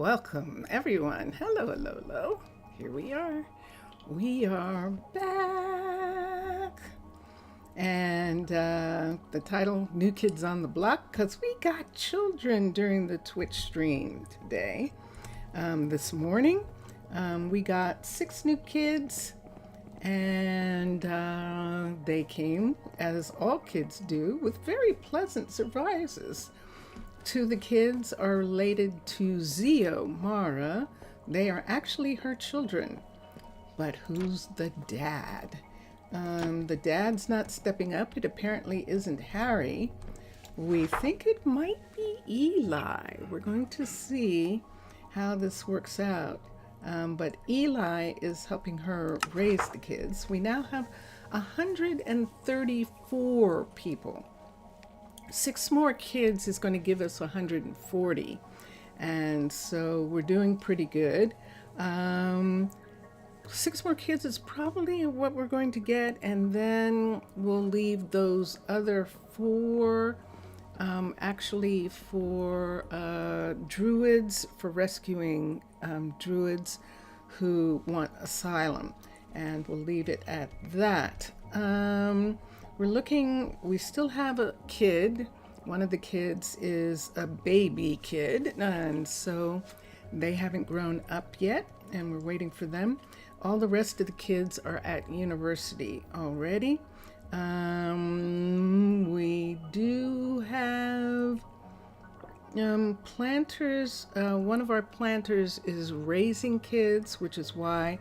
Welcome, everyone. Hello, hello, hello. Here we are. We are back. And the title, New Kids on the Block, because we got children during the Twitch stream today. This morning, we got 6 new kids, and they came, as all kids do, with very pleasant surprises. 2 of the kids are related to Zio Mara. They are actually her children. But who's the dad? The dad's not stepping up. It apparently isn't Harry. We think it might be Eli. We're going to see how this works out. But Eli is helping her raise the kids. We now have 134 people. 6 more kids is going to give us 140. And so we're doing pretty good. 6 more kids is probably what we're going to get. And then we'll leave those other 4 actually for Druids, for rescuing Druids who want asylum. And we'll leave it at that. We still have a kid. One of the kids is a baby kid, and so they haven't grown up yet, and we're waiting for them. All the rest of the kids are at university already. We do have planters. One of our planters is raising kids, which is why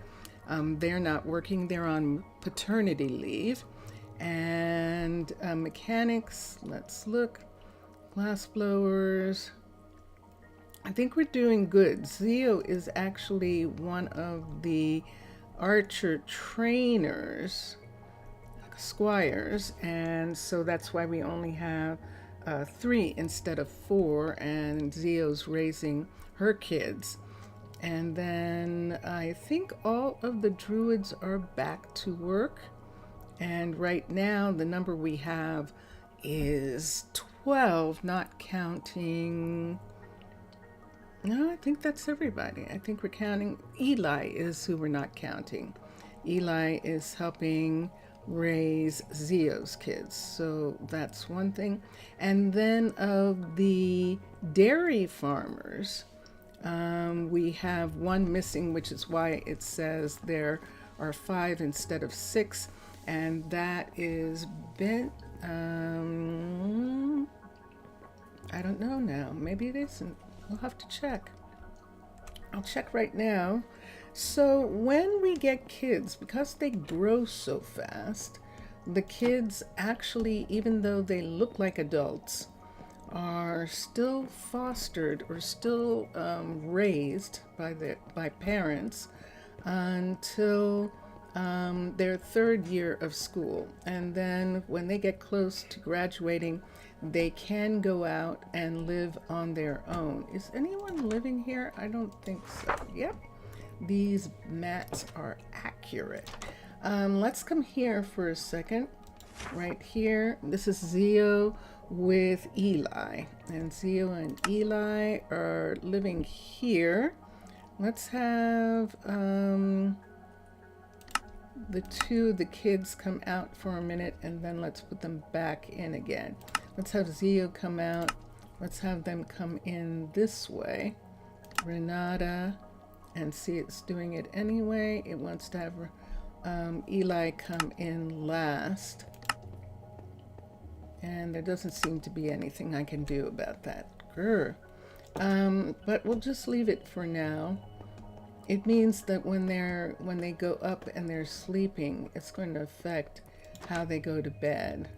they're not working. They're on paternity leave. And mechanics, let's look. Glass blowers. I think we're doing good. Zio is actually one of the archer trainers, squires, and so that's why we only have 3 instead of 4, and Zio's raising her kids. And then I think all of the Druids are back to work. And right now, the number we have is 12, not counting. No, I think that's everybody. I think we're counting. Eli is who we're not counting. Eli is helping raise Zio's kids. So that's one thing. And then of the dairy farmers, we have 1 missing, which is why it says there are 5 instead of 6. And that is bent. I don't know now. Maybe it isn't. We'll have to check. I'll check right now. So when we get kids, because they grow so fast, the kids actually, even though they look like adults, are still fostered or still raised by parents until their 3rd year of school. And then when they get close to graduating, they can go out and live on their own. Is anyone living here? I don't think so. Yep, these mats are accurate. Let's come here for a second. Right here, this is Zio with Eli, and Zio and Eli are living here. Let's have the 2 of the kids come out for a minute, and then let's put them back in again. Let's have Zio come out. Let's have them come in this way. Renata, and see, it's doing it anyway. It wants to have Eli come in last. And there doesn't seem to be anything I can do about that. Grr. But we'll just leave it for now. It means that when they go up and they're sleeping, it's going to affect how they go to bed.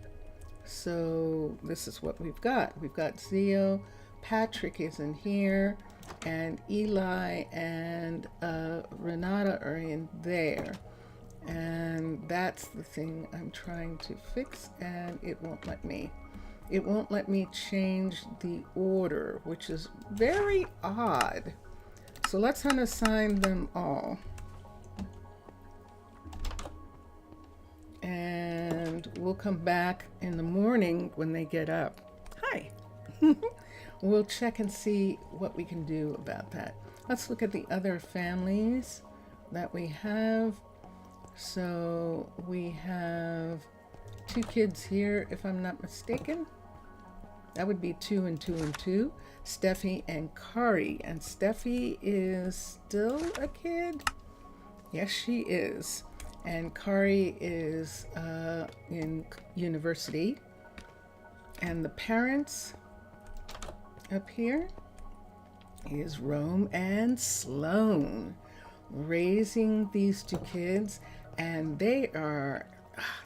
So this is what we've got. We've got Zio, Patrick is in here, and Eli and Renata are in there. And that's the thing I'm trying to fix, and it won't let me. It won't let me change the order, which is very odd. So let's unassign them all. And we'll come back in the morning when they get up. Hi. We'll check and see what we can do about that. Let's look at the other families that we have. So we have 2 kids here, if I'm not mistaken. That would be 2 and 2 and 2. Steffi and Kari. And Steffi is still a kid? Yes, she is. And Kari is in university. And the parents up here is Rome and Sloan, raising these 2 kids. And they are,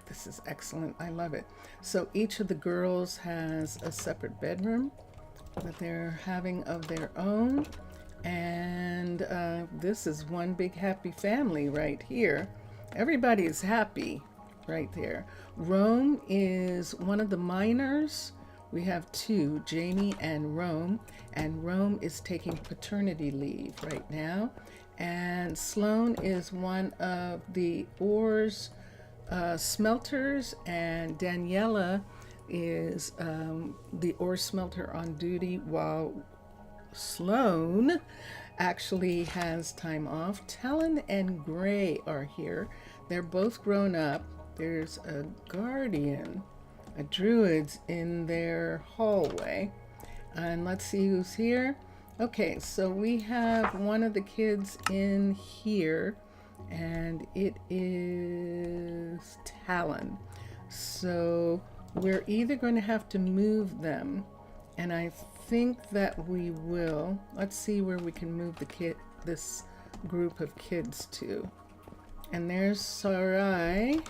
this is excellent. I love it. So each of the girls has a separate bedroom that they're having of their own. And this is one big happy family right here. Everybody is happy right there. Rome is one of the minors. We have 2, Jamie and Rome is taking paternity leave right now. And Sloan is one of the ores smelters, and Daniela is the ore smelter on duty, while Sloan actually has time off. Talon and Gray are here. They're both grown up. There's a guardian, a Druids in their hallway. And let's see who's here. Okay, so we have one of the kids in here, and it is Talon. So we're either going to have to move them, and I think that we will. Let's see where we can move this group of kids to. And there's Sarai.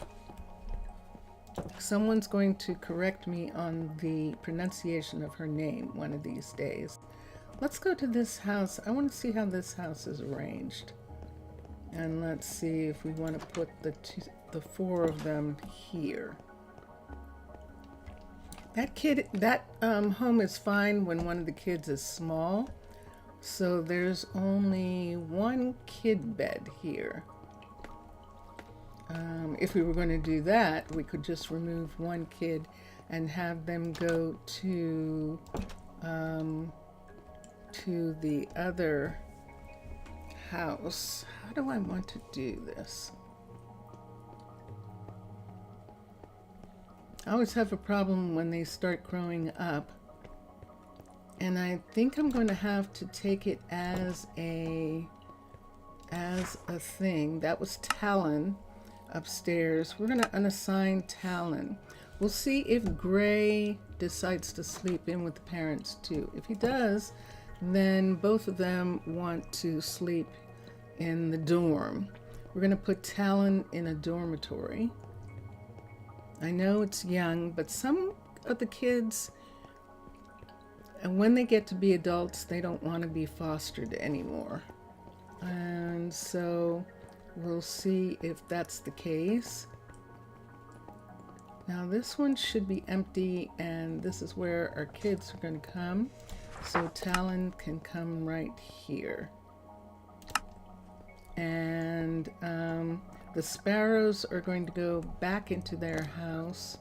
Someone's going to correct me on the pronunciation of her name one of these days. Let's go to this house. I want to see how this house is arranged. And let's see if we want to put the 4 of them here. That home is fine when one of the kids is small. So there's only 1 kid bed here. If we were going to do that, we could just remove 1 kid and have them go to the other house. How do I want to do this? I always have a problem when they start growing up, and I think I'm going to have to take it as a thing. That was Talon upstairs. We're going to unassign Talon. We'll see if Gray decides to sleep in with the parents too. If he does, then both of them want to sleep in the dorm. We're going to put Talon in a dormitory. I know it's young, but some of the kids, and when they get to be adults, they don't want to be fostered anymore. And so we'll see if that's the case. Now this one should be empty, and this is where our kids are going to come. So Talon can come right here. And the sparrows are going to go back into their house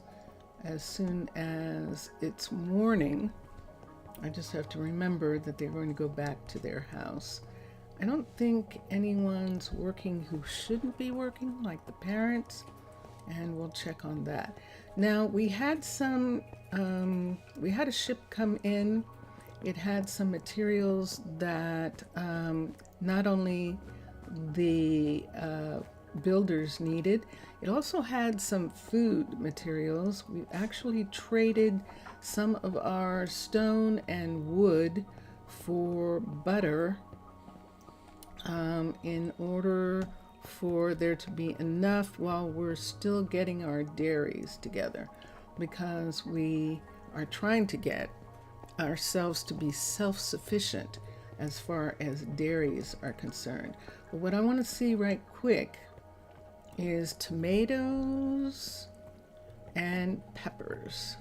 as soon as it's morning. I just have to remember that they're going to go back to their house. I don't think anyone's working who shouldn't be working, like the parents, and we'll check on that. Now, we had a ship come in. It had some materials that not only the builders needed, it also had some food materials. We actually traded some of our stone and wood for butter in order for there to be enough while we're still getting our dairies together, because we are trying to get ourselves to be self-sufficient as far as dairies are concerned. But what I want to see right quick is tomatoes and peppers.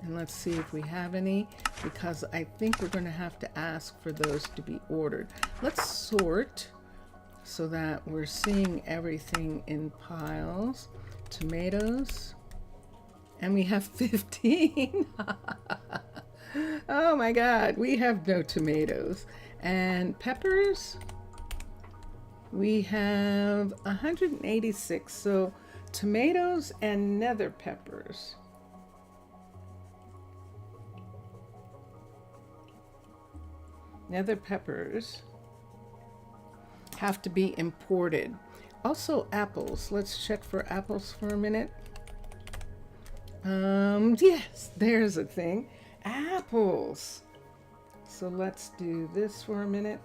And let's see if we have any, because I think we're going to have to ask for those to be ordered. Let's sort so that we're seeing everything in piles. Tomatoes, and we have 15. Oh my God, we have no tomatoes. And peppers, We have 186. So tomatoes and nether peppers. Nether peppers have to be imported. Also apples. Let's check for apples for a minute. Yes, there's a thing. Apples. So let's do this for a minute.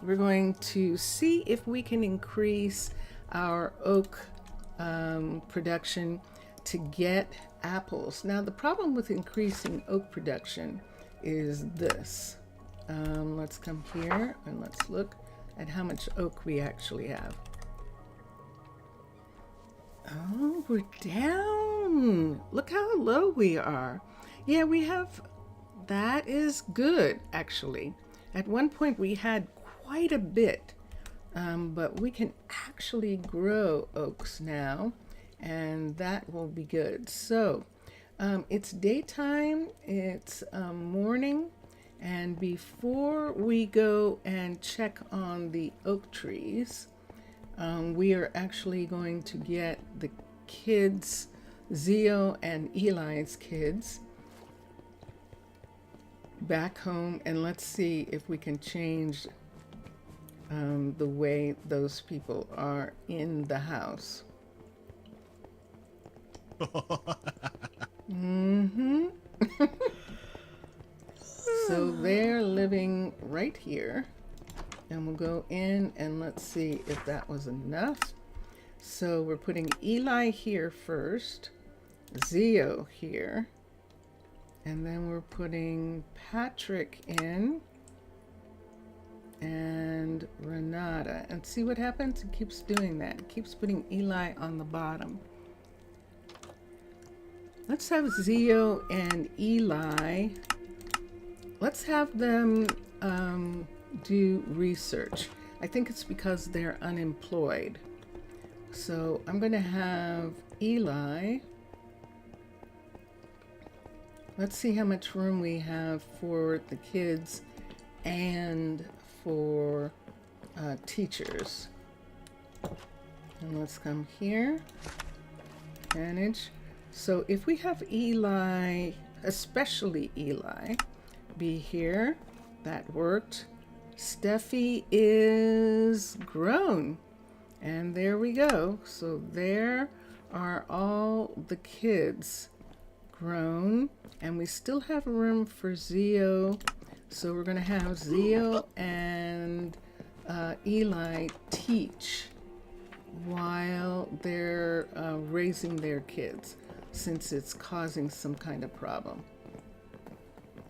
We're going to see if we can increase our oak production to get apples. Now, the problem with increasing oak production is this. Let's come here and let's look at how much oak we actually have. Oh, we're down. Look how low we are. Yeah, we have, that is good, actually. At one point we had quite a bit, but we can actually grow oaks now, and that will be good. So it's daytime, it's morning, and before we go and check on the oak trees, we are actually going to get the kids, Zio and Eli's kids, back home, and let's see if we can change the way those people are in the house. So they're living right here, and we'll go in and let's see if that was enough. So we're putting Eli here first, Zio here, and then we're putting Patrick in and Renata, and see what happens. It keeps doing that. It keeps putting Eli on the bottom. Let's have Zio and Eli, let's have them do research. I think it's because they're unemployed. So I'm going to have Eli. Let's see how much room we have for the kids and for teachers. And let's come here, manage. So if we have Eli, especially Eli, be here, that worked. Steffi is grown, and there we go. So there are all the kids grown, and we still have room for Zio. So we're going to have Zio and Eli teach while they're raising their kids, since it's causing some kind of problem.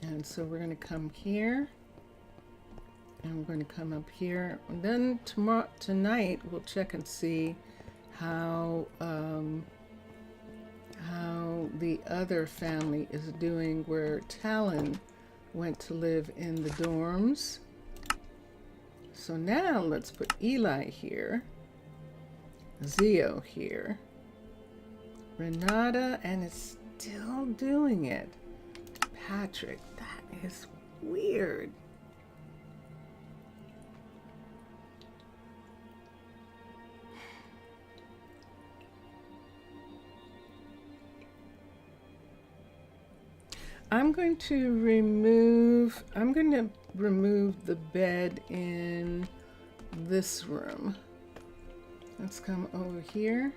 And so we're going to come here, and we're going to come up here, and then tonight we'll check and see how the other family is doing, where Talon went to live in the dorms. So now let's put Eli here, Zio here, Renata, and it's still doing it. Patrick, that is weird. I'm going to remove the bed in this room. Let's come over here.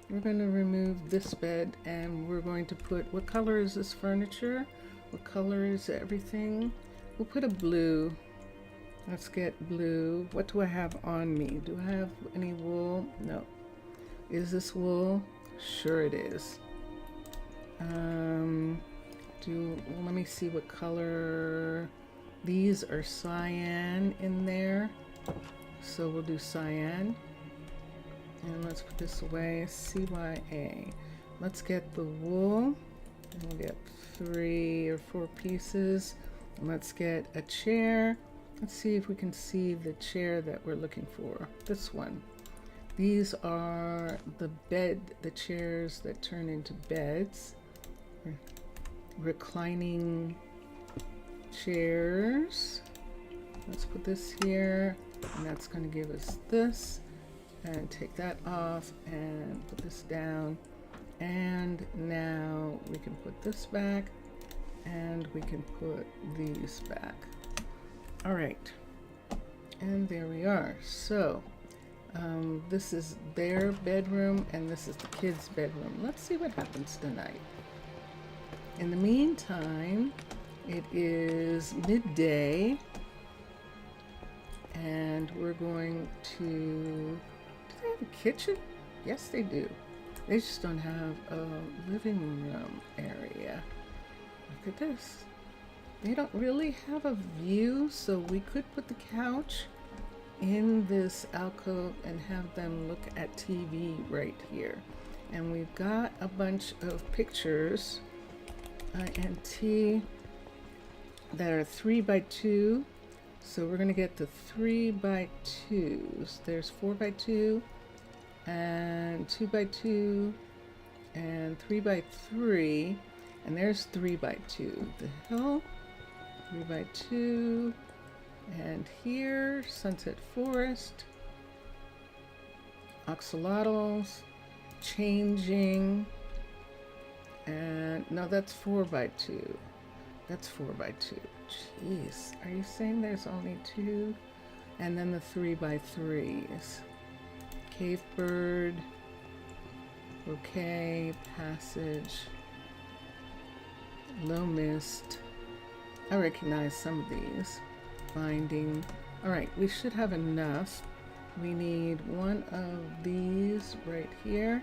We're going to remove this bed, and we're going to put, what color is this furniture? What color is everything? We'll put a blue. Let's get blue. What do I have on me? Do I have any wool? No. Is this wool? Sure it is. Let me see what color. These are cyan in there, so we'll do cyan. And let's put this away. CYA. Let's get the wool. And we'll get 3 or 4 pieces. And let's get a chair. Let's see if we can see the chair that we're looking for. This one. These are the chairs that turn into beds. Reclining chairs. Let's put this here, and that's going to give us this. And take that off and put this down. And now we can put this back, and we can put these back. All right, and there we are. So this is their bedroom, and this is the kids' bedroom. Let's see what happens tonight. In the meantime, it is midday, and we're going to... Do they have a kitchen? Yes, they do. They just don't have a living room area. Look at this. They don't really have a view, so we could put the couch in this alcove and have them look at TV right here. And we've got a bunch of pictures, INT, that are 3x2. So we're going to get the 3x2s. There's 4x2 and 2x2 and 3x3, and there's 3x2. The hell? 3x2, and here, Sunset Forest, axolotls, changing, and no, that's 4x2. That's 4x2. Jeez, are you saying there's only 2? And then the 3x3s. Cave bird, bouquet, passage, low mist. I recognize some of these. Binding. All right, we should have enough. We need one of these right here.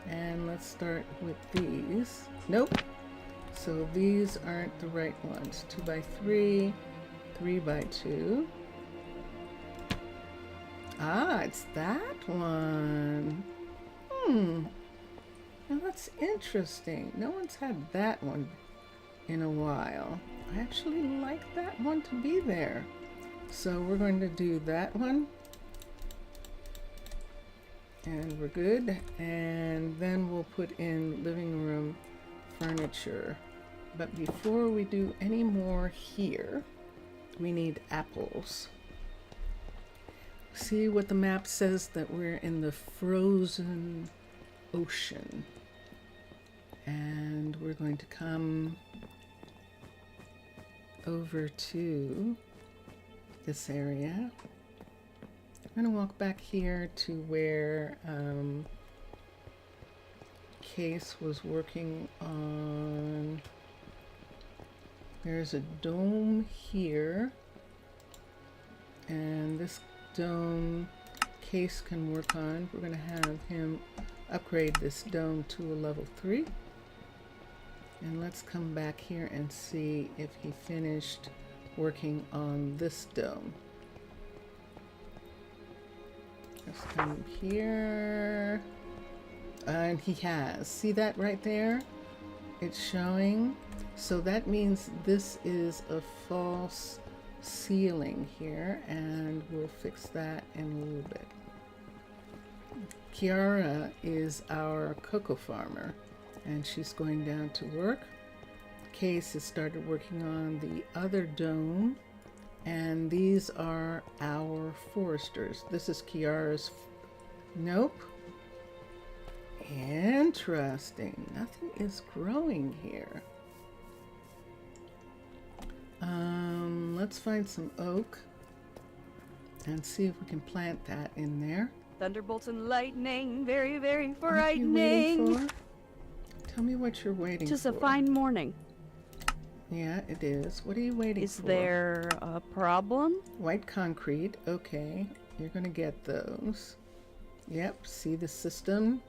And let's start with these. Nope. So these aren't the right ones. 2x3, 3x2. Ah, it's that one. Now that's interesting. No one's had that one in a while. I actually like that one to be there. So we're going to do that one. And we're good. And then we'll put in living room furniture. But before we do any more here, we need apples. See what the map says, that we're in the frozen ocean. And we're going to come over to this area. I'm going to walk back here to where Case was working on. There's a dome here, and this dome Case can work on. We're going to have him upgrade this dome to a level 3. And let's come back here and see if he finished working on this dome. Let's come here. And he has. See that right there? It's showing. So that means this is a false ceiling here, and we'll fix that in a little bit. Kiara is our cocoa farmer, and she's going down to work. Case has started working on the other dome, and these are our foresters. This is Kiara's. Nope. Interesting. Nothing is growing here. Let's find some oak and see if we can plant that in there. Thunderbolts and lightning, very, very What are you frightening. waiting for? Tell me what you're waiting Just for. a fine morning. Yeah, it is. What are you waiting Is for? there a problem? White concrete. Okay, you're gonna get those. Yep. See the system.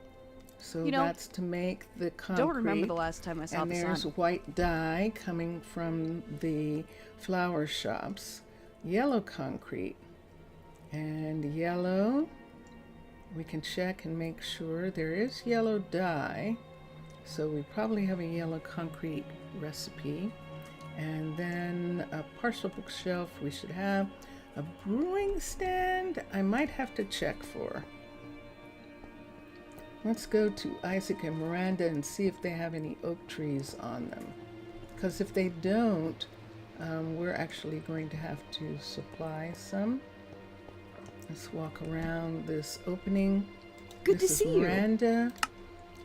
So You know, that's to make the concrete. Don't remember the last time I saw And the there's sun. white dye coming from the flower shops. Yellow concrete. And yellow, we can check and make sure there is yellow dye. So we probably have a yellow concrete recipe. And then a partial bookshelf we should have. A brewing stand I might have to check for. Let's go to Isaac and Miranda and see if they have any oak trees on them. Because if they don't, we're actually going to have to supply some. Let's walk around this opening. Good This to is see you. Miranda,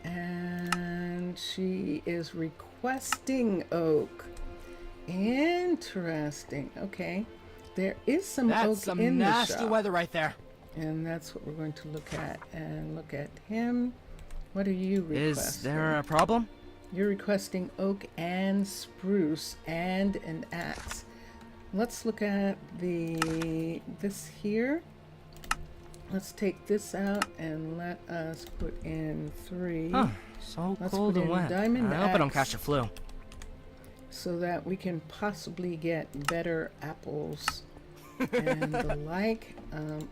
and she is requesting oak. Interesting. Okay, there is some That's oak some in the nasty shop, weather right there. and that's what we're going to look at. And look at him. What are you requesting? Is there a problem? You're requesting oak and spruce and an axe. Let's look at this here. Let's take this out and let us put in 3. Huh, so Let's cold put and in wet. diamond I hope I don't axe. catch the flu. So that we can possibly get better apples and the like.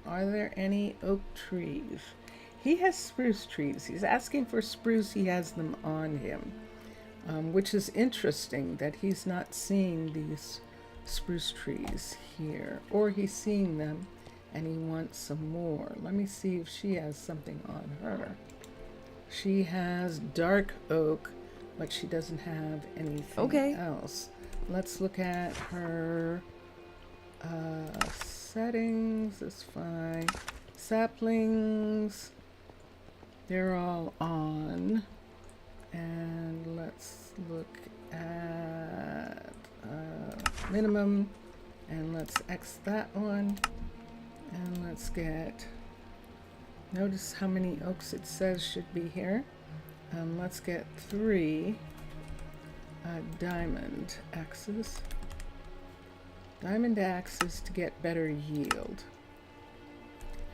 Are there any oak trees? He has spruce trees. He's asking for spruce. He has them on him, which is interesting that he's not seeing these spruce trees here, or he's seeing them and he wants some more. Let me see if she has something on her. She has dark oak, but she doesn't have anything else. Let's look at her settings. It's fine. Saplings, they're all on. And let's look at minimum, and let's X that one. And let's get, notice how many oaks it says should be here. Let's get 3 diamond axes. Diamond axes to get better yield.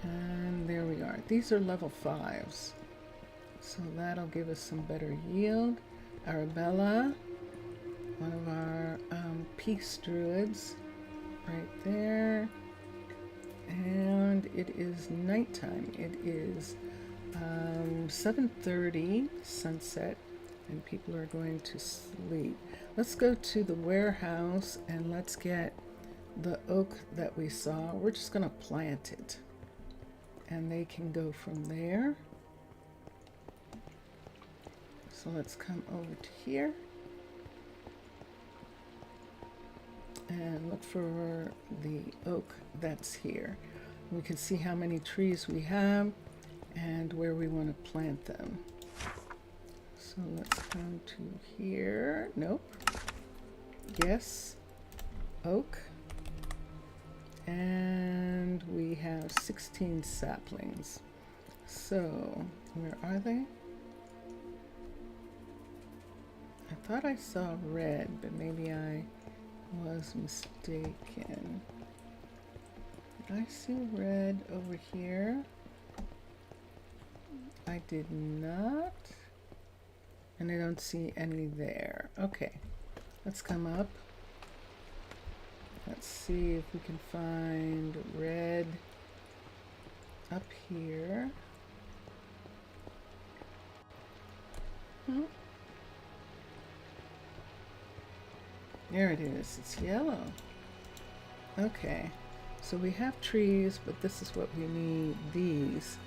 And there we are. These are level 5s. So that'll give us some better yield. Arabella, one of our peace druids, right there. And it is nighttime. It is 7:30 sunset, and people are going to sleep. Let's go to the warehouse and let's get the oak that we saw. We're just going to plant it, and they can go from there. So let's come over to here and look for the oak that's here. We can see how many trees we have and where we want to plant them. So let's come to here. Nope. Yes. Oak. And we have 16 saplings. So where are they? I thought I saw red, but maybe I was mistaken. Did I see red over here? I did not. And I don't see any there. Okay, let's come up. Let's see if we can find red up here. There it is. It's yellow. Okay, so we have trees, but this is what we need. These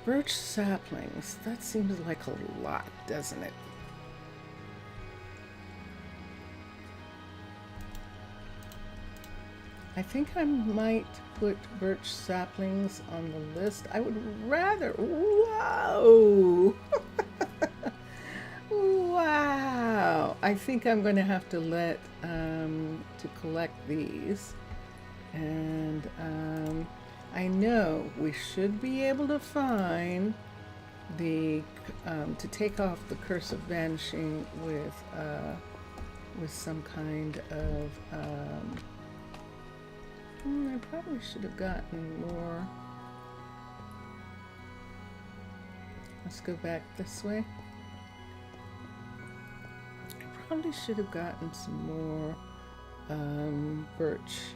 birch saplings. That seems like a lot, doesn't it? I think I might put birch saplings on the list. I would rather. Whoa! Wow! I think I'm going to have to let to collect these, and I know we should be able to find the to take off the curse of vanishing with some kind of. I probably should have gotten more. Let's go back this way. I probably should have gotten some more birch.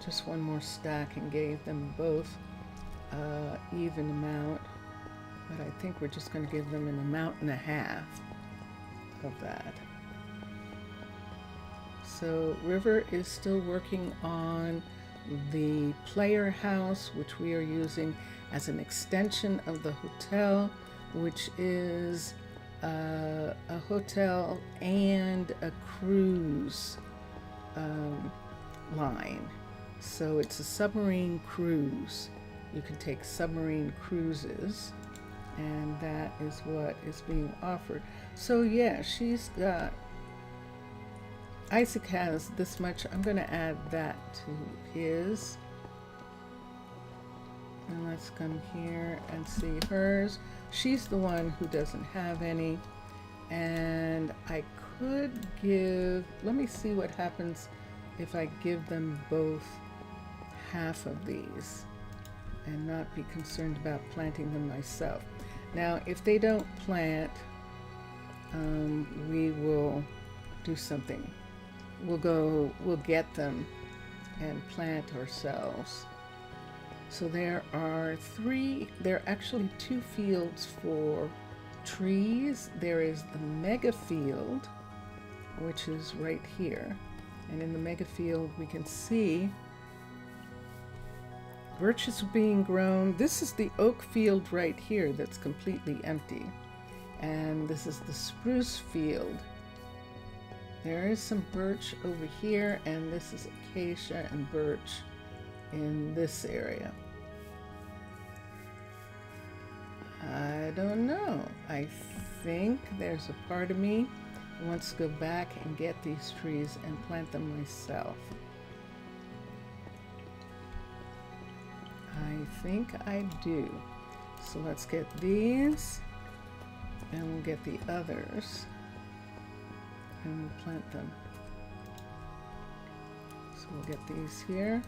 Just one more stack and gave them both even amount. But I think we're just going to give them an amount and a half of that. So River is still working on the player house, which we are using as an extension of the hotel, which is a hotel and a cruise line. So it's a submarine cruise. You can take submarine cruises, and that is what is being offered. So yeah, she's got, Isaac has this much. I'm going to add that to his. And let's come here and see hers. She's the one who doesn't have any. And I could give, let me see what happens if I give them both half of these and not be concerned about planting them myself. Now, if they don't plant, we will do something. We'll get them and plant ourselves. So there are actually 2 fields for trees. There is the mega field, which is right here. And in the mega field, we can see birches being grown. This is the oak field right here that's completely empty. And this is the spruce field. There is some birch over here, and this is acacia and birch in this area. I don't know. I think there's a part of me who wants to go back and get these trees and plant them myself. I think I do. So let's get these, and we'll get the others, and we'll plant them. So we'll get these here.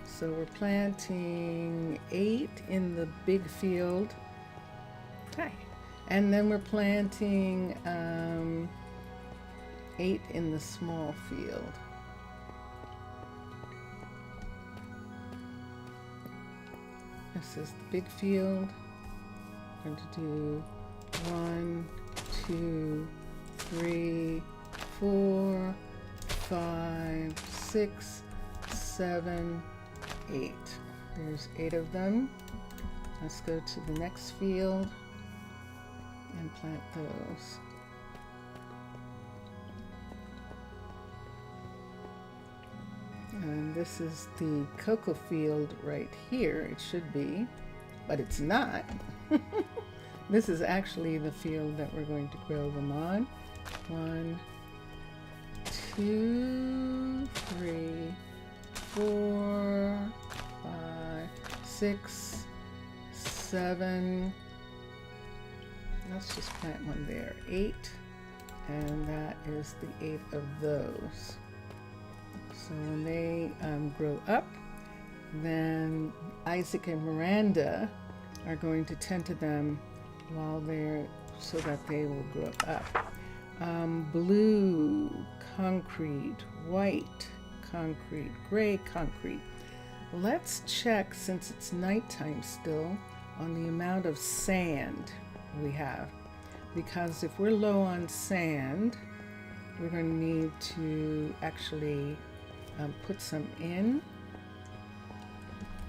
So we're planting 8 in the big field. Okay. And then we're planting 8 in the small field. This is the big field. I'm going to do 1, 2, 3, 4, 5, 6, 7, 8. There's 8 of them. Let's go to the next field and plant those. And this is the cocoa field right here. It should be, but it's not. This is actually the field that we're going to grow them on. 1, 2, 3, 4, 5, 6, 7. Let's just plant one there. 8. And that is the 8 of those. So when they grow up, then Isaac and Miranda are going to tend to them while they're, so that they will grow up. Blue concrete, white concrete, gray concrete. Let's check, since it's nighttime still, on the amount of sand we have. Because if we're low on sand, we're going to need to actually put some in.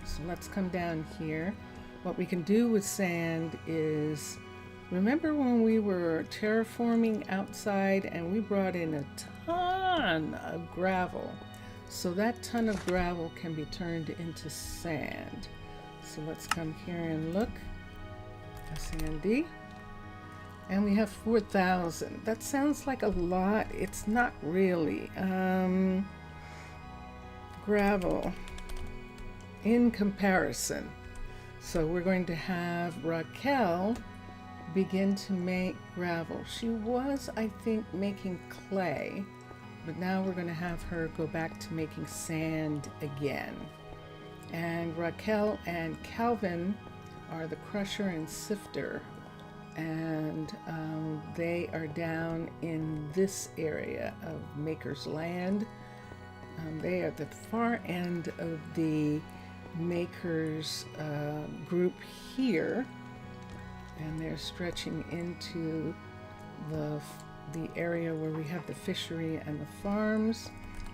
So let's come down here. What we can do with sand is, remember when we were terraforming outside and we brought in a ton of gravel? So that ton of gravel can be turned into sand. So let's come here and look. Sandy. And we have 4,000. That sounds like a lot. It's not really. Gravel in comparison. So we're going to have Raquel begin to make gravel. She was, I think, making clay, but now we're going to have her go back to making sand again. And Raquel and Calvin are the crusher and sifter, and they are down in this area of Maker's Land. They are at the far end of the Makers group here, and they're stretching into the area where we have the fishery and the farms.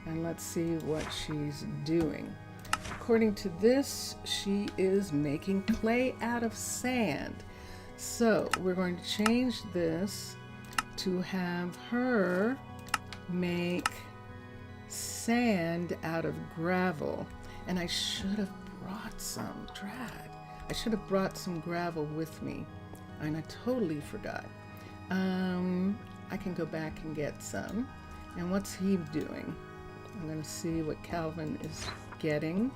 And let's see what she's doing. According to this, she is making clay out of sand. So we're going to change this to have her make sand out of gravel. And I should have brought some, drat. I should have brought some gravel with me. And I totally forgot. I can go back and get some. And what's he doing? I'm going to see what Calvin is getting.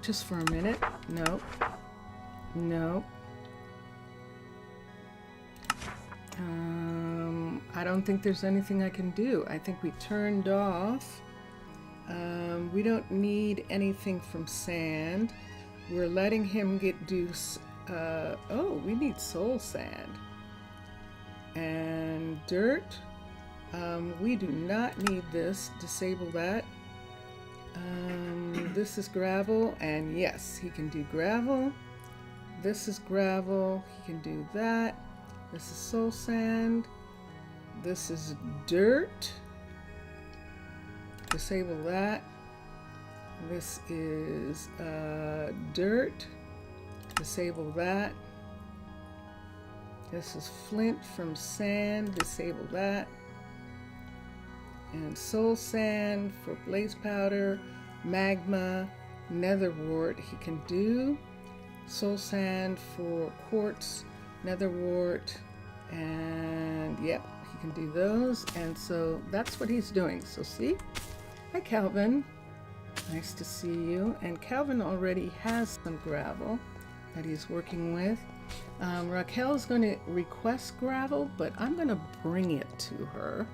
Just for a minute. Nope. Nope. I don't think there's anything I can do. I think we turned off. We don't need anything from sand. We're letting him do... oh, we need soul sand. And dirt. We do not need this. Disable that. This is gravel, and yes, he can do gravel. This is gravel. He can do that. This is soul sand. This is dirt. Disable that. This is dirt. Disable that. This is flint from sand. Disable that. And soul sand for blaze powder, magma, nether wart. He can do soul sand for quartz, nether wart, and yep, he can do those. And so that's what he's doing. So see? Hi, Calvin. Nice to see you. And Calvin already has some gravel that he's working with. Raquel is going to request gravel, but I'm going to bring it to her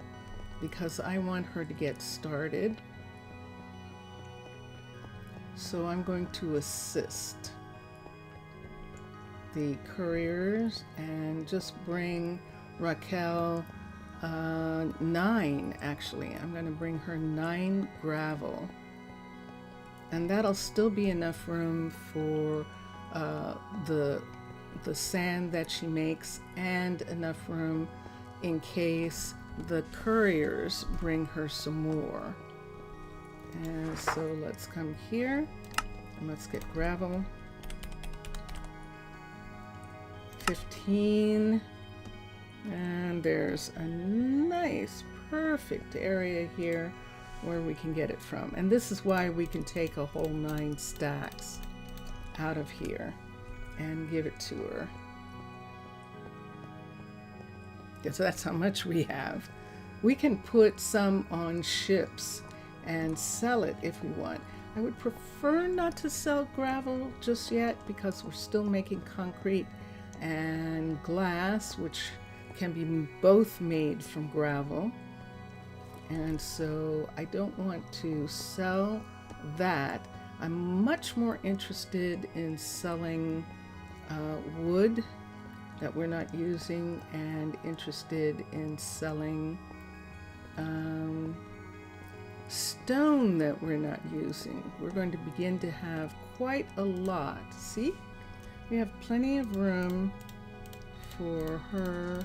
because I want her to get started. So I'm going to assist the couriers and just bring Raquel 9, actually. I'm going to bring her 9 gravel. And that'll still be enough room for the sand that she makes, and enough room in case the couriers bring her some more. And so let's come here and let's get gravel. 15. And there's a nice, perfect area here where we can get it from. And this is why we can take a whole 9 stacks out of here and give it to her. Because that's how much we have. We can put some on ships and sell it if we want. I would prefer not to sell gravel just yet because we're still making concrete and glass, which can be both made from gravel. And so I don't want to sell that. I'm much more interested in selling wood that we're not using, and interested in selling stone that we're not using. We're going to begin to have quite a lot. See? We have plenty of room for her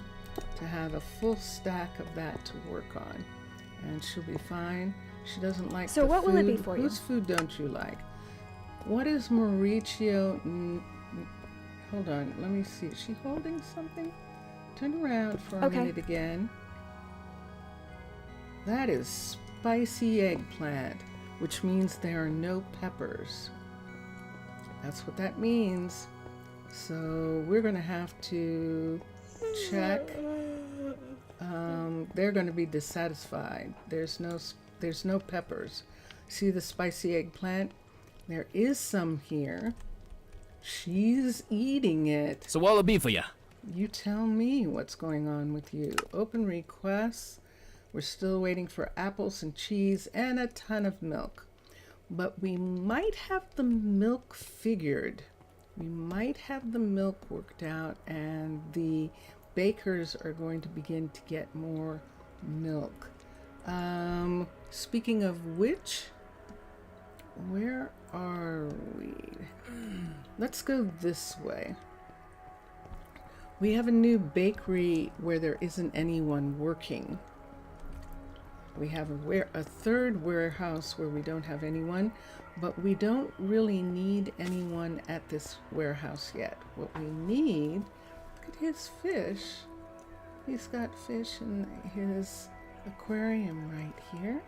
to have a full stack of that to work on. And she'll be fine. She doesn't like So the what food. will it be for you? Whose food don't you like? What is Mauricio? Hold on, let me see. Is she holding something? Turn around for a minute again. That is spicy eggplant, which means there are no peppers. That's what that means. So we're going to have to check. They're going to be dissatisfied. There's no peppers. See the spicy eggplant? There is some here. She's eating it. So what'll it be for you? You tell me what's going on with you. Open requests. We're still waiting for apples and cheese and a ton of milk. But we might have the milk figured. We might have the milk worked out, and the bakers are going to begin to get more milk. Speaking of which, where are we? Let's go this way. We have a new bakery where there isn't anyone working. We have a third warehouse where we don't have anyone, but we don't really need anyone at this warehouse yet. What we need, look at his fish. He's got fish in his aquarium right here.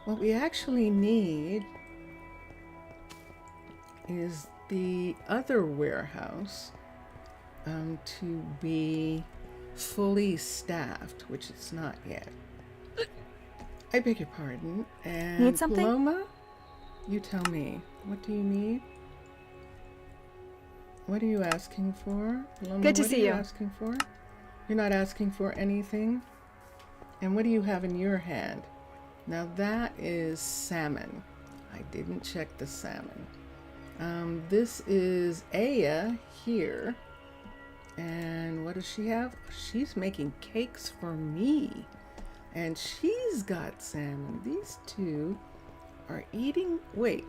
What we actually need is the other warehouse to be fully staffed, which it's not yet. I beg your pardon. And Need something? Paloma, you tell me. What do you need? What are you asking for? Paloma, Good to what see are you you. asking for? You're not asking for anything? And what do you have in your hand? Now that is salmon. I didn't check the salmon. This is Aya here. And what does she have? She's making cakes for me. And she's got salmon. These two are eating. Wait.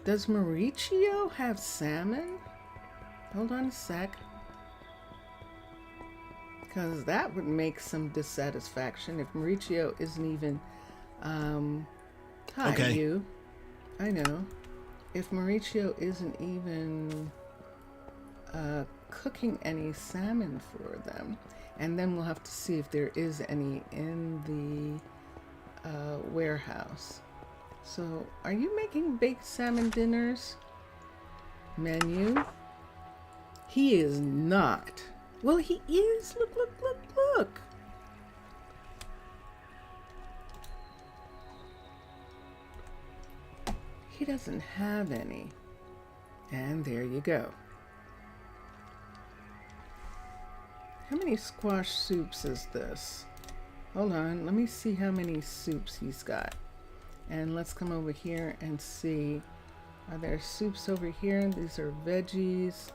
Does Mauricio have salmon? Hold on a sec. Because that would make some dissatisfaction if Mauricio isn't even. Hi, Okay. you. I know. If Mauricio isn't even cooking any salmon for them, and then we'll have to see if there is any in the warehouse. So, are you making baked salmon dinners? Menu? He is not. Well, he is. Look, look, look, look. He doesn't have any. And there you go. How many squash soups is this? Hold on, let me see how many soups he's got. And let's come over here and see. Are there soups over here? These are veggies.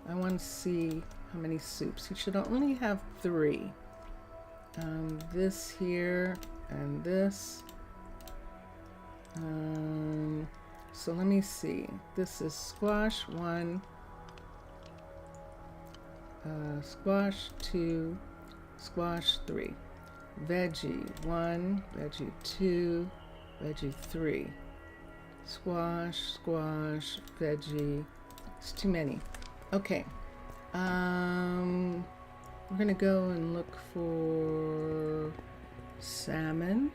I want to see how many soups. He should only have 3. This here and this. So let me see. This is squash 1, squash 2, squash 3. Veggie 1, veggie 2, veggie 3. Squash, squash, veggie. It's too many. Okay. We're gonna go and look for salmon.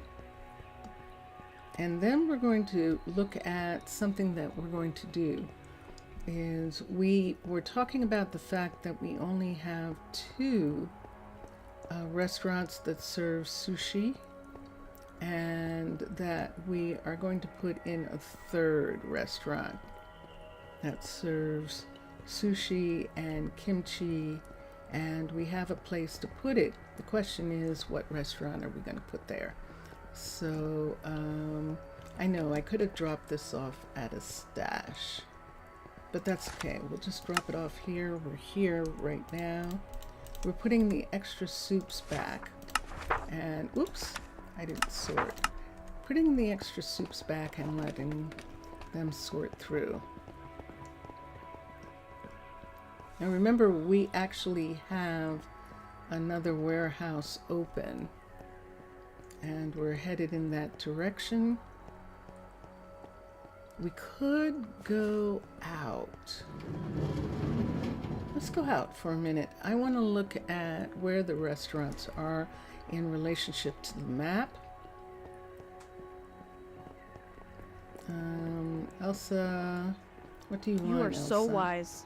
And then we're going to look at something that we're going to do. Is we were talking about the fact that we only have 2 restaurants that serve sushi, and that we are going to put in a 3rd restaurant that serves sushi and kimchi, and we have a place to put it. The question is, what restaurant are we going to put there? So I know I could have dropped this off at a stash, but that's okay. We'll just drop it off here. We're here right now. We're putting the extra soups back, and oops, I didn't sort. Putting the extra soups back and letting them sort through. Now remember, we actually have another warehouse open, and we're headed in that direction. We could go out. Let's go out for a minute. I want to look at where the restaurants are in relationship to the map. Elsa, what do you want, You are Elsa? so wise.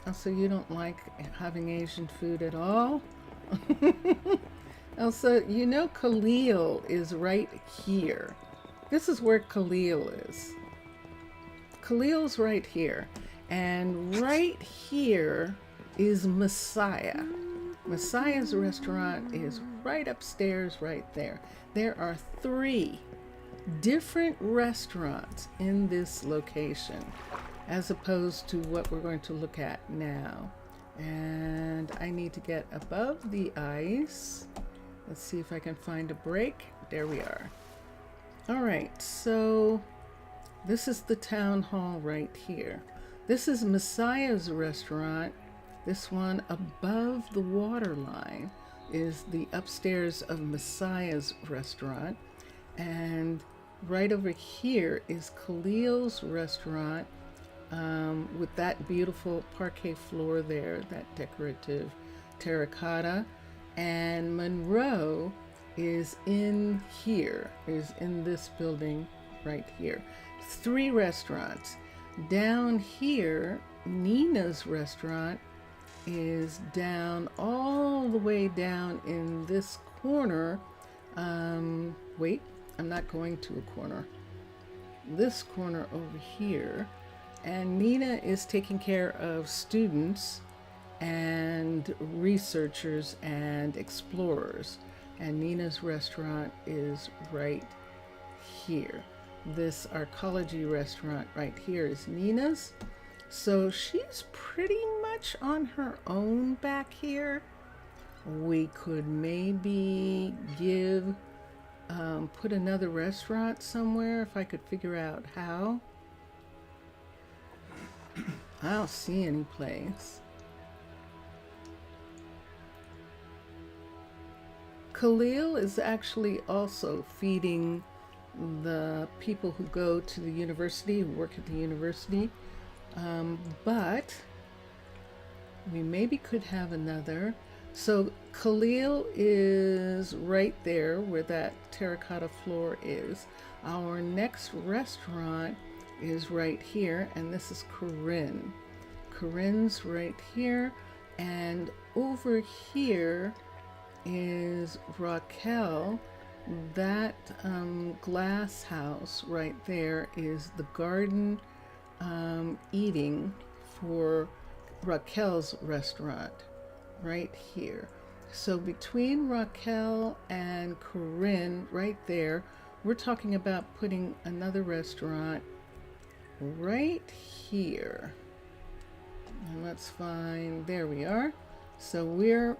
Elsa, you don't like having Asian food at all? Elsa, you know Khalil is right here. This is where Khalil is. Khalil's right here. And right here is Messiah. Messiah's restaurant is right upstairs right there. There are 3 different restaurants in this location, as opposed to what we're going to look at now. And I need to get above the ice. Let's see if I can find a break. There we are. All right, so this is the town hall right here. This is Messiah's restaurant. This one above the water line is the upstairs of Messiah's restaurant. And right over here is Khalil's restaurant, with that beautiful parquet floor there, that decorative terracotta. And Monroe is in here, is in this building right here. 3 restaurants. Down here, Nina's restaurant is down all the way down in this corner. Wait, I'm not going to a corner. This corner over here. And Nina is taking care of students and researchers and explorers. And Nina's restaurant is right here. This arcology restaurant right here is Nina's. So she's pretty much on her own back here. We could maybe put another restaurant somewhere if I could figure out how. I don't see any place. Khalil is actually also feeding the people who go to the university, who work at the university. But we maybe could have another. So Khalil is right there where that terracotta floor is. Our next restaurant is right here, and this is Corinne. Corinne's right here, and over here is Raquel. That glass house right there is the garden eating for Raquel's restaurant right here. So between Raquel and Corinne right there, we're talking about putting another restaurant right here. And let's find, there we are. So we're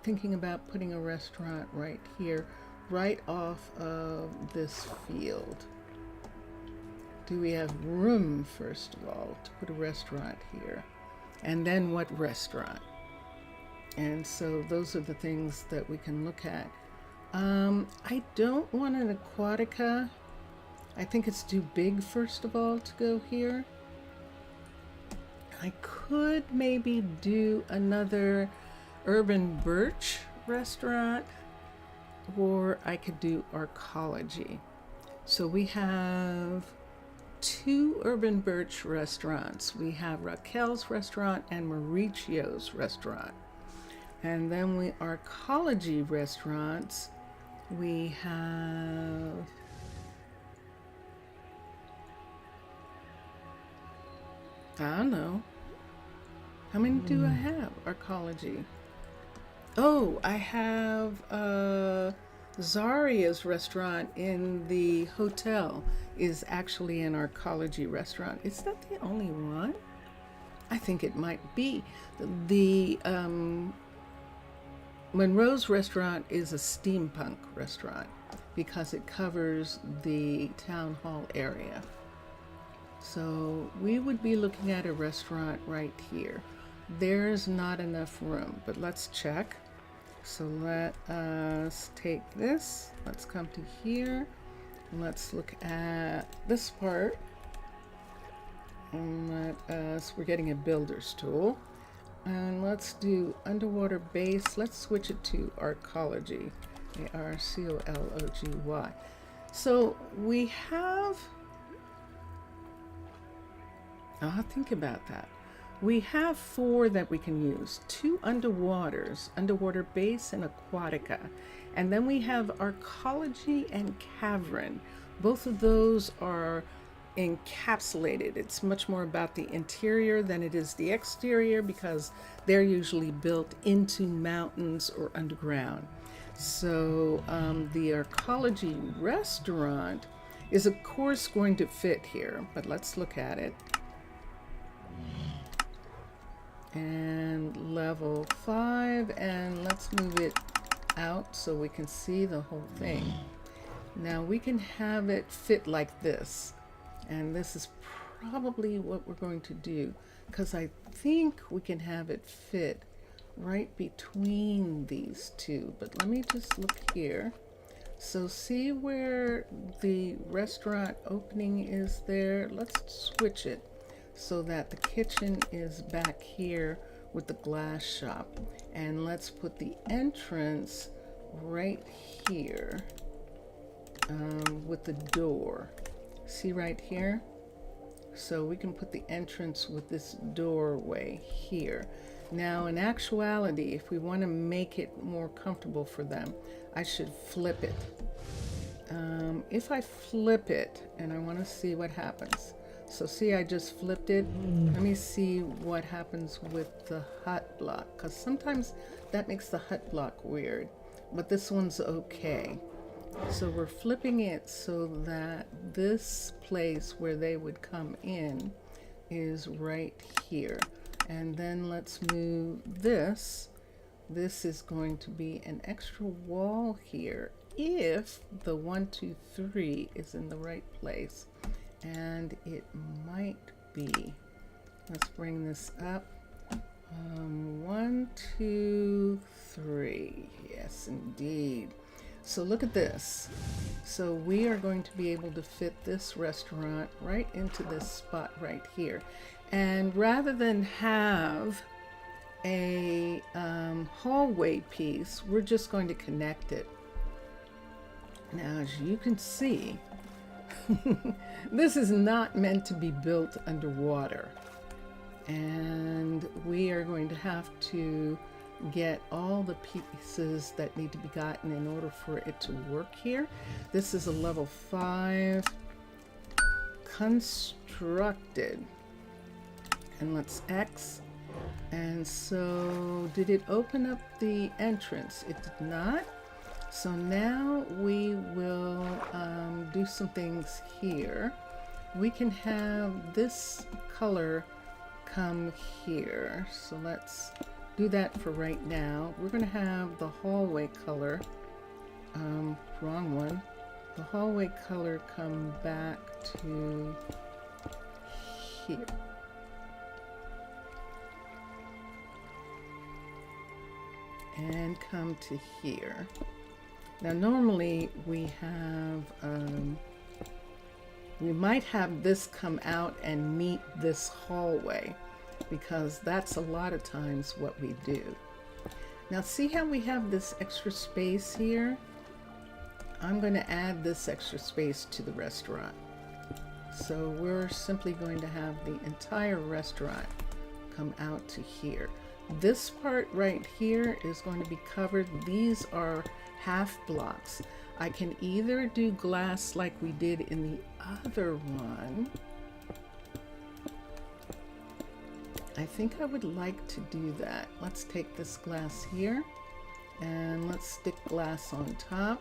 thinking about putting a restaurant right here, right off of this field. Do we have room, first of all, to put a restaurant here? And then what restaurant? And so those are the things that we can look at. I don't want an Aquatica. I think it's too big, first of all, to go here. I could maybe do another urban birch restaurant, or I could do arcology. So we have 2 urban birch restaurants. We have Raquel's restaurant and Mauricio's restaurant. And then we arcology restaurants. We have I don't know. How many do I have? Arcology. Oh, I have Zaria's restaurant in the hotel is actually an arcology restaurant. Is that the only one? I think it might be. The Monroe's restaurant is a steampunk restaurant because it covers the town hall area. So we would be looking at a restaurant right here. There's not enough room, but let's check. So let us take this. Let's come to here. Let's look at this part. And we're getting a builder's tool. And let's do underwater base. Let's switch it to arcology. A-R-C-O-L-O-G-Y. So we have, I'll think about that. We have 4 that we can use. 2 underwaters, underwater base and Aquatica. And then we have arcology and cavern. Both of those are encapsulated. It's much more about the interior than it is the exterior because they're usually built into mountains or underground. So the arcology restaurant is of course going to fit here, but let's look at it. And level 5, and let's move it out so we can see the whole thing. Now we can have it fit like this, and this is probably what we're going to do because I think we can have it fit right between these 2, but let me just look here. So see where the restaurant opening is there? Let's switch it so that the kitchen is back here with the glass shop. And let's put the entrance right here with the door. See right here? So we can put the entrance with this doorway here. Now, in actuality, if we want to make it more comfortable for them, I should flip it. If I flip it, and I want to see what happens. So see, I just flipped it. Let me see what happens with the hut block, because sometimes that makes the hut block weird, but this one's okay. So we're flipping it so that this place where they would come in is right here. And then let's move this. This is going to be an extra wall here if the 1, 2, 3 is in the right place. And it might be. Let's bring this up. 1, 2, 3. Yes, indeed. So look at this. So we are going to be able to fit this restaurant right into this spot right here. And rather than have a hallway piece, we're just going to connect it. Now, as you can see, this is not meant to be built underwater. And we are going to have to get all the pieces that need to be gotten in order for it to work here. This is a level 5 constructed. And let's X. And so did it open up the entrance? It did not. So now we will do some things here. We can have this color come here. So let's do that for right now. We're going to have the hallway color, wrong one, the hallway color come back to here. And come to here. Now normally we have, we might have this come out and meet this hallway, because that's a lot of times what we do. Now see how we have this extra space here? I'm going to add this extra space to the restaurant. So we're simply going to have the entire restaurant come out to here. This part right here is going to be covered. These are half blocks. I can either do glass like we did in the other one. I think I would like to do that. Let's take this glass here and let's stick glass on top.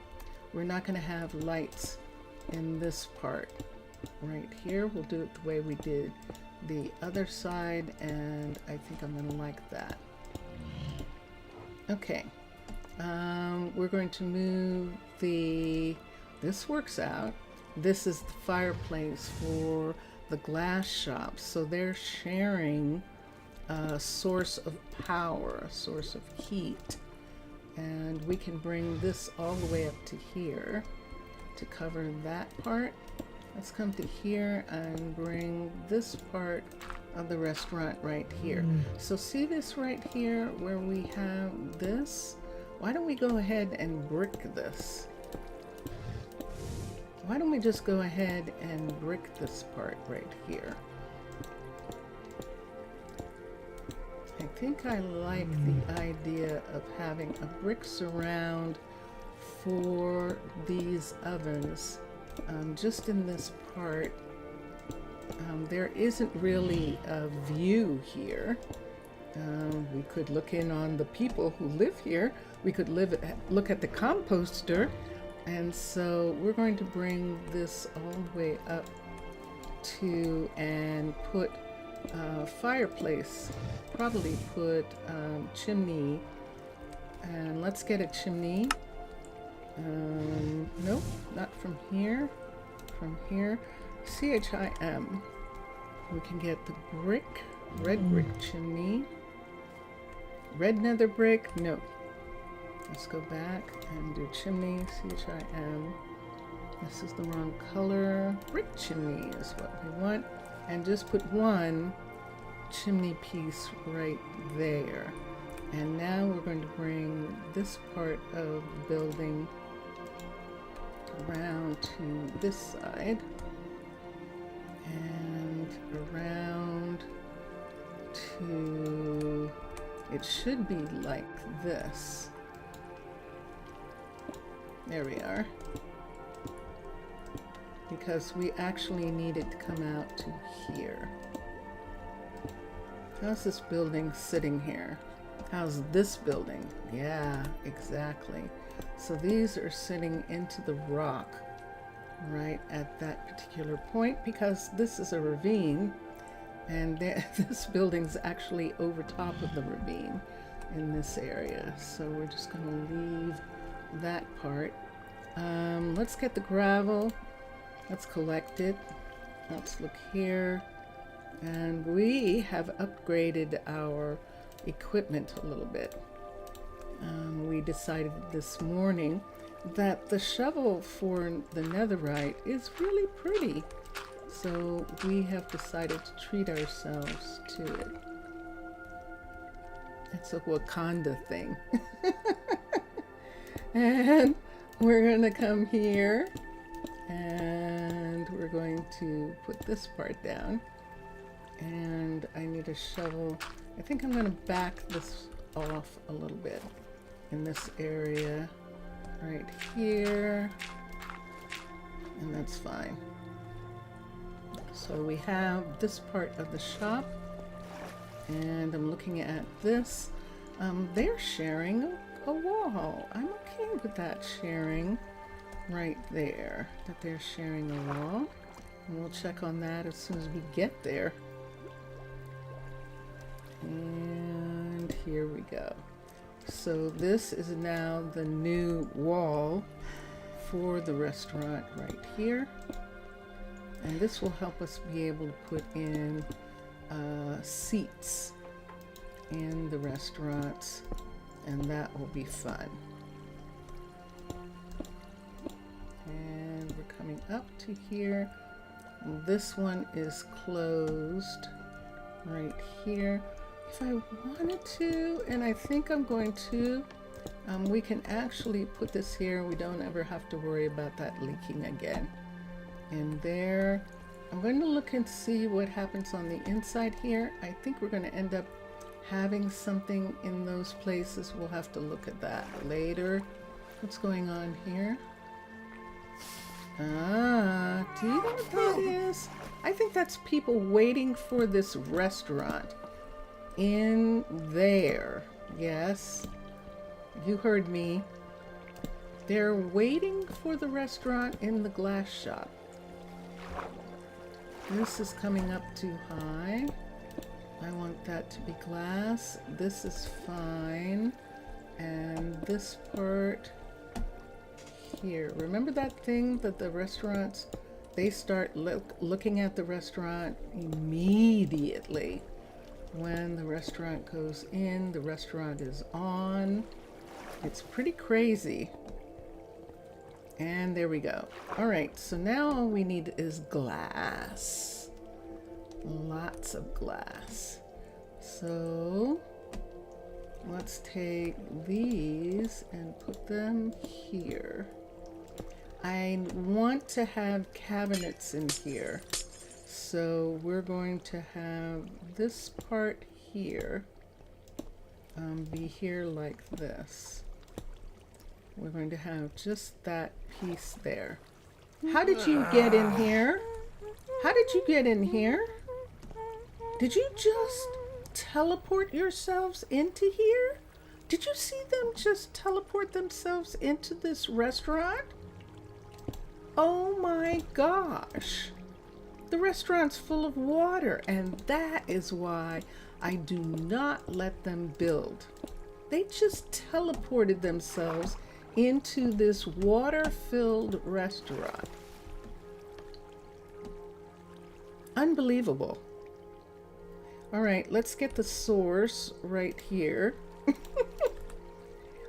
We're not going to have lights in this part right here. We'll do it the way we did the other side, and I think I'm going to like that. Okay, we're going to move this works out. This is the fireplace for the glass shop, so they're sharing a source of power, a source of heat, and we can bring this all the way up to here to cover that part. Let's come to here and bring this part of the restaurant right here. So see this right here where we have this? Why don't we go ahead and brick this? Why don't we just go ahead and brick this part right here? I think I like the idea of having a brick surround for these ovens. Just in this part, there isn't really a view here. We could look in on the people who live here. We could look at the composter. And so we're going to bring this all the way up to and put a fireplace, probably put chimney. And let's get a chimney. Nope, not from here. From here, CHIM. We can get the brick, red brick chimney. Red nether brick, no. Let's go back and do chimney, CHIM. This is the wrong color. Brick chimney is what we want. And just put one chimney piece right there. And now we're going to bring this part of the building around to this side and around to, it should be like this. There we are. Because we actually need it to come out to here. How's this building sitting here? How's this building? Yeah, exactly. So these are sitting into the rock right at that particular point because this is a ravine and this building's actually over top of the ravine in this area. So we're just going to leave that part. Let's get the gravel. Let's collect it. Let's look here. And we have upgraded our equipment a little bit. We decided this morning that the shovel for the netherite is really pretty. So we have decided to treat ourselves to it. It's a Wakanda thing. And we're going to come here and we're going to put this part down. And I need a shovel. I think I'm going to back this off a little bit in this area right here, and that's fine. So we have this part of the shop, and I'm looking at this. They're sharing a wall. I'm okay with that sharing right there, that they're sharing a wall, and we'll check on that as soon as we get there. And here we go. So this is now the new wall for the restaurant right here. And this will help us be able to put in seats in the restaurants, and that will be fun. And we're coming up to here. This one is closed right here. If I wanted to, and I think I'm going to, we can actually put this here. We don't ever have to worry about that leaking again. And there, I'm going to look and see what happens on the inside here. I think we're going to end up having something in those places. We'll have to look at that later. What's going on here? Ah, do you know what that is? I think that's people waiting for this restaurant in there. Yes, you heard me. They're waiting for the restaurant in the glass shop. This is coming up too high. I want that to be glass. This is fine. And this part here. Remember that thing that the restaurants, they start looking at the restaurant immediately. When the restaurant goes in, the restaurant is on. It's pretty crazy. And there we go. All right, so now all we need is glass. Lots of glass. So let's take these and put them here. I want to have cabinets in here. So we're going to have this part here be here like this. We're going to have just that piece there. How did you get in here? How did you get in here? Did you just teleport yourselves into here? Did you see them just teleport themselves into this restaurant? Oh my gosh. The restaurant's full of water, and that is why I do not let them build. They just teleported themselves into this water-filled restaurant. Unbelievable. All right, let's get the source right here.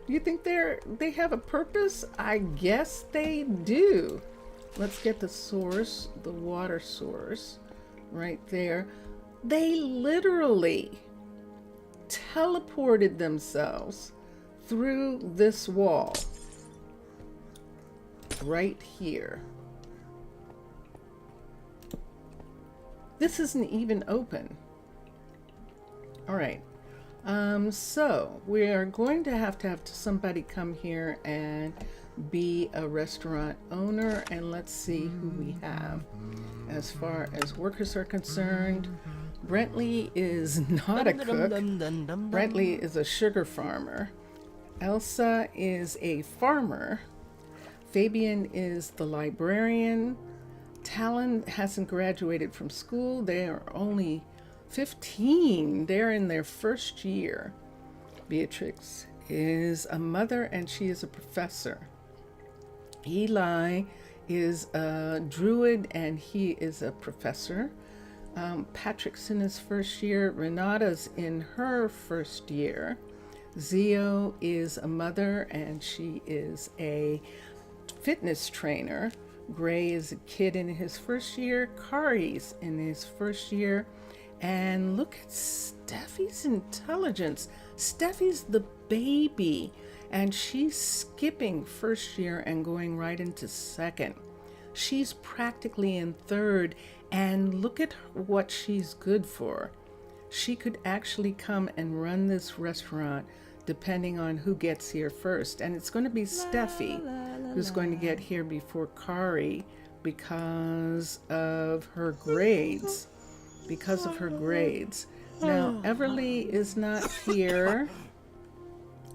You think they have a purpose? I guess they do. Let's get the source, the water source, right there. They literally teleported themselves through this wall right here. This isn't even open. All right. So we are going to have somebody come here and be a restaurant owner, and let's see who we have. As far as workers are concerned, Brentley is not a cook. Brentley is a sugar farmer. Elsa is a farmer. Fabian is the librarian. Talon hasn't graduated from school. They are only 15. They're in their first year. Beatrix is a mother and she is a professor. Eli is a druid and he is a professor. Patrick's in his first year. Renata's in her first year. Zio is a mother and she is a fitness trainer. Gray is a kid in his first year. Kari's in his first year. And look at Steffi's intelligence. Steffi's the baby, and she's skipping first year and going right into second. She's practically in third, and look at what she's good for. She could actually come and run this restaurant depending on who gets here first. And it's going to be Steffi who's going to get here before Kari because of her grades. Now, Everly is not here,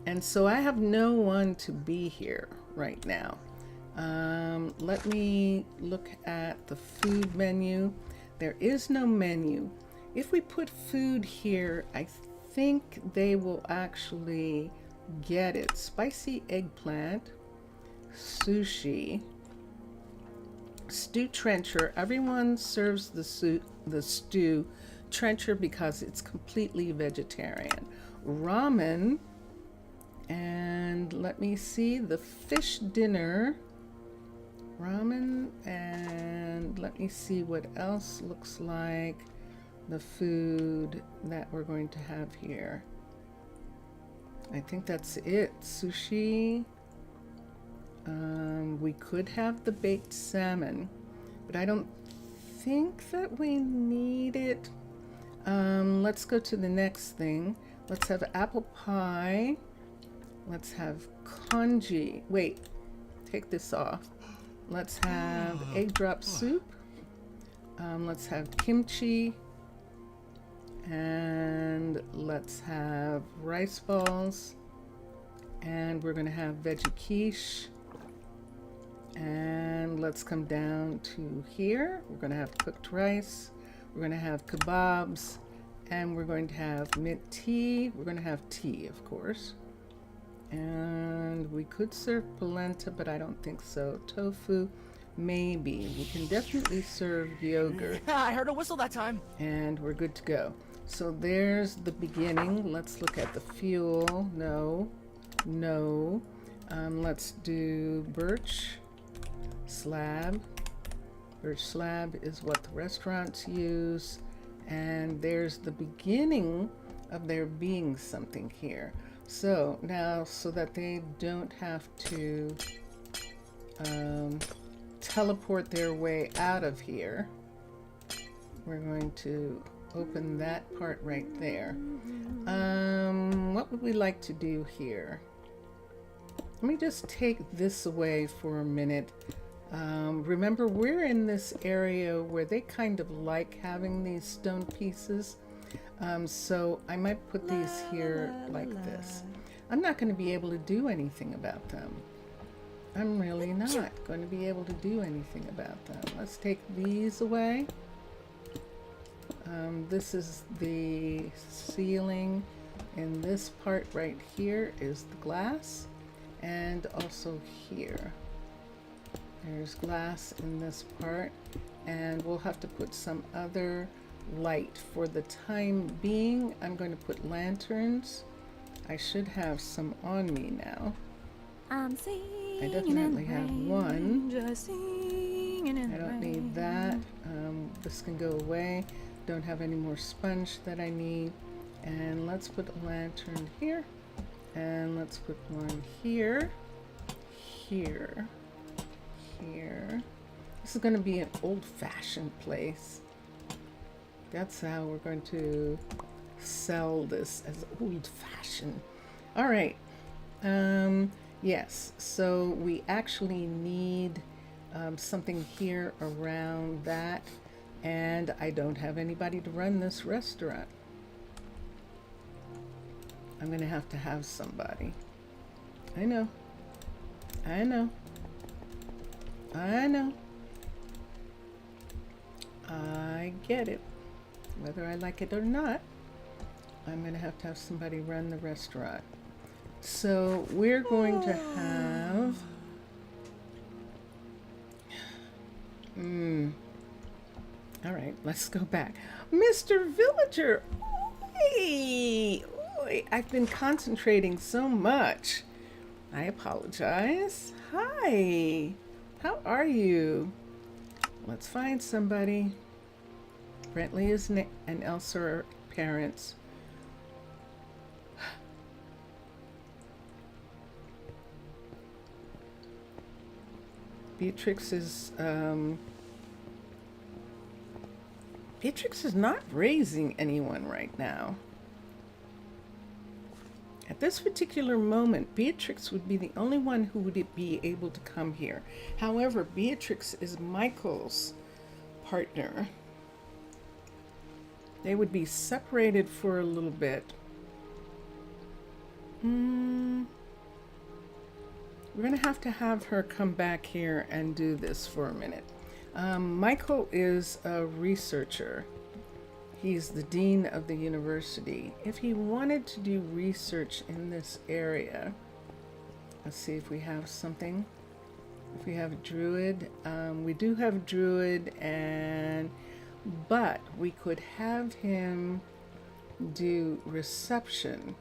and so I have no one to be here right now. Let me look at the food menu. There is no menu. If we put food here, I think they will actually get it. Spicy eggplant, sushi, stew trencher. Everyone serves the stew trencher because it's completely vegetarian. Ramen, and let me see, the fish dinner. Ramen, and let me see what else looks like the food that we're going to have here. I think that's it. Sushi. We could have the baked salmon, but I don't think that we need it. Let's go to the next thing. Let's have apple pie. Let's have congee. Wait, take this off. Let's have egg drop soup. Let's have kimchi. And let's have rice balls. And we're going to have veggie quiche. And let's come down to here. We're going to have cooked rice. We're going to have kebabs. And we're going to have mint tea. We're going to have tea, of course. And we could serve polenta, but I don't think so. Tofu, maybe. We can definitely serve yogurt. I heard a whistle that time. And we're good to go. So there's the beginning. Let's look at the fuel. No. Let's do birch slab. Birch slab is what the restaurants use. And there's the beginning of there being something here. So now, so that they don't have to teleport their way out of here, we're going to open that part right there. What would we like to do here? Let me just take this away for a minute. Remember, we're in this area where they kind of like having these stone pieces. So I might put these here like this. I'm not going to be able to do anything about them. I'm really not going to be able to do anything about them. Let's take these away. This is the ceiling, and this part right here is the glass, and also here. There's glass in this part, and we'll have to put some other light. For the time being, I'm going to put lanterns. I should have some on me now. I definitely have one. I don't need that. This can go away. Don't have any more sponge that I need. And let's put a lantern here. And let's put one here, here, here. This is going to be an old-fashioned place. That's how we're going to sell this, as old-fashioned. All right. Yes, so we actually need something here around that, and I don't have anybody to run this restaurant. I'm gonna have to have somebody. I know. I know. I know. I get it. Whether I like it or not, I'm gonna have to have somebody run the restaurant. So we're going to have all right, let's go back. Mr. Villager. Oi, oi, I've been concentrating so much. I apologize. Hi. How are you? Let's find somebody. Brentley and Elsa are parents. Beatrix is not raising anyone right now. At this particular moment, Beatrix would be the only one who would be able to come here. However, Beatrix is Michael's partner. They would be separated for a little bit. We're going to have her come back here and do this for a minute. Michael is a researcher. He's the dean of the university. If he wanted to do research in this area, let's see if we have something. If we have a druid, we do have a druid, but we could have him do reception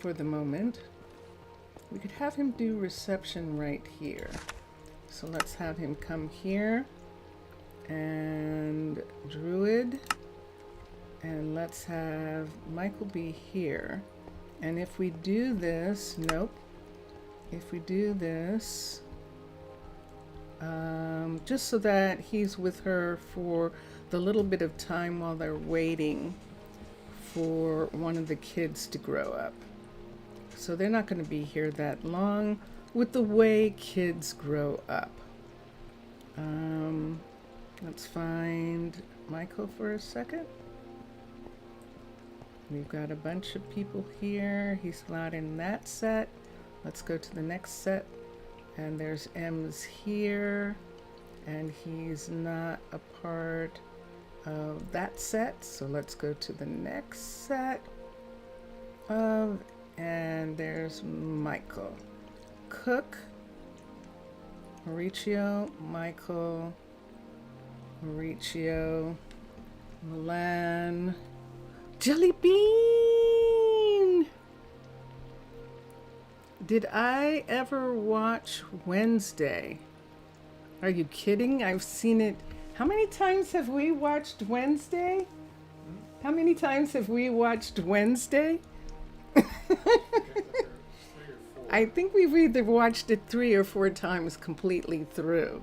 for the moment. We could have him do reception right here. So let's have him come here and druid, and let's have Michael be here. And if we do this, nope. If we do this, just so that he's with her for the little bit of time while they're waiting for one of the kids to grow up. So they're not going to be here that long with the way kids grow up. Let's find Michael for a second. We've got a bunch of people here. He's not in that set. Let's go to the next set. And there's M's here. And he's not a part of that set. So let's go to the next set of, and there's Michael. Cook, Mauricio, Michael, Mauricio, Milan, Jelly Bean. Did I ever watch Wednesday? Are you kidding? I've seen it. How many times have we watched Wednesday? How many times have we watched Wednesday? I think we've either watched it 3 or 4 times completely through.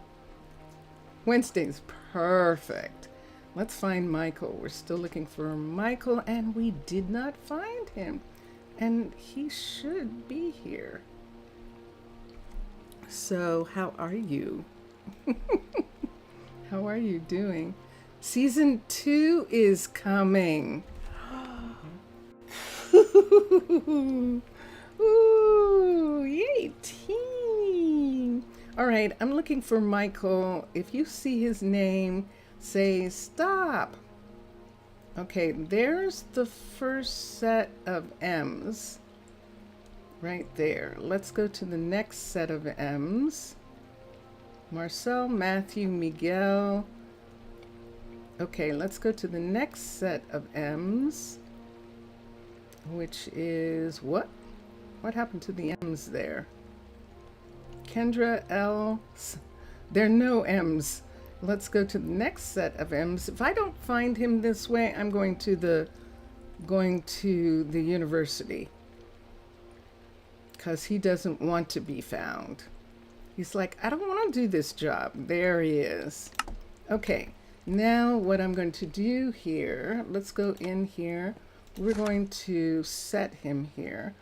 Wednesday's perfect. Let's find Michael. We're still looking for Michael, and we did not find him. And he should be here. So, how are you? How are you doing? Season 2 is coming. Ooh, yay, team. All right, I'm looking for Michael. If you see his name, say stop. Okay, there's the first set of M's right there. Let's go to the next set of M's. Marcel, Matthew, Miguel. Okay, let's go to the next set of M's, which is what? What happened to the M's there? Kendra, L. There are no M's. Let's go to the next set of M's. If I don't find him this way, I'm going to the going to the university because he doesn't want to be found. He's like, I don't want to do this job. There he is. Okay, now what I'm going to do here, let's go in here. We're going to set him here.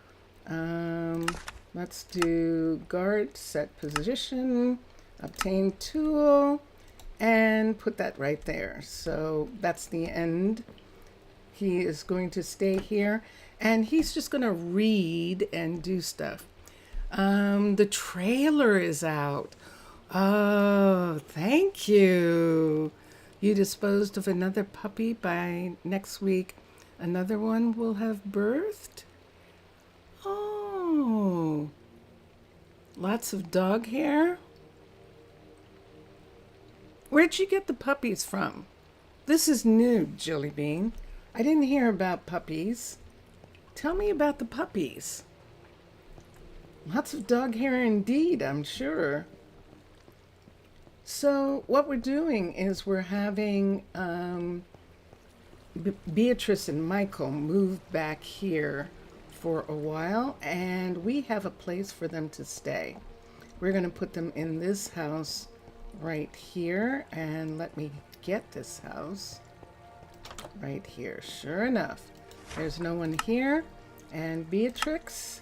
Let's do guard, set position, obtain tool, and put that right there. So that's the end. He is going to stay here, and he's just going to read and do stuff. The trailer is out. Oh, thank you. You disposed of another puppy. By next week, another one will have birthed. Oh, lots of dog hair. Where'd you get the puppies from? This is new, Jelly Bean. I didn't hear about puppies. Tell me about the puppies. Lots of dog hair indeed, I'm sure. So what we're doing is we're having Beatrice and Michael move back here for a while, and we have a place for them to stay. We're going to put them in this house right here, and let me get this house right here. Sure enough, there's no one here, and Beatrix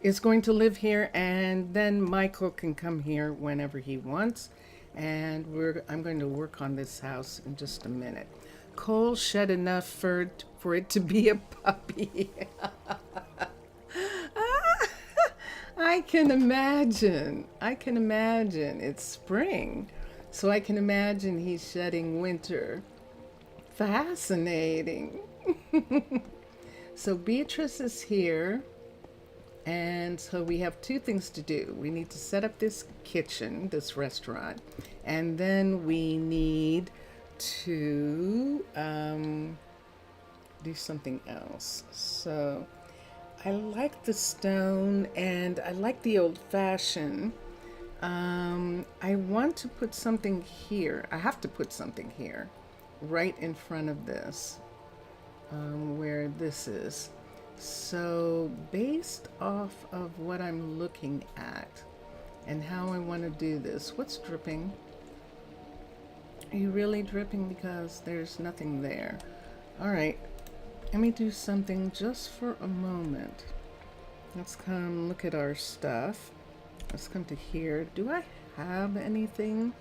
is going to live here, and then Michael can come here whenever he wants. And I'm going to work on this house in just a minute. Cole shed enough for it to be a puppy. I can imagine. It's spring, so I can imagine he's shedding winter. Fascinating. So Beatrice is here. And so we have two things to do. We need to set up this kitchen, this restaurant, and then we need to do something else. So I like the stone and I like the old-fashioned. I want to put something here. I have to put something here, right in front of this, where this is. So based off of what I'm looking at and how I want to do this, what's dripping? Are you really dripping? Because there's nothing there. All right, let me do something just for a moment. Let's come look at our stuff. Let's come to here. Do I have anything?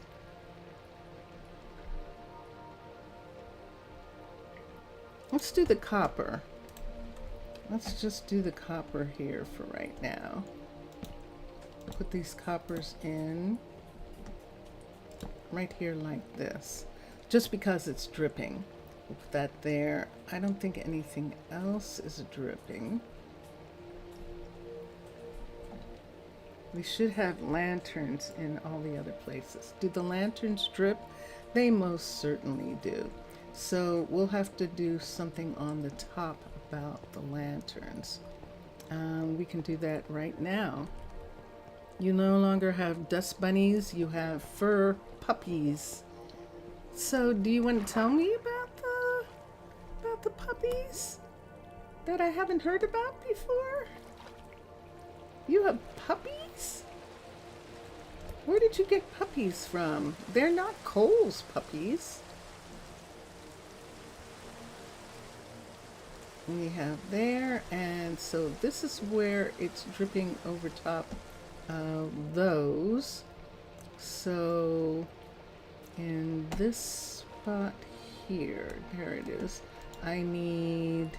Let's do the copper. Let's just do the copper here for right now. Put these coppers in right here like this, just because it's dripping. Put that there. I don't think anything else is dripping. We should have lanterns in all the other places. Do the lanterns drip? They most certainly do. So we'll have to do something on the top about the lanterns. We can do that right now. You no longer have dust bunnies, you have fur puppies. So do you want to tell me about the puppies that I haven't heard about before? You have puppies? Where did you get puppies from? They're not Cole's puppies. We have there, and so this is where it's dripping over top of those. So in this spot here, there it is. I need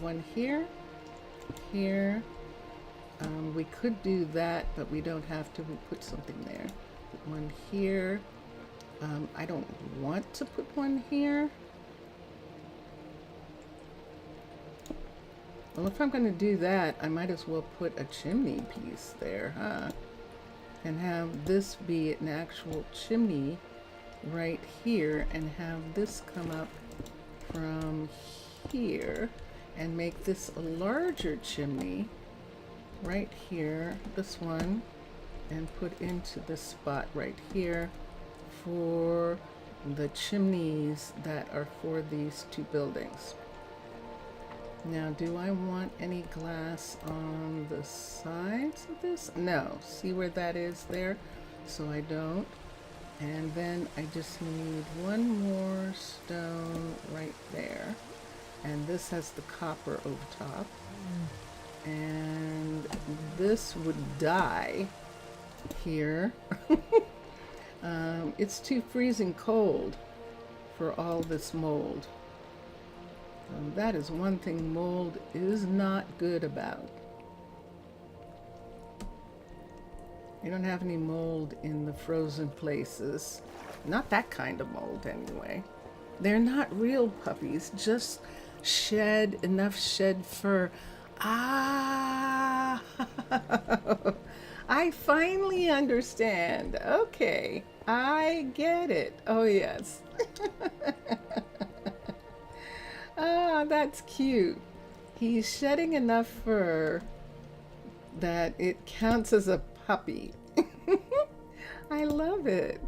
one here, here. We could do that, but we don't have to. We put something there. Put one here. I don't want to put one here. Well, if I'm going to do that, I might as well put a chimney piece there, huh? And have this be an actual chimney right here, and have this come up from here, and make this a larger chimney right here, this one, and put into this spot right here for the chimneys that are for these two buildings. Now, do I want any glass on the sides of this? No. See where that is there? So I don't. And then I just need one more stone right there. And this has the copper over top. And this would die here. It's too freezing cold for all this mold. That is one thing mold is not good about. You don't have any mold in the frozen places. Not that kind of mold, anyway. They're not real puppies, just shed enough shed fur. Ah! I finally understand. Okay, I get it. Oh, yes. Ah, that's cute. He's shedding enough fur that it counts as a puppy. I love it.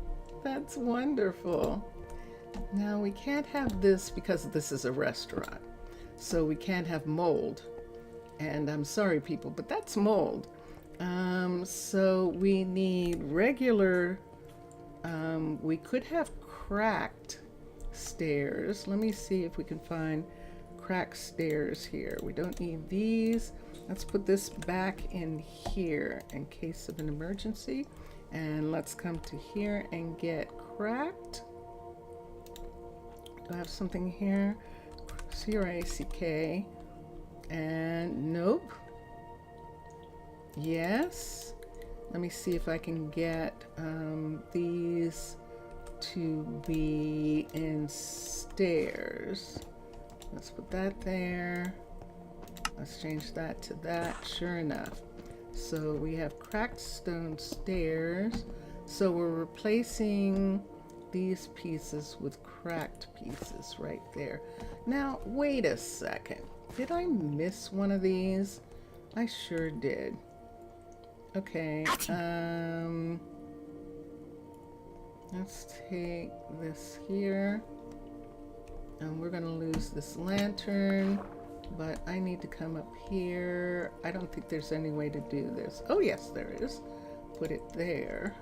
That's wonderful. Now, we can't have this because this is a restaurant. So we can't have mold. And I'm sorry, people, but that's mold. So we need regular, we could have cracked stairs. Let me see if we can find cracked stairs here. We don't need these. Let's put this back in here in case of an emergency. And let's come to here and get cracked. Do I have something here? C-R-A-C-K. And nope. Yes. Let me see if I can get these to be in stairs. Let's put that there. Let's change that to that. Sure enough. So we have cracked stone stairs. So we're replacing these pieces with cracked pieces right there. Now, wait a second. Did I miss one of these? I sure did. Okay, let's take this here. And we're gonna lose this lantern, but I need to come up here. I don't think there's any way to do this. Oh yes, there is. Put it there.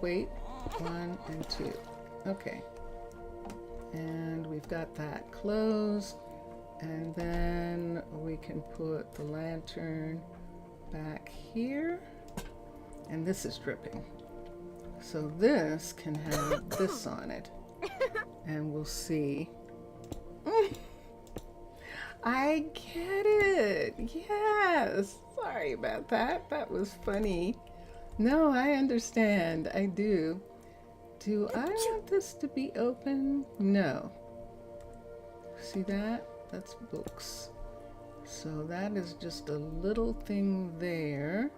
Wait, 1 and 2. Okay. And we've got that closed. And then we can put the lantern back here. And this is dripping. So this can have this on it. And we'll see. I get it. Yes. Sorry about that. That was funny. No, I understand. I do. Do I want this to be open? No. See that? That's books. So that is just a little thing there.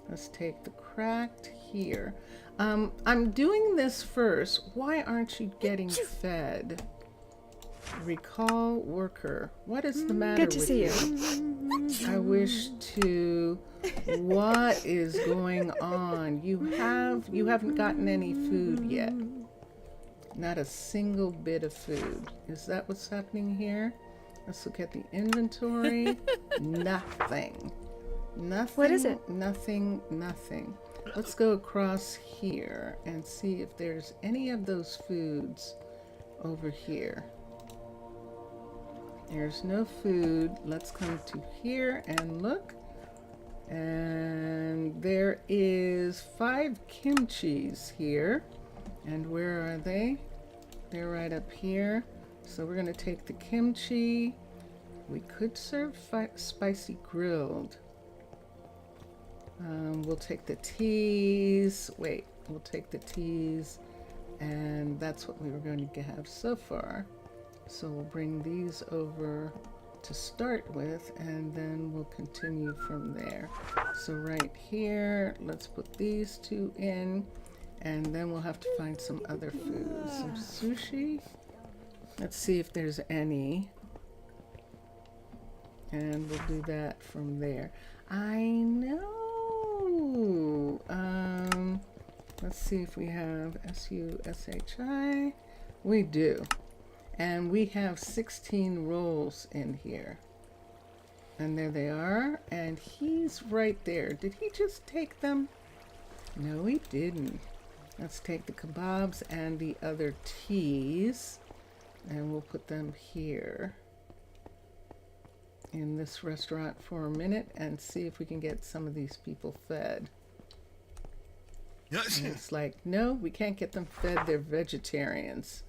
Let's take the cracked here. I'm doing this first. Why aren't you getting fed? Recall worker. What is the matter with you? I wish to. What is going on? You haven't gotten any food yet. Not a single bit of food. Is that what's happening here? Let's look at the inventory. Nothing. Nothing. What is it? Nothing. Nothing. Let's go across here and see if there's any of those foods over here. There's no food. Let's come to here and look. And there is 5 kimchis here. And where are they? They're right up here. So we're going to take the kimchi. We could serve spicy grilled. We'll take the teas. Wait, we'll take the teas. And that's what we were going to have so far. So we'll bring these over to start with, and then we'll continue from there. So right here, let's put these 2 in, and then we'll have to find some other foods. Some sushi. Let's see if there's any. And we'll do that from there. I know. Let's see if we have S-U-S-H-I. We do. And we have 16 rolls in here. And there they are. And he's right there. Did he just take them? No, he didn't. Let's take the kebabs and the other teas. And we'll put them here in this restaurant for a minute and see if we can get some of these people fed. And it's like, no, we can't get them fed. They're vegetarians.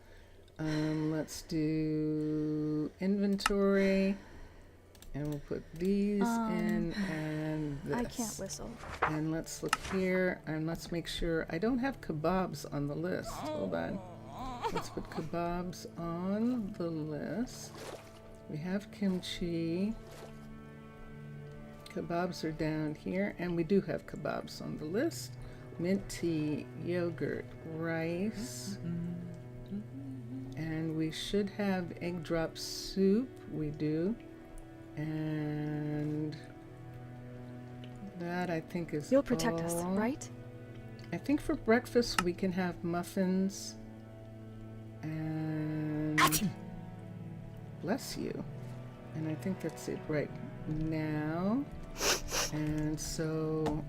Let's do inventory. And we'll put these in and this. I can't whistle. And let's look here and let's make sure I don't have kebabs on the list. Hold on. Let's put kebabs on the list. We have kimchi. Kebabs are down here, and we do have kebabs on the list. Mint tea, yogurt, rice. And we should have egg drop soup. We do. And that I think is You'll protect us, all. right? I think for breakfast we can have muffins and bless you. And I think that's it right now. And so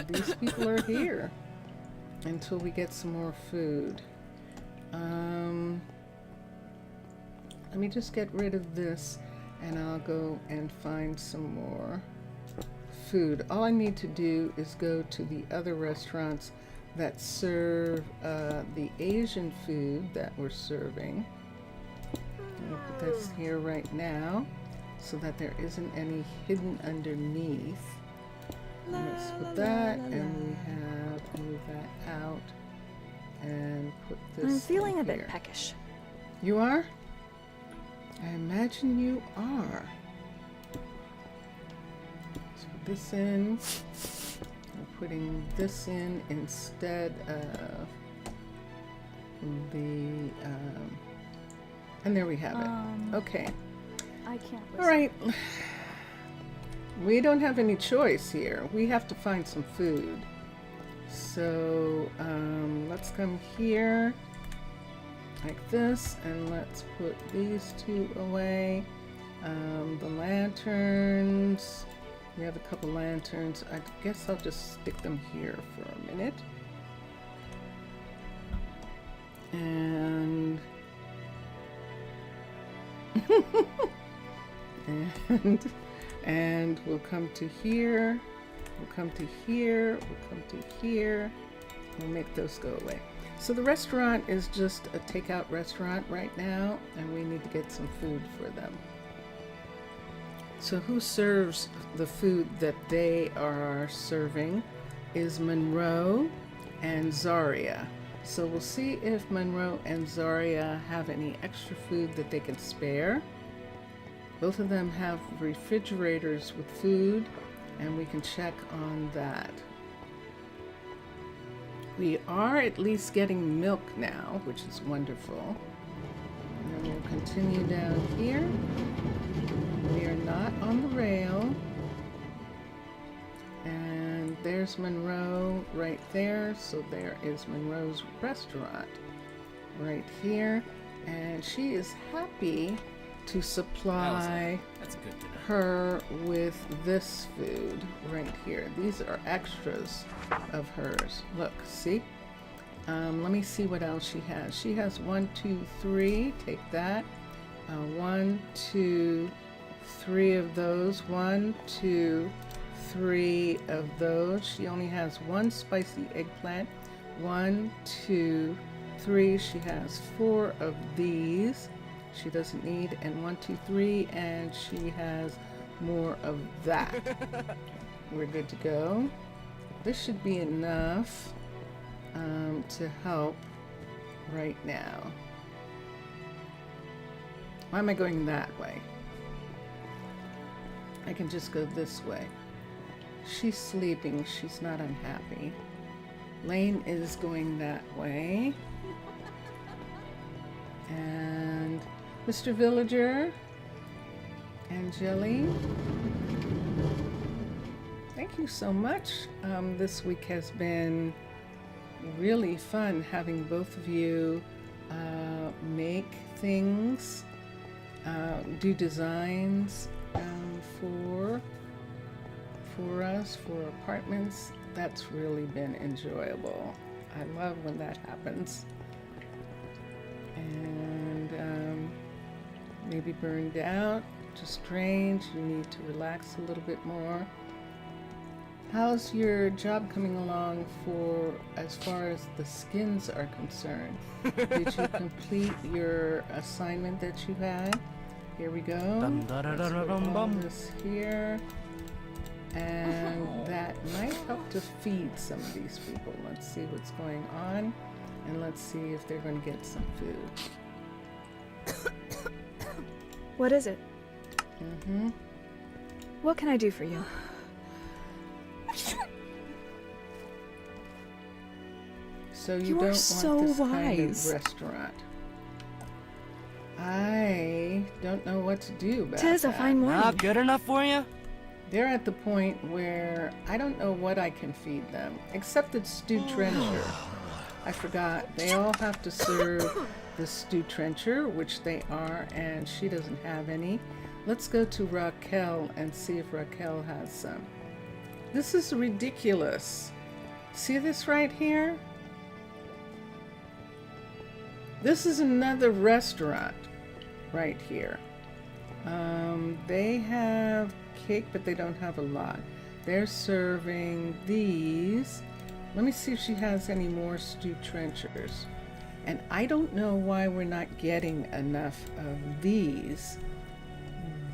these people are here until we get some more food. Let me just get rid of this and I'll go and find some more food. All I need to do is go to the other restaurants that serve the Asian food that we're serving. I'm gonna put this here right now so that there isn't any hidden underneath. Let's put that, and we have move that out and put this. I'm feeling in a bit here. peckish. You are? I imagine you are. Let's put this in. I'm putting this in instead of the, and there we have it. Okay. I can't whistle. All right. We don't have any choice here. We have to find some food. So let's come here like this, and let's put these two away. The lanterns. We have a couple lanterns. I guess I'll just stick them here for a minute. And and we'll come to here. We'll come to here. We'll come to here. We'll make those go away. So the restaurant is just a takeout restaurant right now, and we need to get some food for them. So who serves the food that they are serving is Monroe and Zaria. So we'll see if Monroe and Zaria have any extra food that they can spare. Both of them have refrigerators with food, and we can check on that. We are at least getting milk now, which is wonderful. And then we'll continue down here. We are not on the rail. And there's Monroe right there. So there is Monroe's restaurant right here. And she is happy to supply That's good to know. her with this food right here. These are extras of hers. Look, see? Let me see what else she has. She has 1, 2, 3. Take that. 1, 2, 3 of those. 1, 2, 3 of those. She only has 1 spicy eggplant. 1, 2, 3. She has 4 of these. She doesn't need, and 1, 2, 3, and she has more of that. We're good to go. This should be enough to help right now. Why am I going that way? I can just go this way. She's sleeping. She's not unhappy. Lane is going that way. And Mr. Villager and Jelly, thank you so much. This week has been really fun having both of you make things, do designs for us, for apartments. That's really been enjoyable. I love when that happens. And maybe burned out, just drained, you need to relax a little bit more. How's your job coming along for as far as the skins are concerned? Did you complete your assignment that you had? Here we go. Dum, da, da, da, da, Let's dum, put all bum. this here. And that might help to feed some of these people. Let's see what's going on. And let's see if they're going to get some food. What is it? Mm-hmm. What can I do for you? So you You don't are want so this kind wise. of restaurant. I don't know what to do about Tis a that. fine morning. Not good enough for you? They're at the point where I don't know what I can feed them, except the stew trencher. I forgot. They all have to serve the stew trencher, which they are, and she doesn't have any. Let's go to Raquel and see if Raquel has some. This is ridiculous. See this right here? This is another restaurant right here. They have cake, but they don't have a lot. They're serving these. Let me see if she has any more stew trenchers. And I don't know why we're not getting enough of these.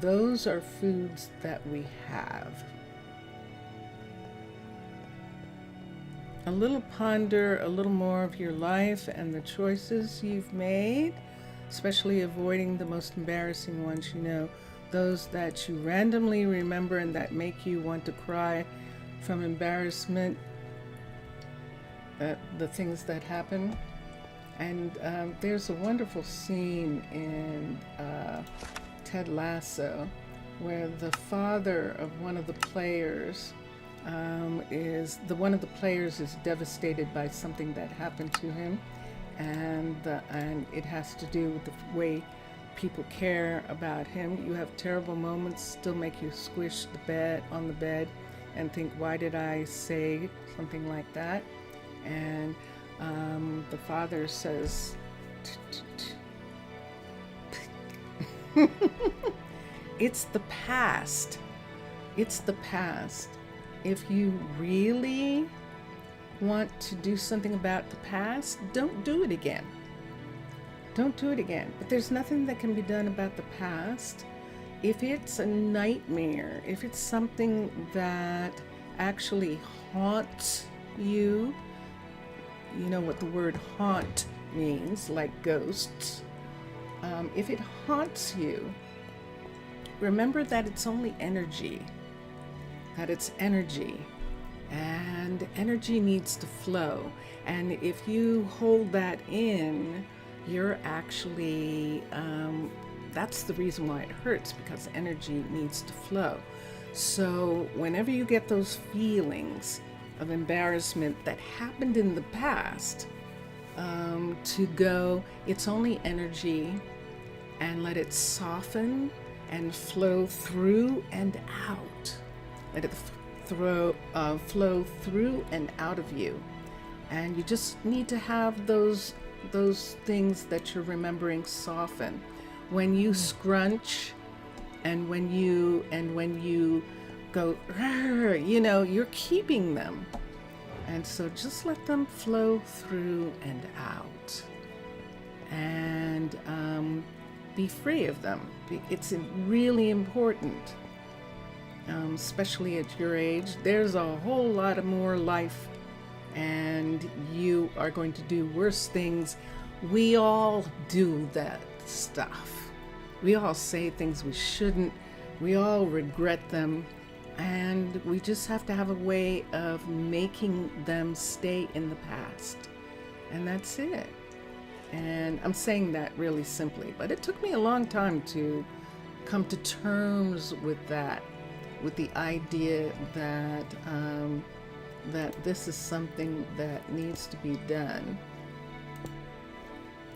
Those are foods that we have. A little ponder a little more of your life and the choices you've made, especially avoiding the most embarrassing ones, those that you randomly remember and that make you want to cry from embarrassment, the things that happen. And there's a wonderful scene in Ted Lasso where the father of one of the players is devastated by something that happened to him, and it has to do with the way people care about him. You have terrible moments still make you squish on the bed and think, why did I say something like that? And the father says, it's the past. It's the past. If you really want to do something about the past, don't do it again. Don't do it again. But there's nothing that can be done about the past. If it's a nightmare, if it's something that actually haunts you, you know what the word haunt means, like ghosts. If it haunts you, remember that it's only energy. That it's energy. And energy needs to flow. And if you hold that in, you're actually, that's the reason why it hurts, because energy needs to flow. So whenever you get those feelings of embarrassment that happened in the past, to go, it's only energy, and let it soften and flow through and out. Let it flow through and out of you. And you just need to have those things that you're remembering soften. When you scrunch and when you go, you're keeping them. And so just let them flow through and out. And be free of them. It's really important, especially at your age. There's a whole lot of more life, and you are going to do worse things. We all do that stuff. We all say things we shouldn't. We all regret them. And we just have to have a way of making them stay in the past. And that's it. And I'm saying that really simply, but it took me a long time to come to terms with that, with the idea that that this is something that needs to be done.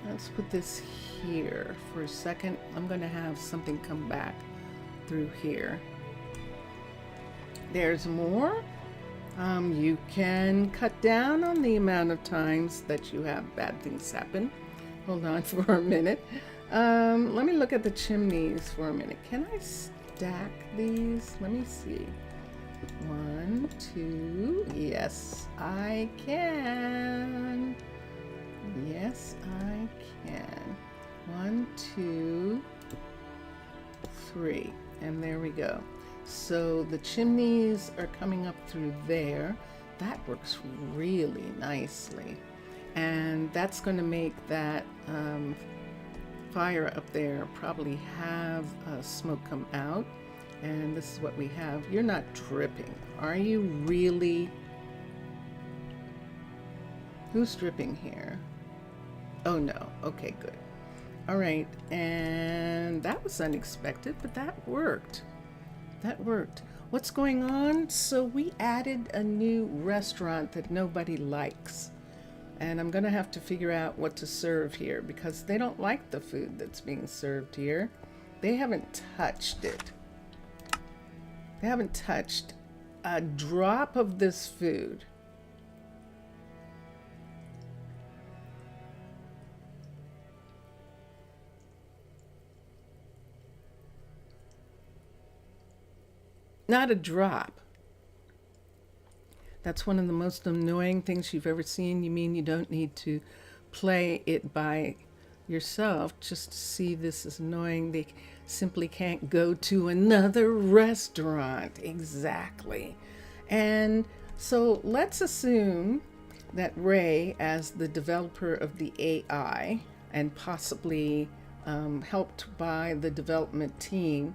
Let's put this here for a second. I'm going to have something come back through here. There's more. You can cut down on the amount of times that you have bad things happen. Hold on for a minute. Let me look at the chimneys for a minute. Can I stack these? Let me see. 1, 2. Yes, I can. Yes, I can. 1, 2, 3. And there we go. So the chimneys are coming up through there. That works really nicely. And that's going to make that fire up there probably have smoke come out. And this is what we have. You're not dripping. Are you really? Who's dripping here? Oh no. Okay, good. All right. And that was unexpected, but that worked. That worked. What's going on? So we added a new restaurant that nobody likes. And I'm going to have to figure out what to serve here because they don't like the food that's being served here. They haven't touched it. They haven't touched a drop of this food. Not a drop. That's one of the most annoying things you've ever seen. You mean you don't need to play it by yourself just to see this is annoying? They simply can't go to another restaurant. Exactly. And so let's assume that Ray, as the developer of the AI and possibly helped by the development team,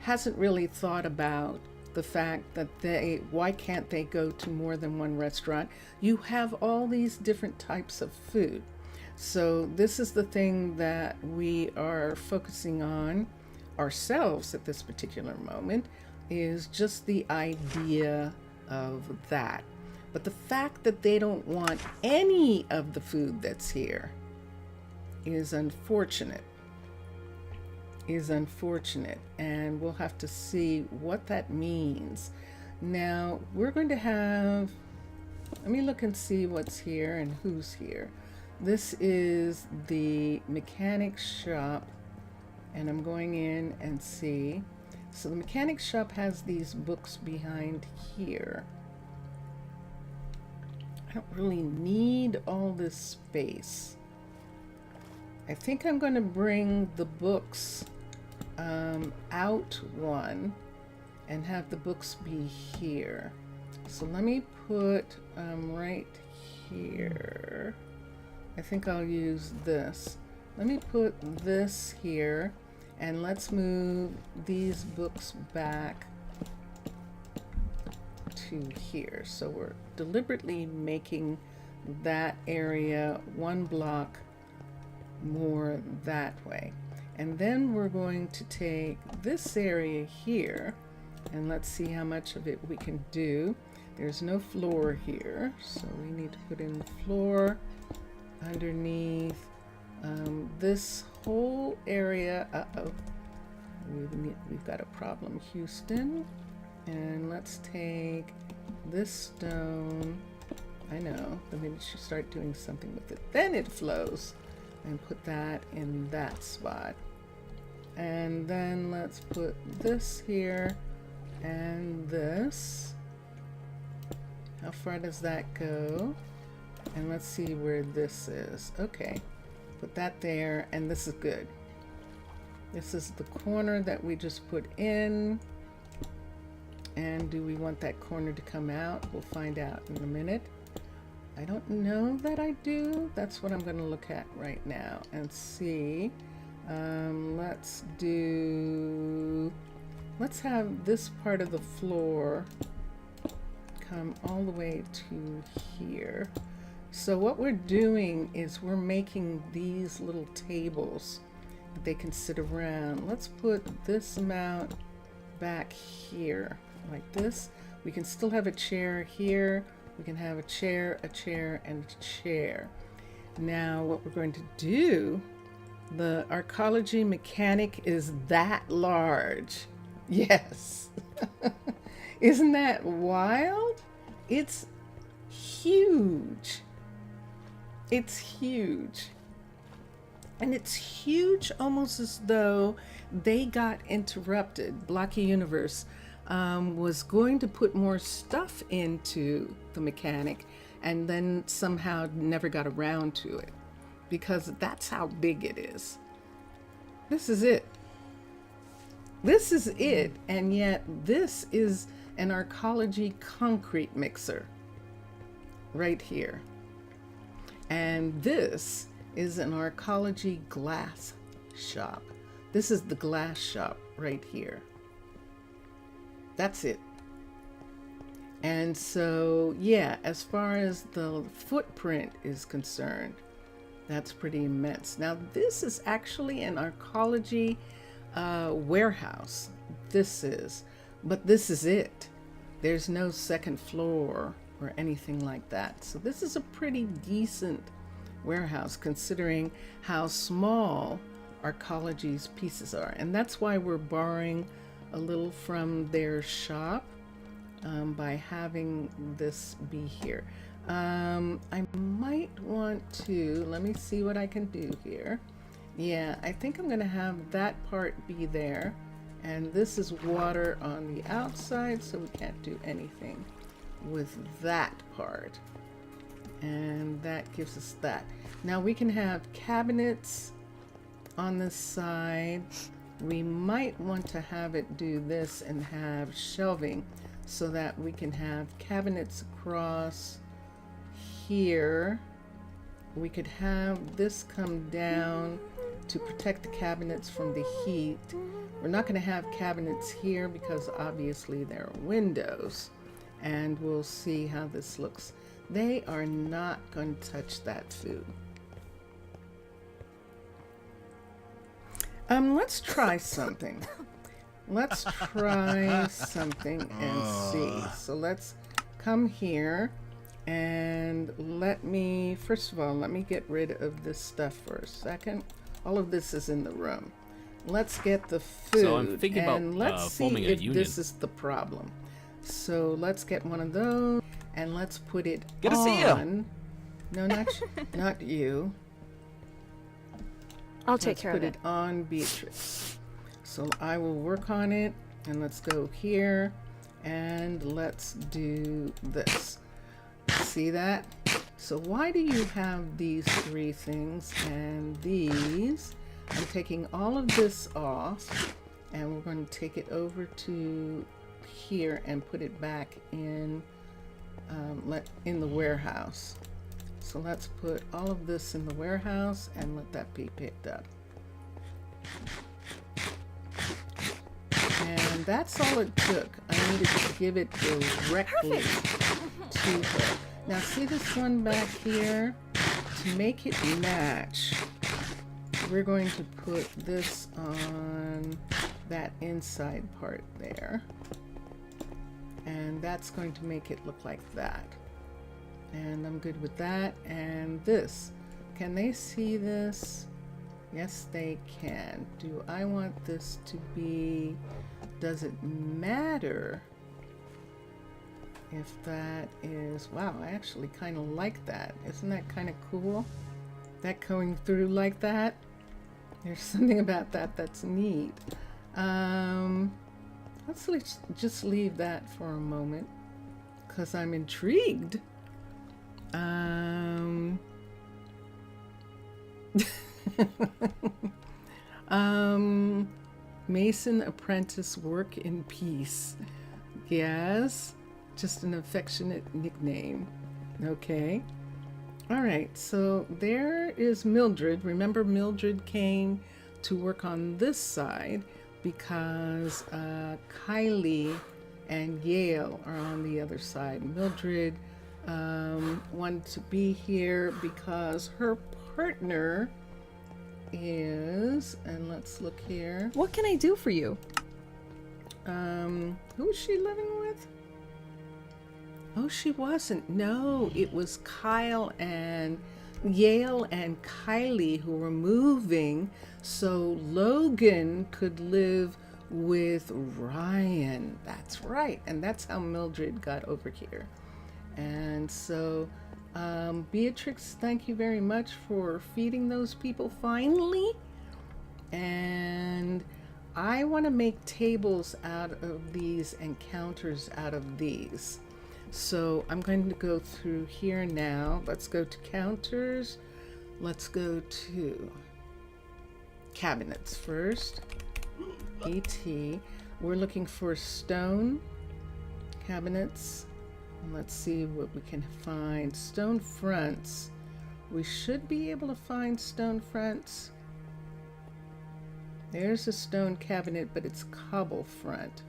hasn't really thought about the fact that why can't they go to more than one restaurant? You have all these different types of food. So this is the thing that we are focusing on ourselves at this particular moment, is just the idea of that. But the fact that they don't want any of the food that's here is unfortunate. And we'll have to see what that means. Now we're going to have, let me look and see what's here and who's here. This is the mechanic shop, and I'm going in and see. So the mechanic shop has these books behind here. I don't really need all this space. I think I'm going to bring the books out one and have the books be here. So let me put right here. I think I'll use this. Let me put this here, and let's move these books back to here. So we're deliberately making that area one block more that way. And then we're going to take this area here, and let's see how much of it we can do. There's no floor here, so we need to put in the floor underneath this whole area. We've got a problem, Houston. And let's take this stone. I know, the minute you start doing something with it, then it flows. And put that in that spot. And then let's put this here and this. How far does that go? And let's see where this is. Okay, put that there, and this is good. This is the corner that we just put in. And do we want that corner to come out? We'll find out in a minute. I don't know that I do. That's what I'm going to look at right now and see. Let's have this part of the floor come all the way to here. So what we're doing is we're making these little tables that they can sit around. Let's put this amount back here like this. We can still have a chair here. We can have a chair, and a chair. Now what we're going to do, the arcology mechanic is that large. Yes. Isn't that wild? It's huge. It's huge. And it's huge almost as though they got interrupted. Blocky Universe was going to put more stuff into the mechanic and then somehow never got around to it because that's how big it is. This is it. This is it, and yet this is an arcology concrete mixer right here. And this is an arcology glass shop. This is the glass shop right here. That's it. And so, yeah, as far as the footprint is concerned, that's pretty immense. Now, this is actually an arcology warehouse. But this is it. There's no second floor or anything like that. So this is a pretty decent warehouse considering how small arcology's pieces are. And that's why we're borrowing a little from their shop by having this be here. I might want to, let me see what I can do here. Yeah, I think I'm going to have that part be there. And this is water on the outside, so we can't do anything with that part. And that gives us that. Now we can have cabinets on this side. We might want to have it do this and have shelving so that we can have cabinets across here. We could have this come down to protect the cabinets from the heat. We're not going to have cabinets here because obviously there are windows, and we'll see how this looks. They are not going to touch that food. Let's try something. Let's try something and see. So let's come here and first of all, let me get rid of this stuff for a second. All of this is in the room. Let's get the food. So I'm thinking and about let's forming see a if union. this is the problem. So let's get one of those and let's put it Good to on. see you. No, not you. I'll take Let's care put of it. it on Beatrix. So I will work on it, and let's go here and let's do this. See that? So why do you have these three things and these? I'm taking all of this off, and we're going to take it over to here and put it back in the warehouse. So let's put all of this in the warehouse and let that be picked up. And that's all it took. I needed to give it directly to her. Now see this one back here? To make it match, we're going to put this on that inside part there. And that's going to make it look like that. And I'm good with that. And this, can they see this? Yes, they can. Do I want this to be, does it matter if that is, wow, I actually kind of like that. Isn't that kind of cool? That going through like that? There's something about that that's neat. Let's just leave that for a moment because I'm intrigued. Mason apprentice work in peace. Yes, just an affectionate nickname. Okay. All right, so there is Mildred. Remember, Mildred came to work on this side because Kylie and Yale are on the other side. Mildred wanted to be here because her partner is, and let's look here. What can I do for you? Who is she living with? Oh, she wasn't. No, it was Kyle and Yale and Kylie who were moving so Logan could live with Ryan. That's right. And that's how Mildred got over here. And so, Beatrix, thank you very much for feeding those people finally. And I want to make tables out of these and counters out of these. So I'm going to go through here now. Let's go to counters. Let's go to cabinets first. ET. We're looking for stone cabinets. Let's see what we can find. Stone fronts. We should be able to find stone fronts. There's a stone cabinet, but it's cobble front.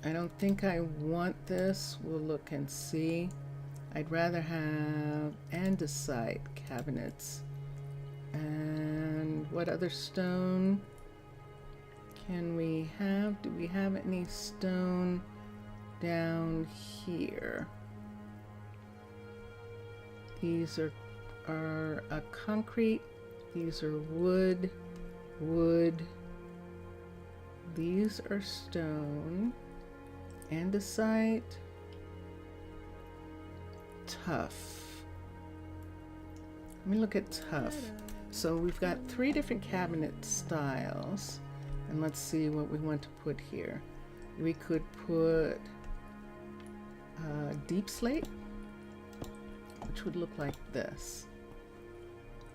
I don't think I want this. We'll look and see. I'd rather have andesite cabinets. And what other stone can we have? Do we have any stone down here? These are a concrete. These are wood. These are stone. Andesite. Tough. Let me look at tough. So we've got 3 different cabinet styles. And let's see what we want to put here. We could put deep slate, which would look like this.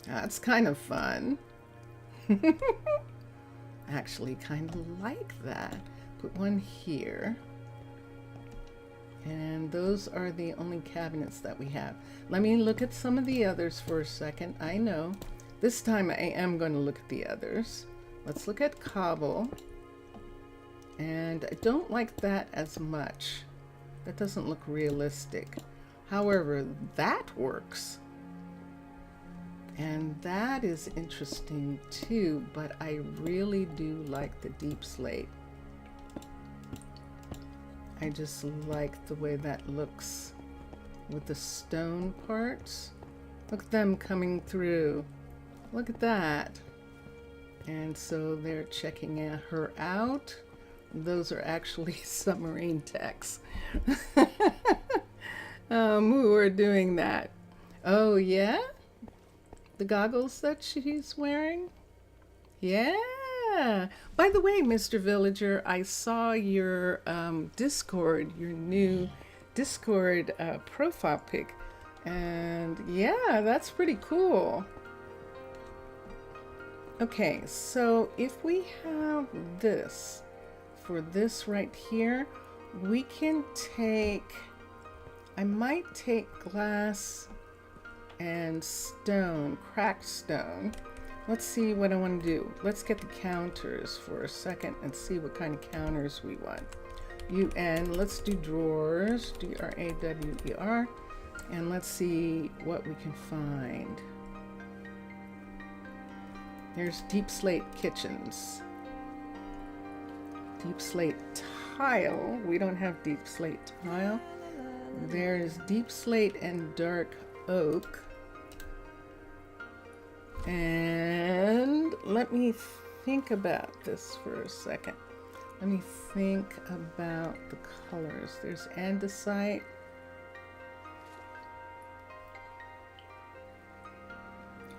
That's kind of fun. Actually, kind of like that. Put one here. And those are the only cabinets that we have. Let me look at some of the others for a second. I know. This time I am going to look at the others. Let's look at cobble. And I don't like that as much. That doesn't look realistic. However, that works. And that is interesting too, but I really do like the deep slate. I just like the way that looks with the stone parts. Look at them coming through. Look at that. And so they're checking her out. Those are actually submarine techs who are doing that. Oh, yeah? The goggles that she's wearing? Yeah. By the way, Mr. Villager, I saw your Discord, your new Discord profile pic. And yeah, that's pretty cool. Okay, so if we have this, for this right here, we can take, I might take glass and stone, cracked stone. Let's see what I want to do. Let's get the counters for a second and see what kind of counters we want. UN, let's do drawers, D-R-A-W-E-R, and let's see what we can find. There's deep slate kitchens. Deep slate tile. We don't have deep slate tile. There's deep slate and dark oak. And let me think about this for a second. Let me think about the colors. There's andesite.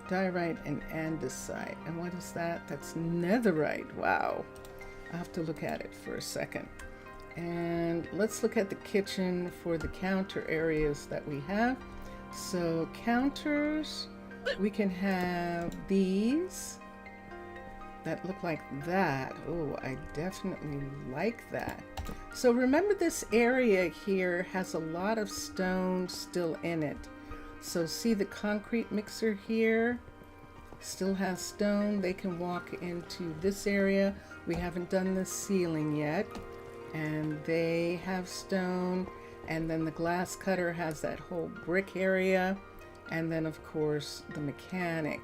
Diorite and andesite. And what is that? That's netherite. Wow. I'll have to look at it for a second. And let's look at the kitchen for the counter areas that we have. So counters, we can have these that look like that. Oh, I definitely like that. So remember, this area here has a lot of stone still in it. So see the concrete mixer here still has stone. They can walk into this area. We haven't done the ceiling yet, and they have stone. And then the glass cutter has that whole brick area, and then of course the mechanic.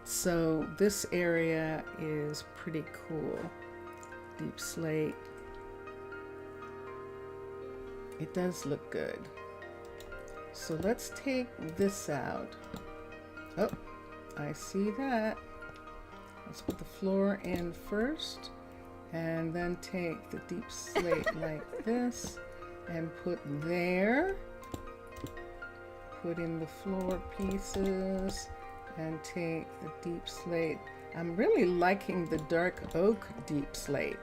So this area is pretty cool. Deep slate. It does look good. So let's take this out. Oh, I see that. Let's put the floor in first, and then take the deep slate like this and put there. Put in the floor pieces and take the deep slate. I'm really liking the dark oak deep slate.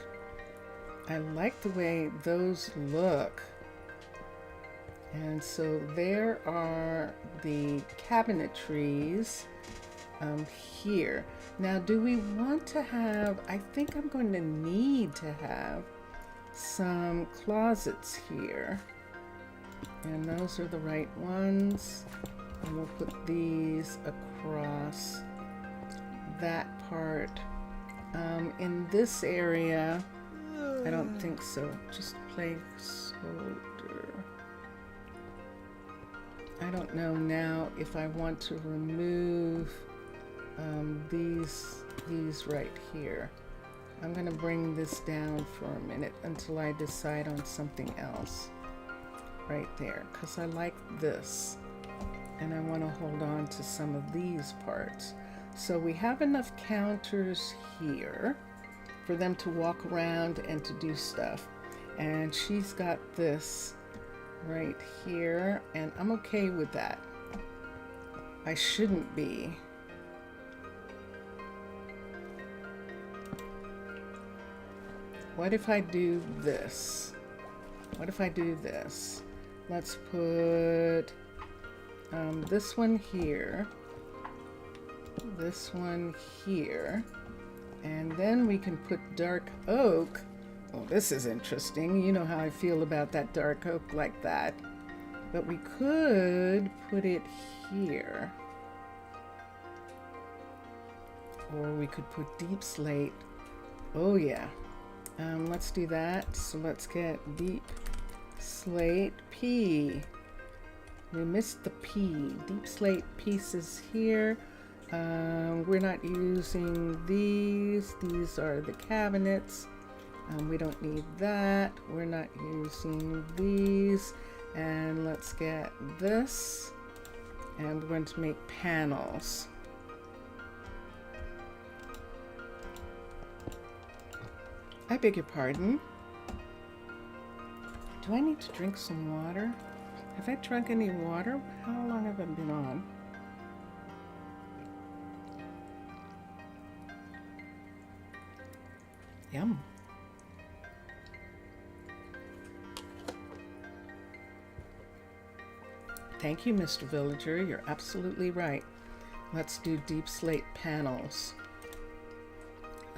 I like the way those look. And so there are the cabinetries here. Now, do we want to have, I think I'm going to need to have some closets here. And those are the right ones. And we'll put these across that part. In this area, I don't think so. Just placeholder. I don't know now if I want to remove these right here. I'm going to bring this down for a minute until I decide on something else right there, because I like this and I want to hold on to some of these parts. So we have enough counters here for them to walk around and to do stuff, and she's got this right here, and I'm okay with that. I shouldn't be. What if I do this? What if I do this? Let's put this one here, this one here, and then we can put dark oak. Oh, this is interesting. You know how I feel about that dark oak like that. But we could put it here. Or we could put deep slate. Oh yeah. Let's do that. So let's get deep slate P. We missed the P. Deep slate pieces here. We're not using these. These are the cabinets. We don't need that. We're not using these. And let's get this. And we're going to make panels. I beg your pardon. Do I need to drink some water? Have I drunk any water? How long have I been on? Yum. Thank you, Mr. Villager. You're absolutely right. Let's do deep slate panels.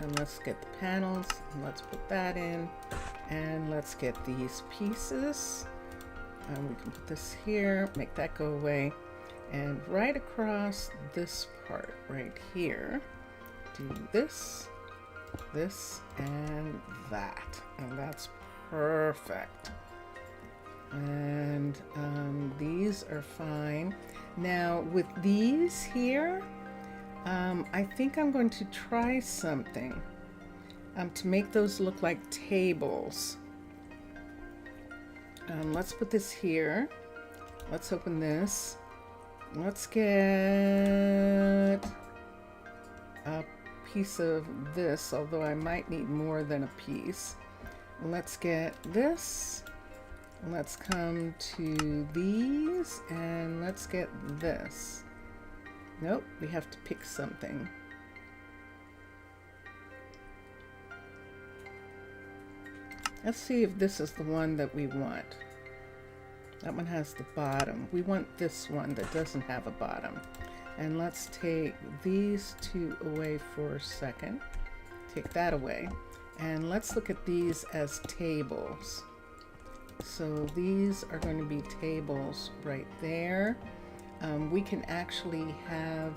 And let's get the panels, and let's put that in, and let's get these pieces. And we can put this here, make that go away, and right across this part right here, do this, this, and that. And that's perfect. And these are fine. Now with these here, I think I'm going to try something to make those look like tables. Let's put this here. Let's open this. Let's get a piece of this, although I might need more than a piece. Let's get this. Let's come to these, and let's get this. Nope, we have to pick something. Let's see if this is the one that we want. That one has the bottom. We want this one that doesn't have a bottom. And let's take these two away for a second. Take that away. And let's look at these as tables. So these are going to be tables right there. We can actually have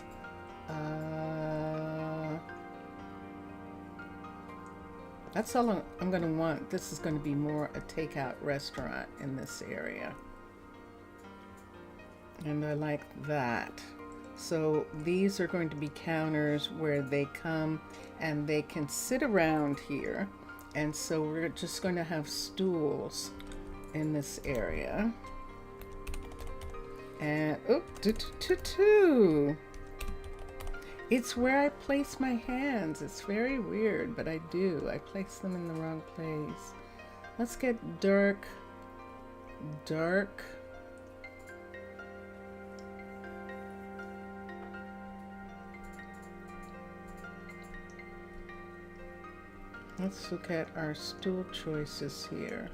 that's all I'm going to want. This is going to be more a takeout restaurant in this area. And I like that. So these are going to be counters where they come and they can sit around here. And so we're just going to have stools in this area. And, oh, two. It's where I place my hands. It's very weird, but I do. I place them in the wrong place. Let's get dark. Dark. Let's look at our stool choices here.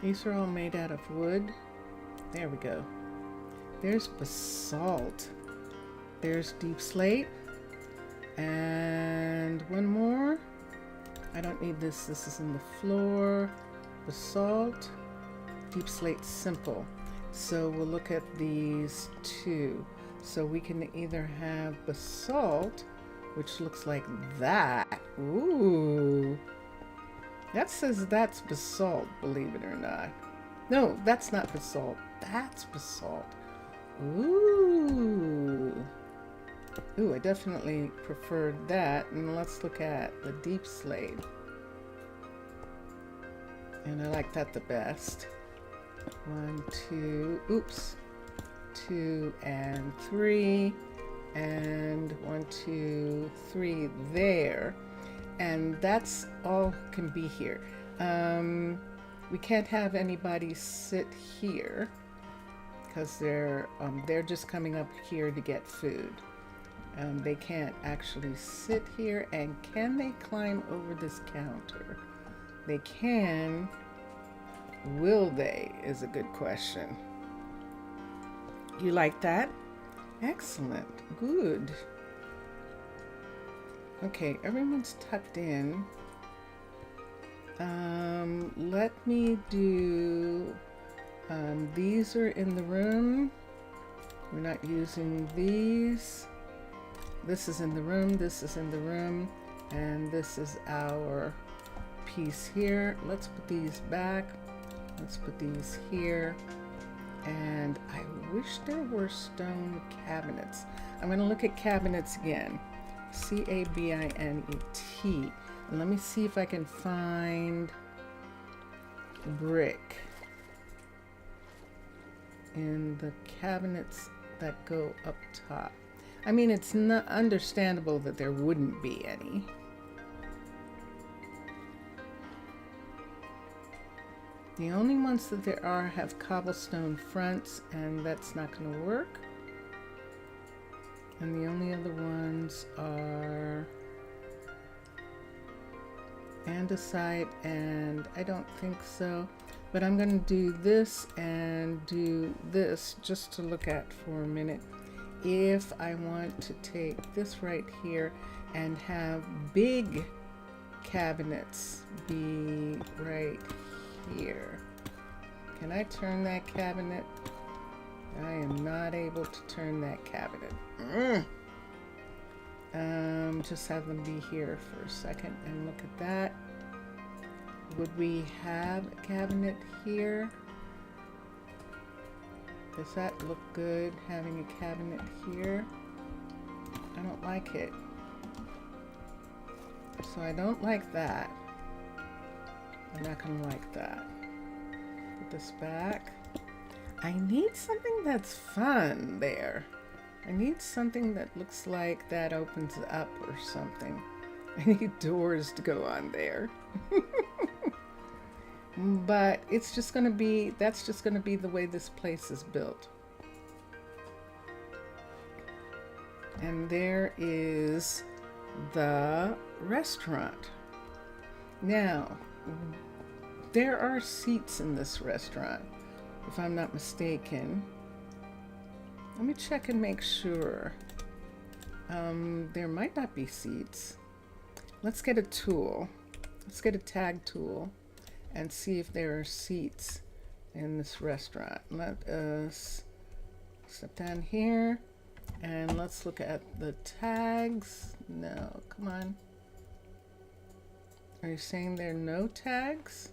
These are all made out of wood. There we go. There's basalt. There's deep slate. And one more. I don't need this. This is in the floor. Basalt. Deep slate simple. So we'll look at these two. So we can either have basalt, which looks like that. Ooh. That says that's basalt, believe it or not. No, that's not basalt. That's basalt. Ooh. Ooh, I definitely preferred that. And let's look at the deep slate. And I like that the best. 1, 2, oops. 2 and 3. And 1, 2, 3 there. And that's all can be here. We can't have anybody sit here because they're just coming up here to get food. They can't actually sit here. And can they climb over this counter? They can. Will they is a good question. You like that? Excellent. Good. Okay, everyone's tucked in. Let me do, these are in the room. We're not using these. This is in the room, this is in the room, and this is our piece here. Let's put these back. Let's put these here. And I wish there were stone cabinets. I'm going to look at cabinets again. Cabinet. And let me see if I can find brick in the cabinets that go up top. I mean, it's not understandable that there wouldn't be any. The only ones that there are have cobblestone fronts, and that's not going to work. And the only other ones are andesite, and I don't think so. But I'm going to do this and do this just to look at for a minute. If I want to take this right here and have big cabinets be right here. Can I turn that cabinet? I am not able to turn that cabinet. Just have them be here for a second and look at that. Would we have a cabinet here? Does that look good, having a cabinet here? I don't like it. So I don't like that. I'm not going to like that. Put this back. I need something that's fun there. I need something that looks like that opens up or something. I need doors to go on there. But it's just going to be, that's just going to be the way this place is built. And there is the restaurant. Now, there are seats in this restaurant, if I'm not mistaken. Let me check and make sure. There might not be seats. Let's get a tool. Let's get a tag tool and see if there are seats in this restaurant. Let us step down here and let's look at the tags. No, come on. Are you saying there are no tags?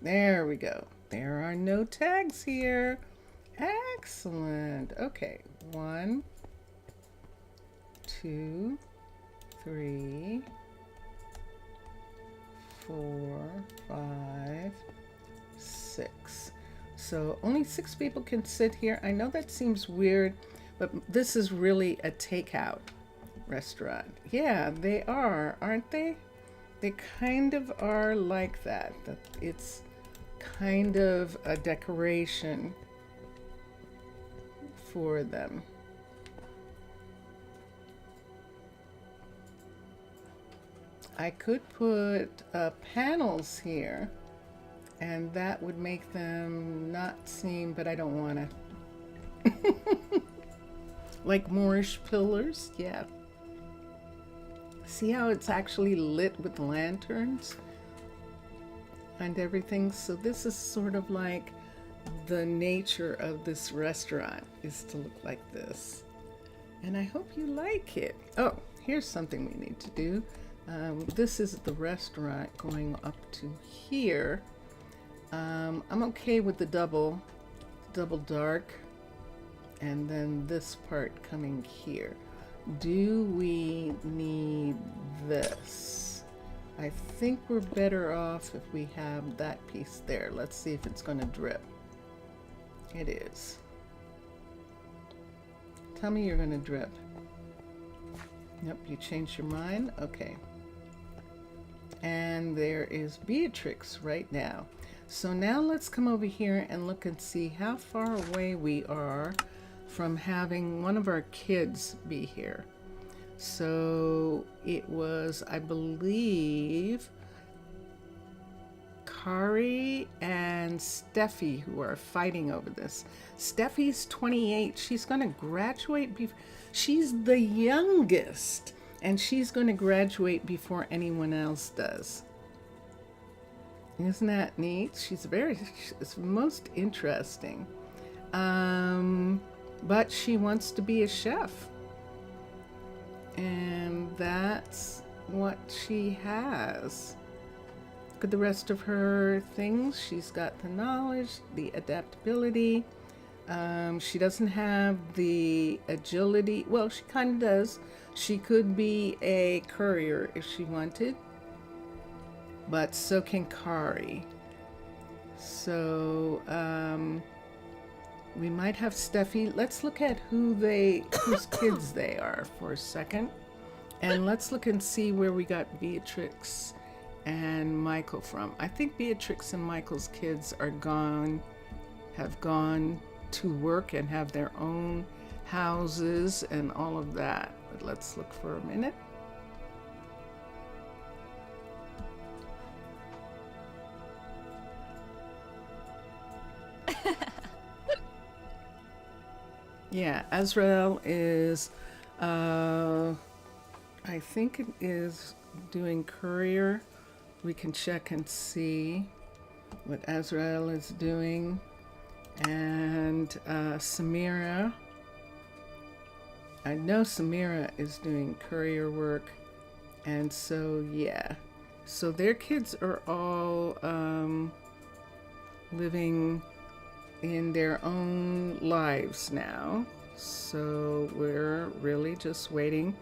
There we go. There are no tags here. Excellent. Okay, 1, 2, 3, 4, 5, 6. So only 6 people can sit here. I know that seems weird, but this is really a takeout restaurant. Yeah, they are, aren't they? They kind of are like that. That it's kind of a decoration for them. I could put panels here, and that would make them not seem, but I don't want to. Like Moorish pillars, yeah. See how it's actually lit with lanterns and everything? So this is sort of like the nature of this restaurant, is to look like this. And I hope you like it. Oh, here's something we need to do. This is the restaurant going up to here. I'm okay with the double dark, and then this part coming here. Do we need this? I think we're better off if we have that piece there. Let's see if it's going to drip. It is. Tell me you're going to drip. Yep, you changed your mind? Okay. And there is Beatrix right now. So now let's come over here and look and see how far away we are from having one of our kids be here. So it was, I believe, Kari and Steffi who are fighting over this. Steffi's 28. She's going to graduate. She's the youngest, and she's going to graduate before anyone else does. Isn't that neat? It's most interesting. But she wants to be a chef. And that's what she has. Look at the rest of her things. She's got the knowledge, the adaptability. She doesn't have the agility. Well, she kind of does. She could be a courier if she wanted. But so can Kari. So, we might have Steffi. Let's look at whose kids they are for a second. And let's look and see where we got Beatrix and Michael from. I think Beatrix and Michael's kids have gone to work and have their own houses and all of that. But let's look for a minute. Yeah, Azrael is, I think it is doing courier. We can check and see what Azrael is doing. And Samira, I know Samira is doing courier work. And so, yeah. So their kids are all living in their own lives now. So we're really just waiting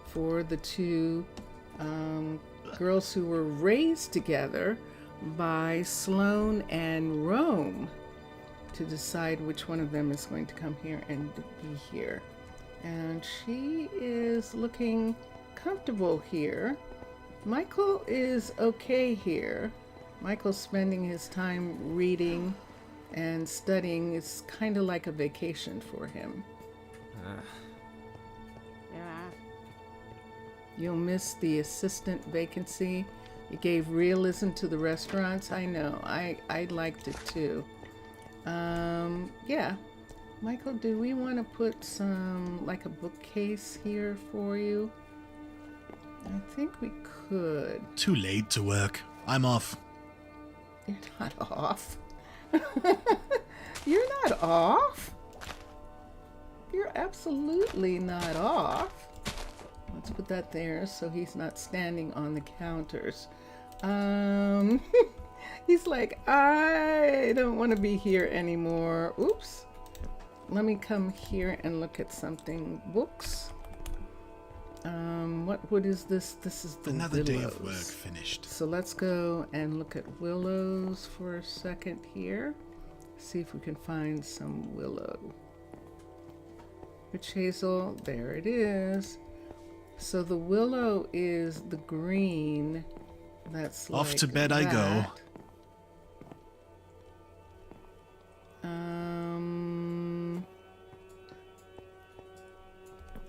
for the two girls who were raised together by Sloane and Rome to decide which one of them is going to come here and be here. And she is looking comfortable here. Michael is okay here. Michael's spending his time reading and studying. Is kind of like a vacation for him. Yeah. You'll miss the assistant vacancy. It gave realism to the restaurants. I know. I liked it too. Yeah. Michael, do we want to put some, like a bookcase here for you? I think we could. Too late to work. I'm off. You're not off. You're not off. You're absolutely not off. Let's put that there so he's not standing on the counters. He's like, I don't want to be here anymore. Oops. Let me come here and look at something. Books. What wood is this? This is the Another day willows. of work finished. So let's go and look at willows for a second here. See if we can find some willow. Witch hazel, there it is. So the willow is the green. That's Off like to bed I go. that.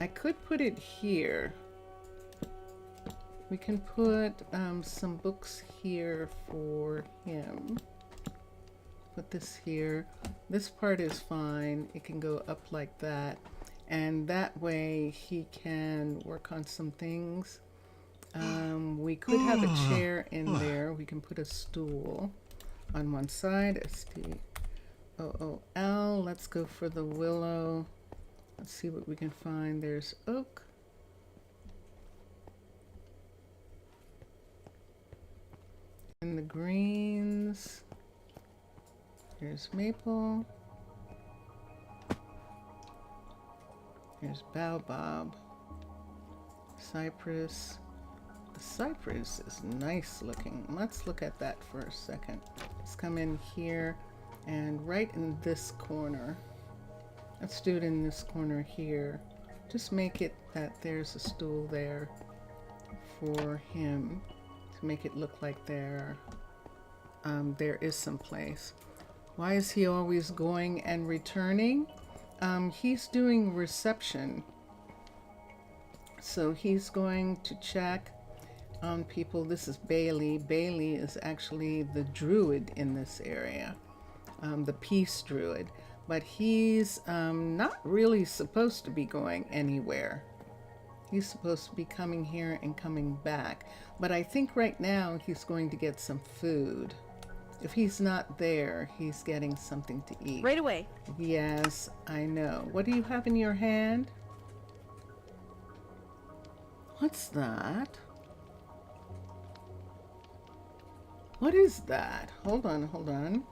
I could put it here. We can put some books here for him. Put this here. This part is fine. It can go up like that. And that way he can work on some things. We could have a chair in there. We can put a stool on one side. S-T-O-O-L. Let's go for the willow. Let's see what we can find. There's oak. And the greens. Here's maple. Here's baobab. Cypress. The cypress is nice looking. Let's look at that for a second. Let's come in here and right in this corner. Let's do it in this corner here. Just make it that there's a stool there for him to make it look like there is some place. Why is he always going and returning? He's doing reception. So he's going to check on people. This is Bailey. Bailey is actually the druid in this area, the peace druid. But he's not really supposed to be going anywhere. He's supposed to be coming here and coming back. But I think right now he's going to get some food. If he's not there, he's getting something to eat. Right away. Yes, I know. What do you have in your hand? What's that? What is that? Hold on, hold on.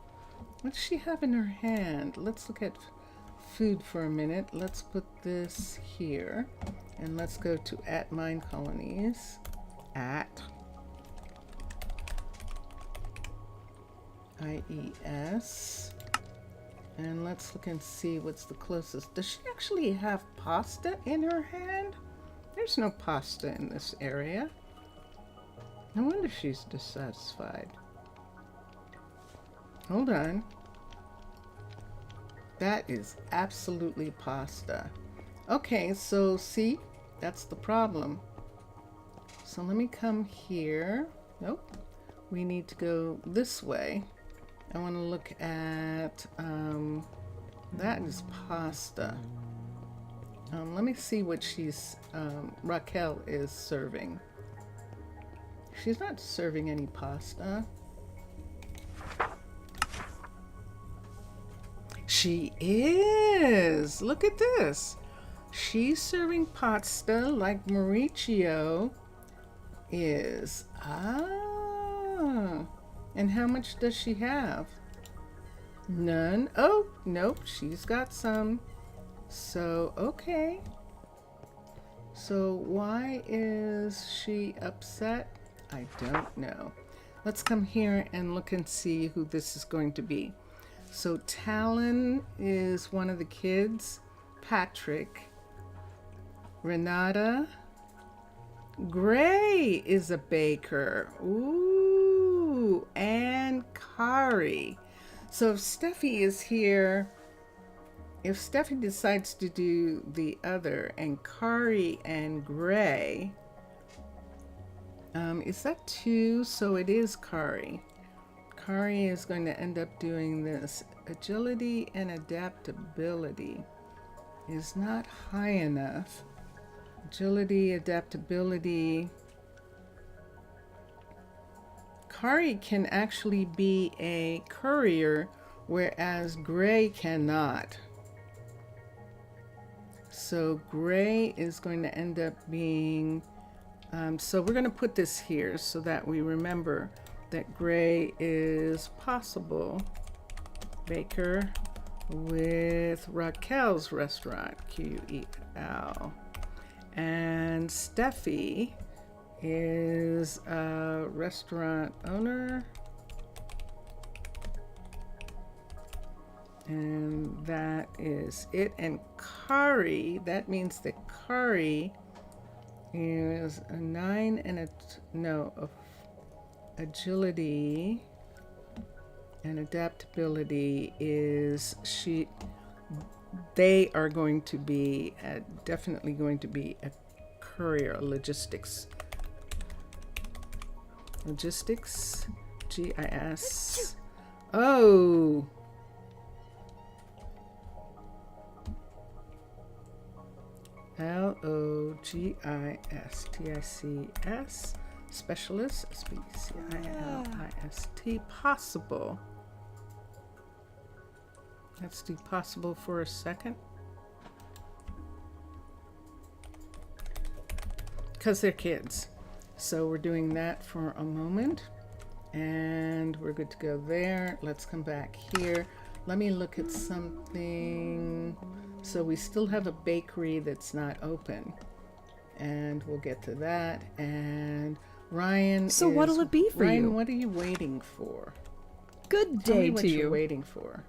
What does she have in her hand? Let's look at food for a minute. Let's put this here. And let's go to @Minecolonies. @IES. And let's look and see what's the closest. Does she actually have pasta in her hand? There's no pasta in this area. No wonder she's dissatisfied. Hold on. That is absolutely pasta. Okay, so see, that's the problem. So let me come here. Nope. We need to go this way. I want to look at, that is pasta. Let me see what Raquel is serving. She's not serving any pasta. She is! Look at this. She's serving pasta like Mauricio is. Ah. And how much does she have? None. Oh, nope. She's got some. So, okay. So why is she upset? I don't know. Let's come here and look and see who this is going to be. So Talon is one of the kids. Patrick. Renata. Gray is a baker. Ooh, and Kari. So if Steffi is here, if Steffi decides to do the other, and Kari and Gray, is that 2? So it is Kari. Kari is going to end up doing this. Agility and adaptability is not high enough. Agility, adaptability. Kari can actually be a courier, whereas Gray cannot. So Gray is going to end up being, so we're going to put this here so that we remember that Gray is possible baker with Raquel's restaurant, QEL. And Steffi is a restaurant owner. And that is it. And Kari, that means that Kari is a 9 and agility and adaptability is they are going to be definitely going to be a courier, logistics, GIS. Oh, LOGISTICS, specialist, SPECILIST, possible. Let's do possible for a second. Because they're kids. So we're doing that for a moment. And we're good to go there. Let's come back here. Let me look at something. So we still have a bakery that's not open. And we'll get to that. And Ryan So what'll it be for Ryan, you? what are you waiting for? Good Tell me day what to you're you. waiting for.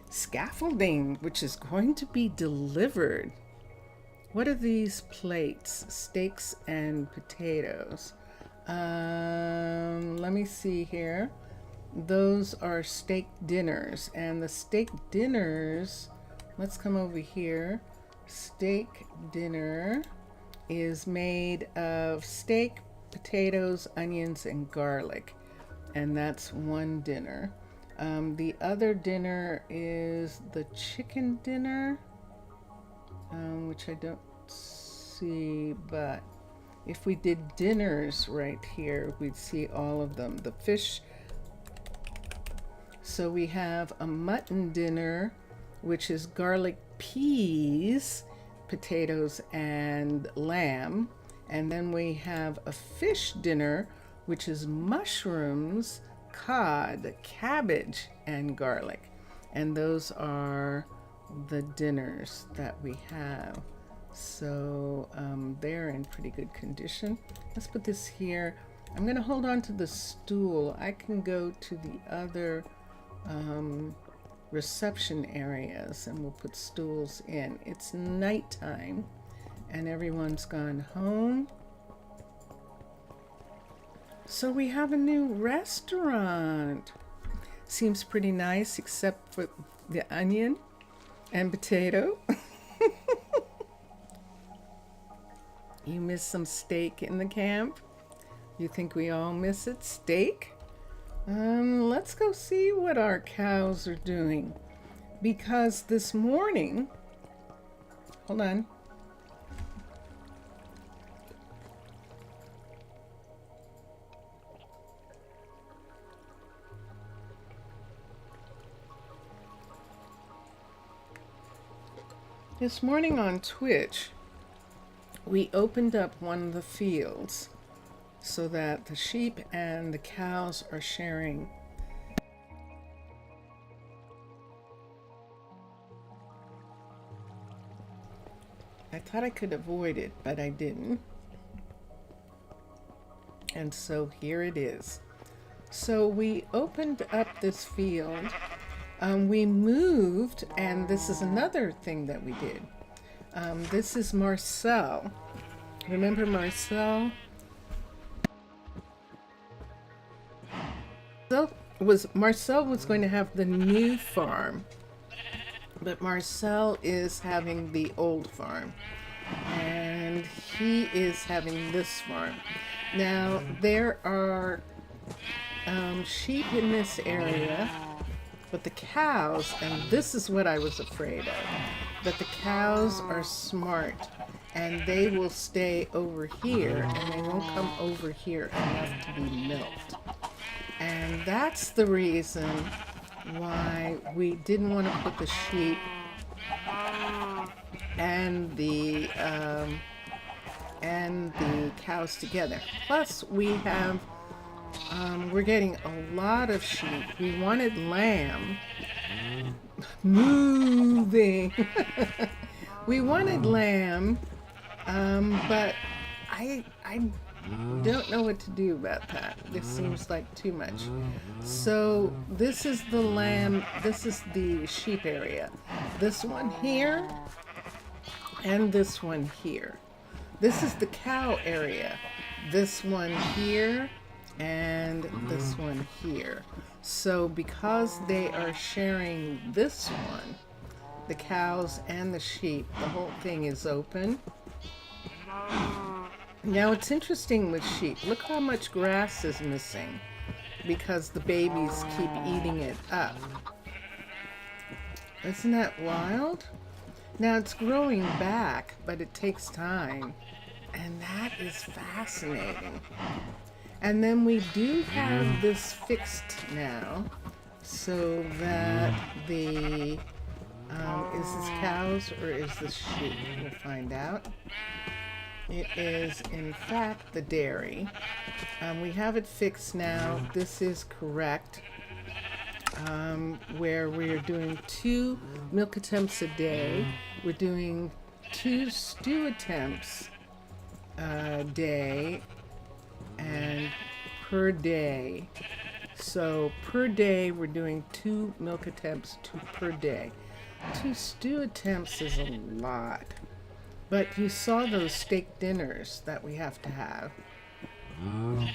Scaffolding, which is going to be delivered. What are these plates? Steaks and potatoes. Let me see here. Those are steak dinners. And the steak dinners, let's come over here. Steak dinner is made of steak, potatoes, onions, and garlic. And that's one dinner. The other dinner is the chicken dinner, which I don't see, but if we did dinners right here, we'd see all of them. The fish, so we have a mutton dinner, which is garlic peas, potatoes, and lamb. And then we have a fish dinner, which is mushrooms, cod, cabbage, and garlic. And those are the dinners that we have. So they're in pretty good condition. Let's put this here. I'm going to hold on to the stool. I can go to the other reception areas and we'll put stools in. It's nighttime and everyone's gone home. So we have a new restaurant. Seems pretty nice except for the onion and potato. You miss some steak in the camp? You think we all miss it? Steak? Let's go see what our cows are doing. Because this morning, hold on. This morning on Twitch, we opened up one of the fields so that the sheep and the cows are sharing. I thought I could avoid it, but I didn't. And so here it is. So we opened up this field. We moved, and this is another thing that we did. This is Marcel. Remember Marcel? Marcel was going to have the new farm, but Marcel is having the old farm, and he is having this farm. Now, there are sheep in this area, but the cows, and this is what I was afraid of, that the cows are smart and they will stay over here and they won't come over here enough to be milked. And that's the reason why we didn't want to put the sheep and the cows together. Plus we have we're getting a lot of sheep. We wanted lamb moving. We wanted lamb, but I don't know what to do about that. This seems like too much. So this is the lamb, this is the sheep area. This one here and this one here. This is the cow area. This one here and this one here. So because they are sharing this one, the cows and the sheep, the whole thing is open. Now it's interesting with sheep. Look how much grass is missing because the babies keep eating it up. Isn't that wild? Now it's growing back, but it takes time. And that is fascinating. And then we do have this fixed now so that the, is this cows or is this sheep? We'll find out. It is, in fact, the dairy. We have it fixed now. This is correct. Where we're doing 2 milk attempts a day. We're doing 2 stew attempts a day and per day. So per day, we're doing 2 milk attempts per day. 2 stew attempts is a lot. But you saw those steak dinners that we have to have. I'm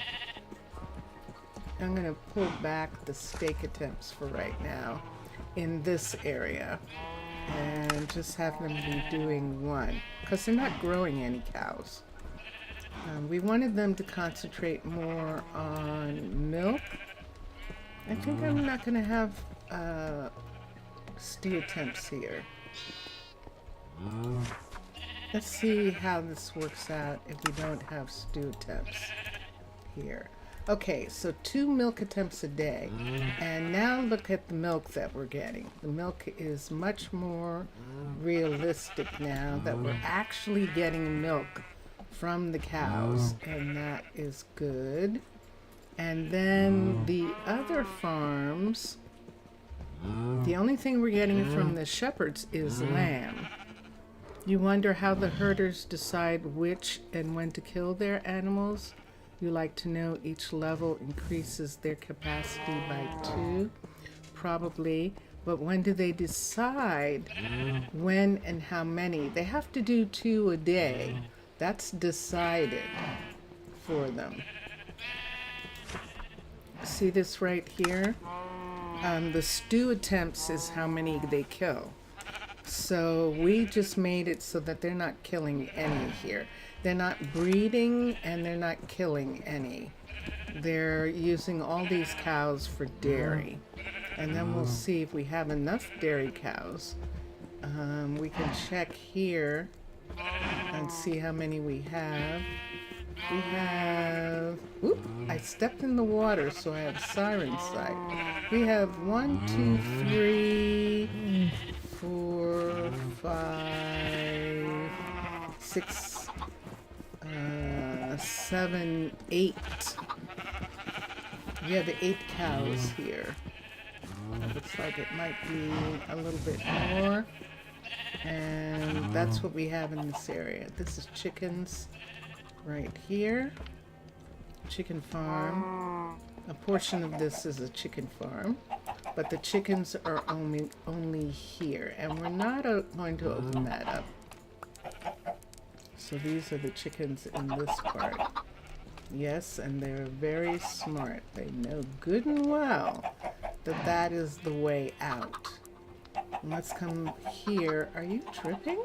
going to pull back the steak attempts for right now in this area and just have them be doing 1 because they're not growing any cows. We wanted them to concentrate more on milk. I think I'm not going to have stew attempts here. Let's see how this works out if we don't have stew attempts here. Okay, so 2 milk attempts a day. And now look at the milk that we're getting. The milk is much more realistic now that we're actually getting milk from the cows, and that is good. And then the other farms, the only thing we're getting from the shepherds is lamb. You wonder how the herders decide which and when to kill their animals? You like to know each level increases their capacity by 2? Probably. But when do they decide when and how many? They have to do 2 a day. That's decided for them. See this right here? The stew attempts is how many they kill. So we just made it so that they're not killing any here. They're not breeding and they're not killing any. They're using all these cows for dairy. And then we'll see if we have enough dairy cows. We can check here and see how many we have. We have, oop, I stepped in the water, so I have siren sight. We have 1, 2, 3, 4, 5, 6, 7, 8. We have 8 cows here. It looks like it might be a little bit more. And that's what we have in this area. This is chickens right here. Chicken farm. A portion of this is a chicken farm. But the chickens are only here. And we're not going to open that up. So these are the chickens in this part. Yes, and they're very smart. They know good and well that that is the way out. Let's come here. Are you tripping?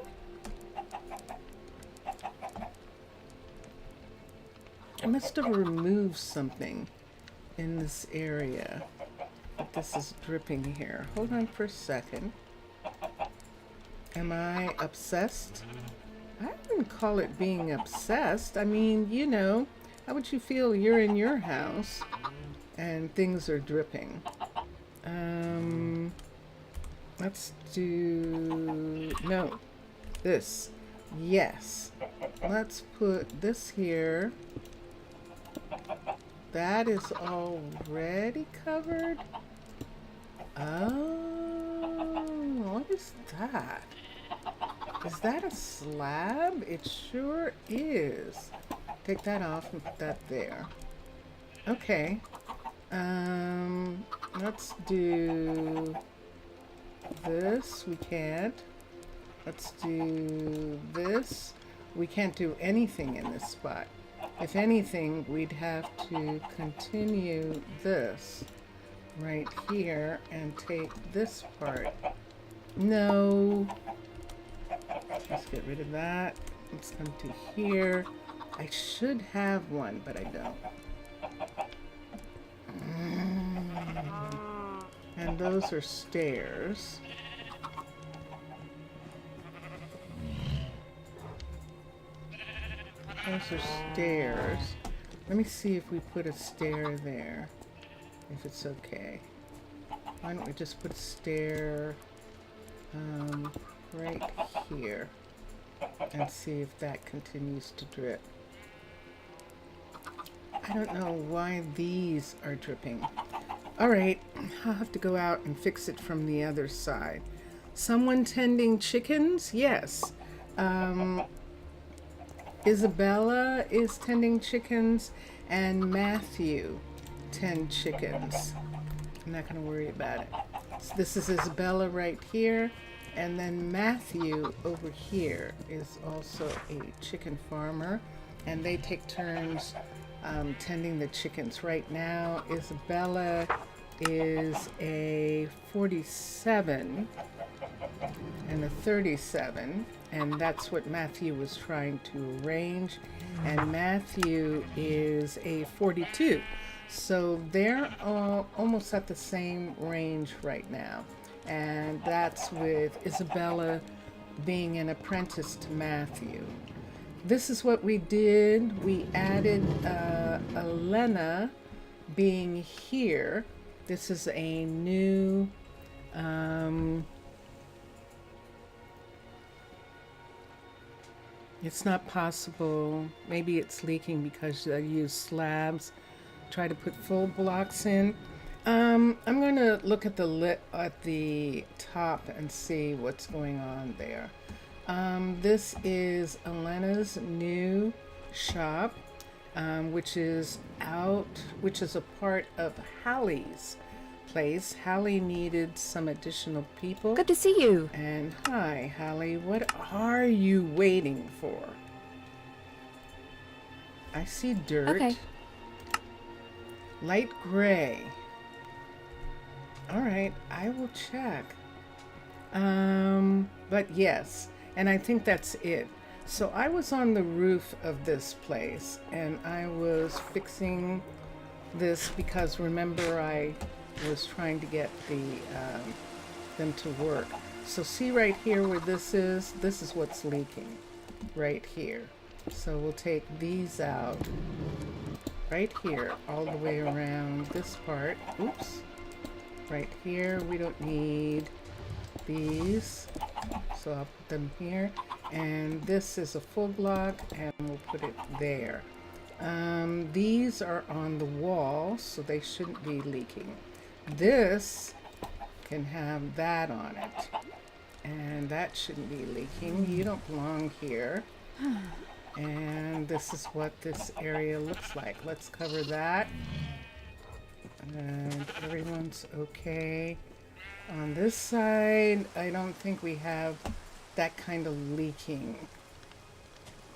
I must have removed something in this area. But this is dripping here. Hold on for a second. Am I obsessed? I wouldn't call it being obsessed. I mean, you know, how would you feel you're in your house and things are dripping? Let's do, no, this, yes. Let's put this here. That is already covered. Oh, what is that? Is that a slab? It sure is. Take that off and put that there. Okay. Let's do this. We can't. Let's do this. We can't do anything in this spot. If anything, we'd have to continue this right here and take this part. No. Let's get rid of that. Let's come to here. I should have one, but I don't. And those are stairs. Those are stairs. Let me see if we put a stair there, if it's okay. Why don't we just put a stair right here and see if that continues to drip. I don't know why these are dripping. All right, I'll have to go out and fix it from the other side. Someone tending chickens? Yes. Isabella is tending chickens, and Matthew tend chickens. I'm not going to worry about it. So this is Isabella right here, and then Matthew over here is also a chicken farmer, and they take turns tending the chickens. Right now, Isabella is a 47 and a 37, and that's what Matthew was trying to arrange. And Matthew is a 42. So they're almost at the same range right now. And that's with Isabella being an apprentice to Matthew. This is what we did. We added Elena being here. This is a new it's not possible. Maybe it's leaking because I use slabs. Try to put full blocks in. I'm going to look at the top and see what's going on there. This is Elena's new shop, which is a part of Hallie's place. Hallie needed some additional people. Good to see you. And hi, Hallie, what are you waiting for? I see dirt. Okay. Light gray. All right, I will check. But yes, and I think that's it. So I was on the roof of this place, and I was fixing this because remember I was trying to get them to work. So see right here where this is what's leaking right here. So we'll take these out right here all the way around this part. Oops. Right here, we don't need these, so I'll put them here. And this is a full block, and we'll put it there. These are on the wall, so they shouldn't be leaking. This can have that on it, and that shouldn't be leaking. You don't belong here. And this is what this area looks like. Let's cover that. And everyone's okay. On this side, I don't think we have that kind of leaking.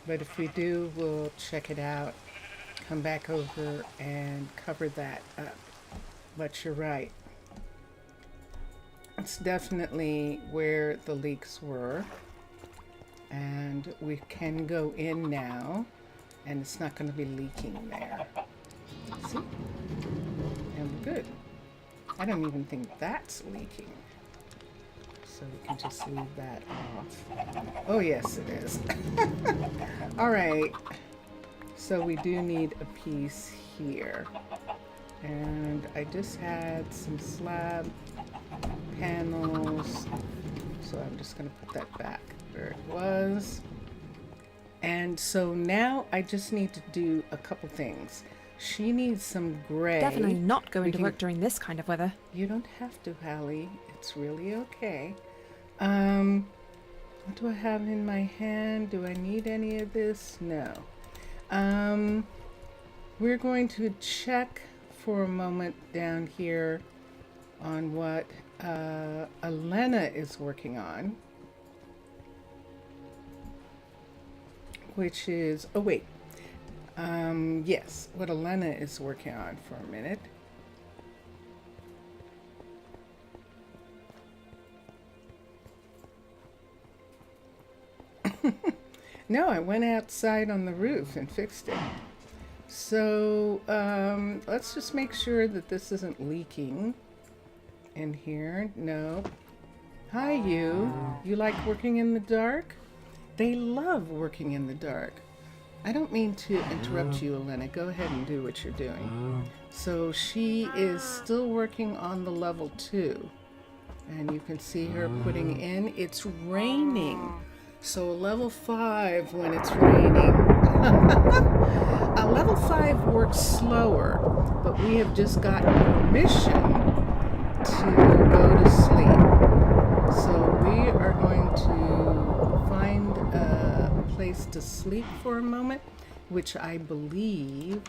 But if we do, we'll check it out, come back over and cover that up. But you're right. It's definitely where the leaks were. And we can go in now, and it's not going to be leaking there. See? And we're good. I don't even think that's leaking. So we can just leave that off. Oh yes, it is. All right. So we do need a piece here. And I just had some slab panels. So I'm just going to put that back where it was. And so now I just need to do a couple things. She needs some gray. Definitely not going to work during this kind of weather. You don't have to, Hallie. It's really okay. What do I have in my hand? Do I need any of this? No. We're going to check for a moment down here on what Elena is working on. Which is, oh wait. Yes, what Elena is working on for a minute. No, I went outside on the roof and fixed it. So let's just make sure that this isn't leaking in here. No. Hi, you. You like working in the dark? They love working in the dark. I don't mean to interrupt you, Elena. Go ahead and do what you're doing. So she is still working on the level 2. And you can see her putting in. It's raining. So level 5 when it's raining. Level 5 works slower, but we have just gotten permission to go to sleep. So we are going to find a place to sleep for a moment, which I believe,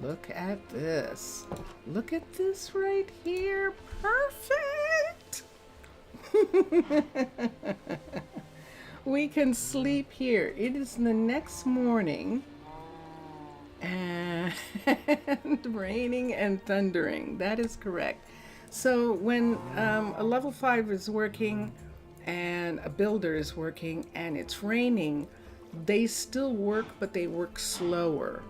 look at this. Look at this right here. Perfect. We can sleep here. It is the next morning and raining and thundering. That is correct. So when a level 5 is working and a builder is working and it's raining, they still work, but they work slower.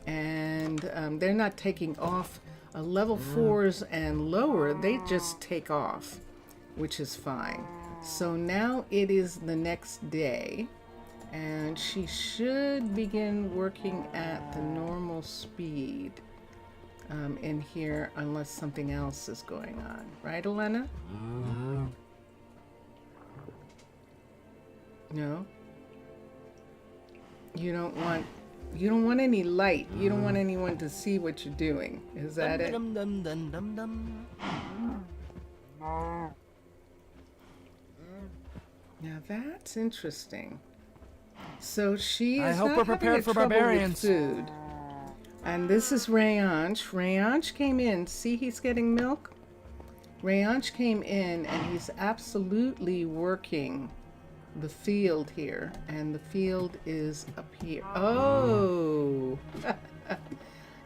And they're not taking off. Level 4s and lower, they just take off, which is fine. So now it is the next day, and she should begin working at the normal speed in here, unless something else is going on. Right, Elena? No? You don't want any light. You don't want anyone to see what you're doing. Is that it? Now that's interesting. So she is I hope not we're having prepared a for trouble barbarians. with food. And this is Rayanch. Rayanch came in. See, he's getting milk. Rayanch came in and he's absolutely working the field here. And the field is up here. Oh,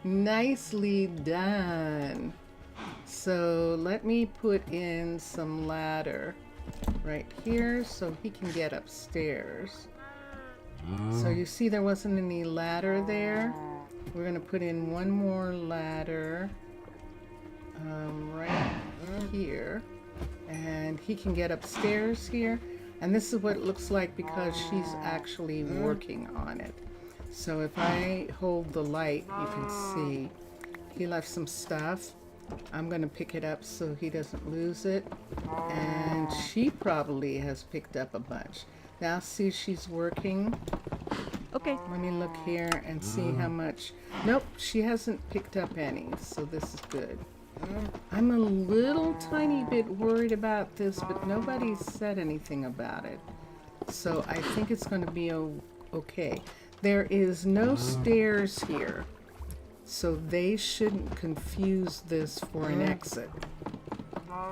nicely done. So let me put in some ladder right here so he can get upstairs. So you see there wasn't any ladder there. We're going to put in one more ladder right here, and he can get upstairs here. And this is what it looks like because she's actually working on it. So if I hold the light, you can see he left some stuff. I'm going to pick it up so he doesn't lose it. And she probably has picked up a bunch. Now see, she's working. Okay. Let me look here and see how much. Nope, she hasn't picked up any, so this is good. I'm a little tiny bit worried about this, but nobody's said anything about it. So I think it's going to be okay. There is no stairs here, so they shouldn't confuse this for an exit.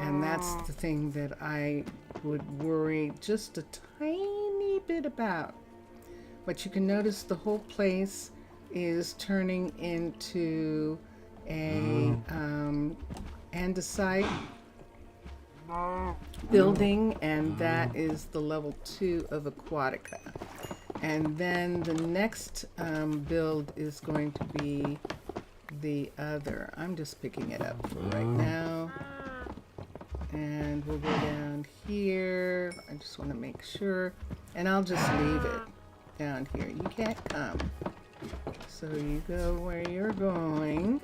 And that's the thing that I would worry just a tiny bit about. But you can notice the whole place is turning into a andesite building, and that is the level 2 of Aquatica. And then the next build is going to be the other. I'm just picking it up for right now. And we'll go down here. I just want to make sure. And I'll just leave it down here. You can't come. So you go where you're going.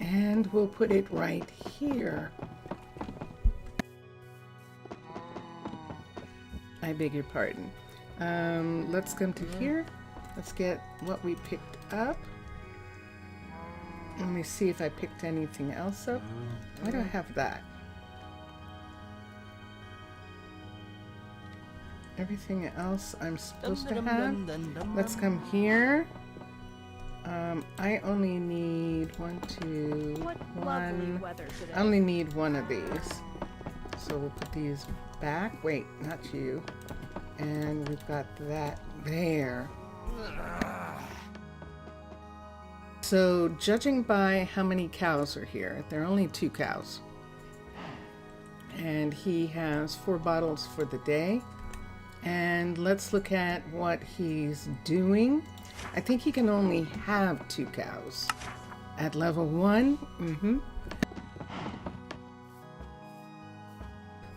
And we'll put it right here. I beg your pardon. Let's come to here. Let's get what we picked up. Let me see if I picked anything else up. Why do I have that? everything else I'm supposed to have. Let's come here. I only need one, two, What lovely one. weather today. I only need one of these. So we'll put these back. Wait, not you. And we've got that there. So judging by how many cows are here, there are only 2 cows. And he has 4 bottles for the day. And let's look at what he's doing. I think he can only have 2 cows. At level 1,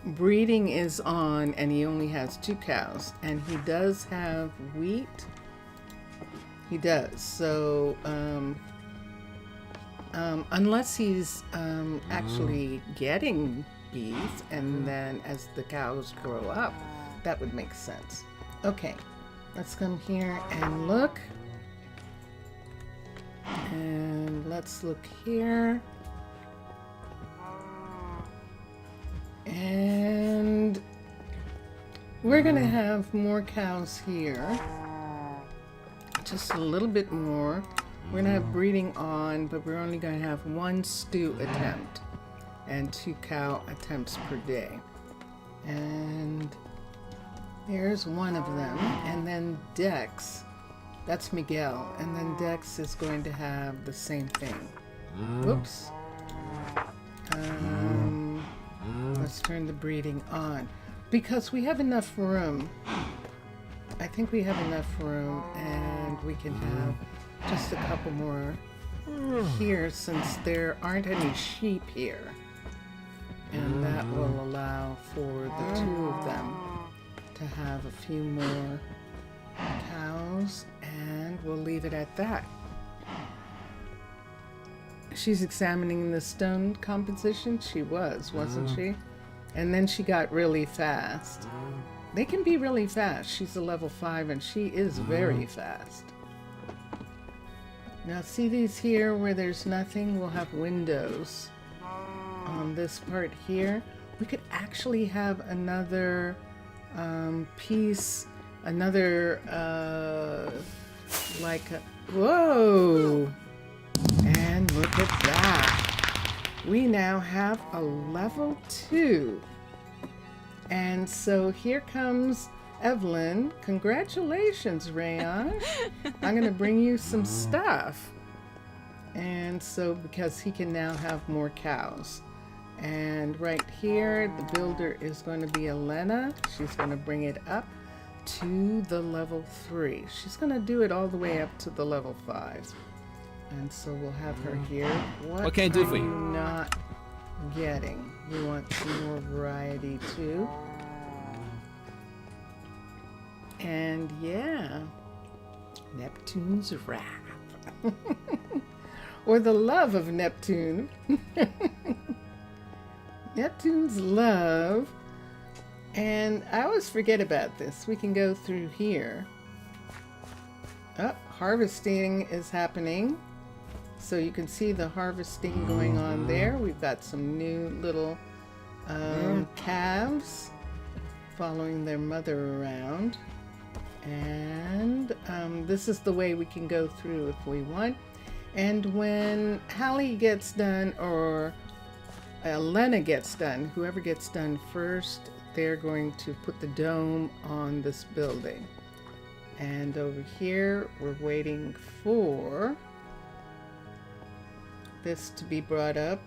breeding is on and he only has 2 cows. And he does have wheat. He does. So, unless he's actually getting beef, and then as the cows grow up, that would make sense. Okay, let's come here and look. And let's look here. And we're gonna have more cows here. Just a little bit more. We're gonna have breeding on, but we're only gonna have 1 stew attempt and 2 cow attempts per day. And there's one of them. And then Dex, that's Miguel. And then Dex is going to have the same thing. Whoops. Let's turn the breeding on. Because we have enough room. I think we have enough room, and we can have just a couple more here since there aren't any sheep here. And that will allow for the 2 of them to have a few more cows, and we'll leave it at that. She's examining the stone composition. She was, wasn't she? And then she got really fast. They can be really fast. She's a level 5 and she is very fast. Now see these here where there's nothing? We'll have windows on this part here. We could actually have another piece, another like a, whoa! And look at that. We now have a level 2. And so here comes Evelyn. Congratulations, Rayon. I'm going to bring you some stuff. And so, because he can now have more cows. And right here, the builder is going to be Elena. She's going to bring it up to the level 3. She's going to do it all the way up to the level 5. And so we'll have her here. What can I do for are you? Not getting. You want some more variety too. And yeah, Neptune's wrath. Or the love of Neptune. Neptune's love. And I always forget about this. We can go through here. Oh, harvesting is happening. So you can see the harvesting going on there. We've got some new little calves following their mother around. And this is the way we can go through if we want. And when Hallie gets done, or Elena gets done, whoever gets done first, they're going to put the dome on this building. And over here, we're waiting for this to be brought up.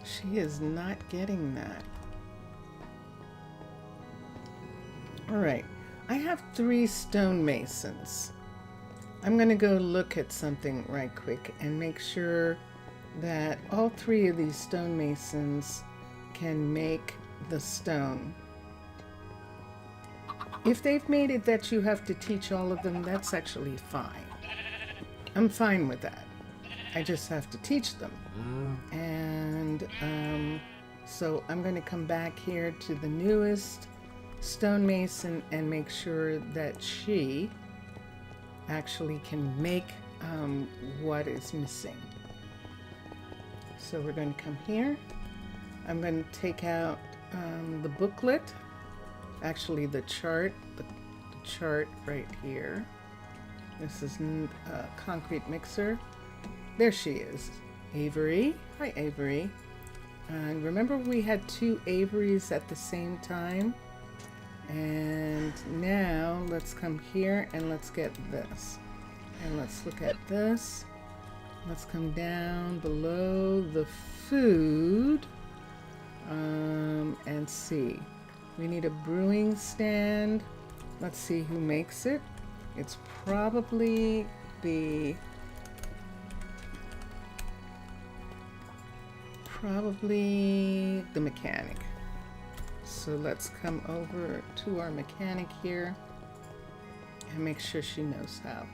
She is not getting that. All right, I have 3 stonemasons. I'm going to go look at something right quick and make sure that all 3 of these stonemasons can make the stone. If they've made it that you have to teach all of them, that's actually fine. I'm fine with that. I just have to teach them. And so I'm going to come back here to the newest stonemason and make sure that she actually can make what is missing. So we're going to come here I'm going to take out the booklet, actually the chart, the chart right here. This is a concrete mixer. There she is, Avery. Hi, Avery. And remember we had 2 Averys at the same time? And now let's come here and let's get this. And let's look at this. Let's come down below the food and see. We need a brewing stand. Let's see who makes it. It's probably the mechanic. So let's come over to our mechanic here and make sure she knows how.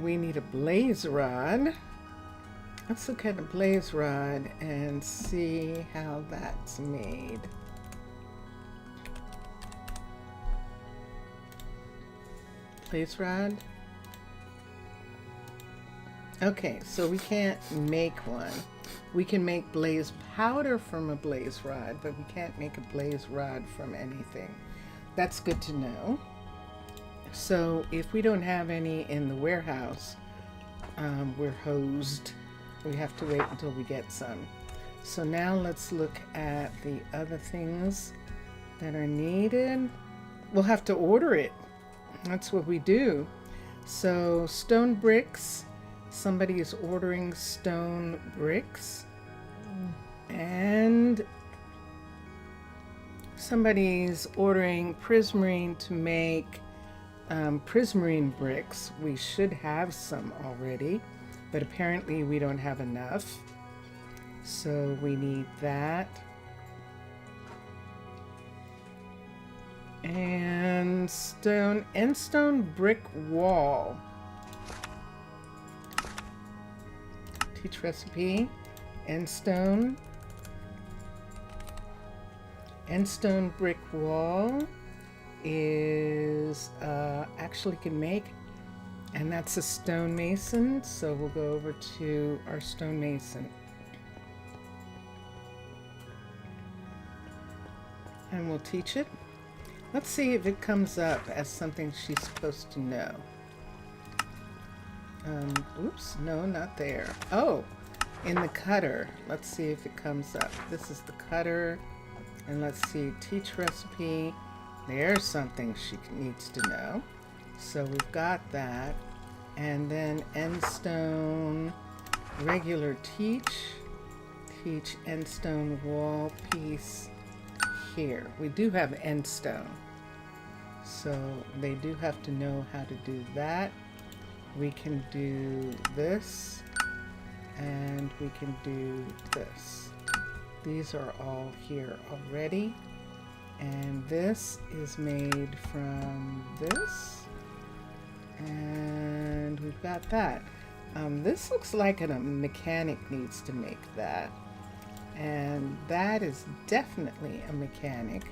We need a blaze rod. Let's look at a blaze rod and see how that's made. Blaze rod. Okay, so we can't make one. We can make blaze powder from a blaze rod, but we can't make a blaze rod from anything. That's good to know. So if we don't have any in the warehouse, we're hosed. We have to wait until we get some. So now let's look at the other things that are needed. We'll have to order it. That's what we do. So stone bricks. Somebody is ordering stone bricks. And somebody's ordering prismarine to make prismarine bricks. We should have some already, but apparently we don't have enough. So we need that. And stone brick wall. Teach recipe. End stone brick wall is actually can make, and that's a stonemason. So we'll go over to our stonemason and we'll teach it. Let's see if it comes up as something she's supposed to know. Oops, no, not there. Oh, in the cutter. Let's see if it comes up. This is the cutter, and let's see, teach recipe. There's something she needs to know. So we've got that. And then end stone, regular teach end stone wall piece here. We do have end stone. So they do have to know how to do that. We can do this, and we can do this. These are all here already. And this is made from this. And we've got that. This looks like a mechanic needs to make that. And that is definitely a mechanic.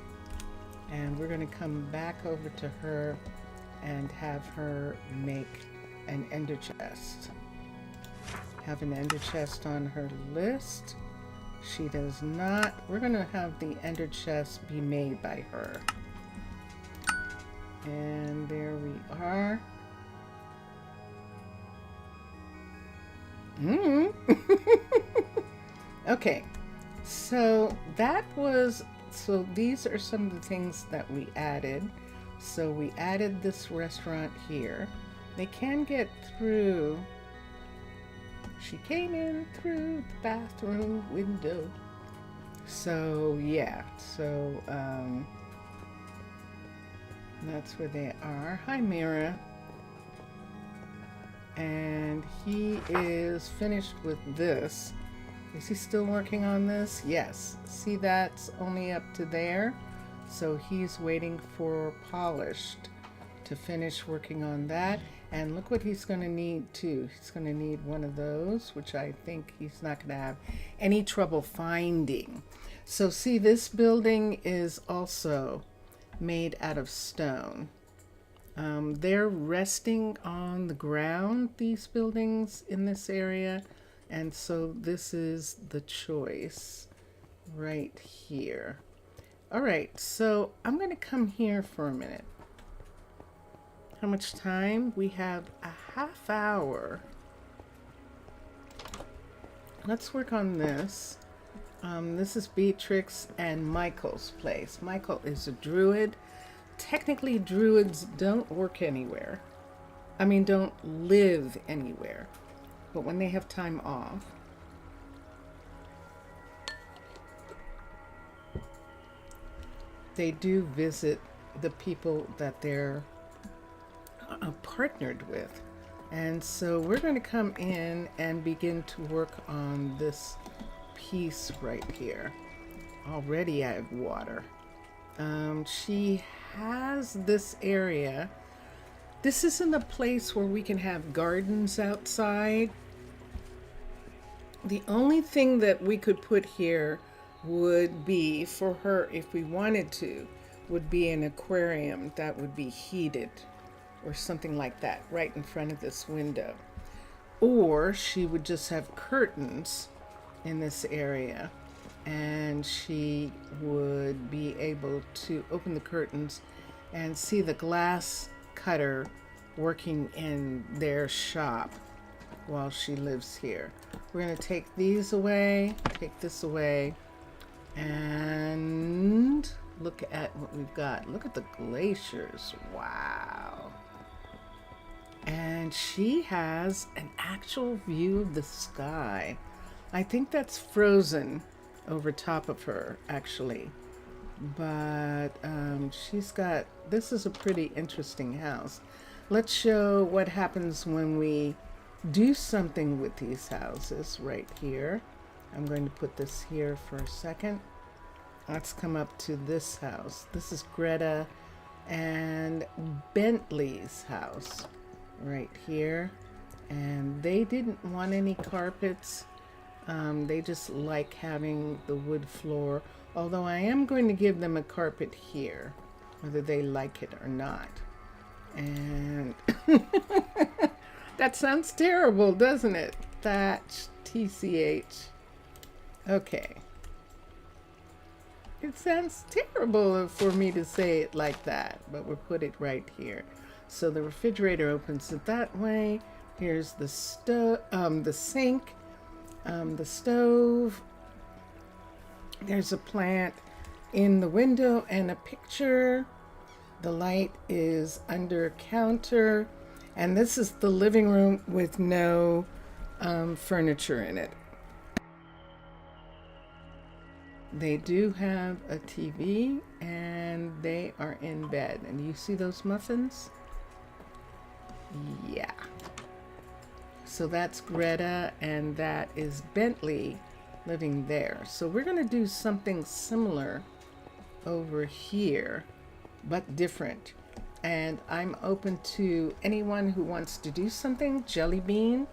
And we're going to come back over to her and have her make an ender chest. Have an ender chest on her list. She does not. We're going to have the ender chest be made by her. And there we are. Okay, so these are some of the things that we added. So we added this restaurant here. They can get through. She came in through the bathroom window. So yeah, so that's where they are. Hi, Mira. And he is finished with this. Is he still working on this? Yes. See, that's only up to there. So he's waiting for polished to finish working on that. And look what he's going to need too. He's going to need one of those, which I think he's not going to have any trouble finding. So see, this building is also made out of stone. They're resting on the ground, these buildings in this area. And so this is the choice right here. All right, so I'm going to come here for a minute. How much time? We have a half hour. Let's work on this. This is Beatrix and Michael's place. Michael is a druid. Technically, druids don't work anywhere. I mean, don't live anywhere. But when they have time off, they do visit the people that they're partnered with. And so we're going to come in and begin to work on this piece right here. Already I have water. She has this area. This isn't a place where we can have gardens outside. The only thing that we could put here would be, for her, if we wanted to, would be an aquarium that would be heated or something like that right in front of this window. Or she would just have curtains in this area, and she would be able to open the curtains and see the glass cutter working in their shop while she lives here. We're going to take these away, take this away, and look at what we've got. Look at the glaciers. Wow. And she has an actual view of the sky. I think that's frozen over top of her, actually. But she's got, this is a pretty interesting house. Let's show what happens when we do something with these houses right here. I'm going to put this here for a second. Let's come up to this house. This is Greta and Bentley's house right here. And they didn't want any carpets. They just like having the wood floor. Although I am going to give them a carpet here, whether they like it or not. And that sounds terrible, doesn't it? Thatch, TCH. Okay. It sounds terrible for me to say it like that, but we'll put it right here. So the refrigerator opens it that way. Here's the the sink, the stove. There's a plant in the window and a picture. The light is under counter. And this is the living room with no furniture in it. They do have a TV and they are in bed. And you see those muffins? Yeah. So that's Greta and that is Bentley living there. So we're going to do something similar over here, but different. And I'm open to anyone who wants to do something. Jelly Bean,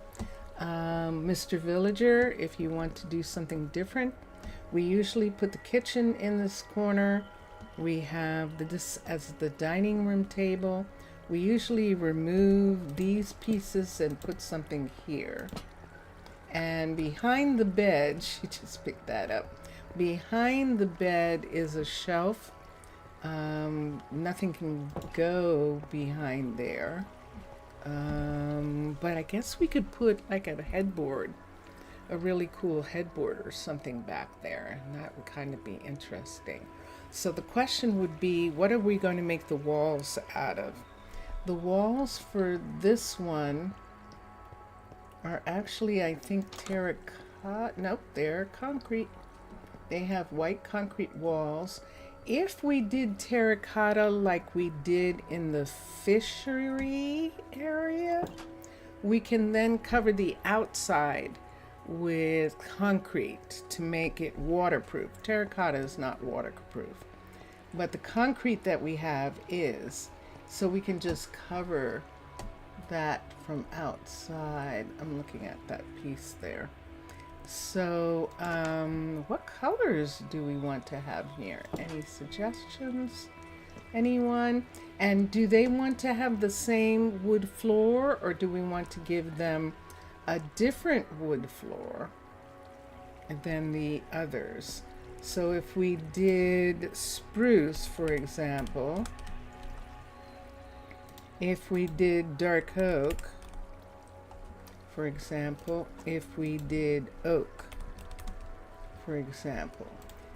Mr. Villager, if you want to do something different. We usually put the kitchen in this corner. We have this as the dining room table. We usually remove these pieces and put something here. And behind the bed, she just picked that up. Behind the bed is a shelf. Nothing can go behind there. But I guess we could put like a headboard, a really cool headboard or something back there. And that would kind of be interesting. So the question would be, what are we going to make the walls out of? The walls for this one are actually, I think, terracotta. Nope, they're concrete. They have white concrete walls. If we did terracotta like we did in the fishery area, we can then cover the outside with concrete to make it waterproof. Terracotta is not waterproof. but the concrete that we have is, so we can just cover that from outside. I'm looking at that piece there. So what colors do we want to have here? Any suggestions? Anyone? And do they want to have the same wood floor, or do we want to give them a different wood floor than the others? So if we did spruce, for example, if we did dark oak, for example, if we did oak, for example.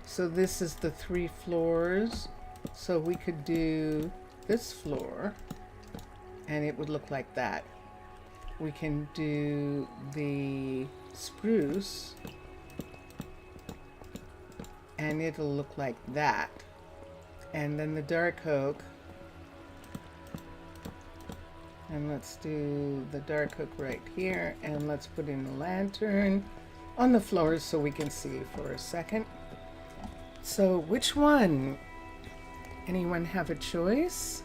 So this is the 3 floors. So we could do this floor and it would look like that. We can do the spruce and it'll look like that. And then the dark oak. And let's do the dark oak right here, and let's put in a lantern on the floors so we can see for a second. So which one? Anyone have a choice?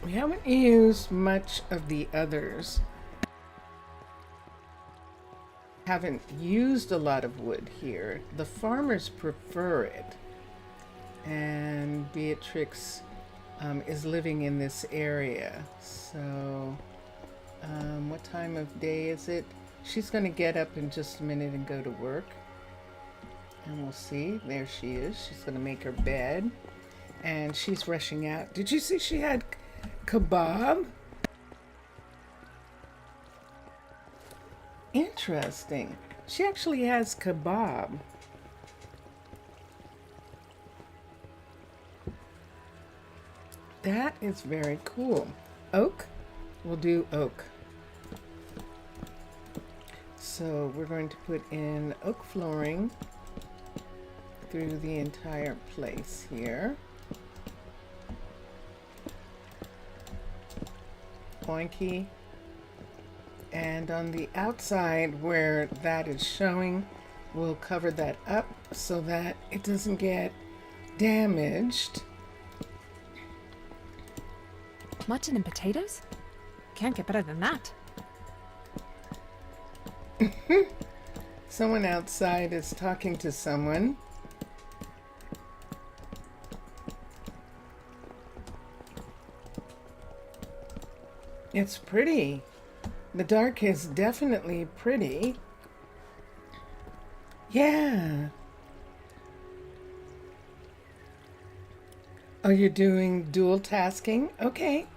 We haven't used much of the others. Haven't used a lot of wood here. The farmers prefer it. And Beatrix is living in this area. So what time of day is it? She's going to get up in just a minute and go to work. And we'll see. There she is. She's going to make her bed. And she's rushing out. Did you see she had kebab? Interesting. She actually has kebab. That is very cool. Oak? We'll do oak. So we're going to put in oak flooring through the entire place here. Poinky. And on the outside where that is showing, we'll cover that up so that it doesn't get damaged. Mutton and potatoes? Can't get better than that. Someone outside is talking to someone. It's pretty. The dark is definitely pretty. Yeah. Oh, you're doing dual tasking? Okay.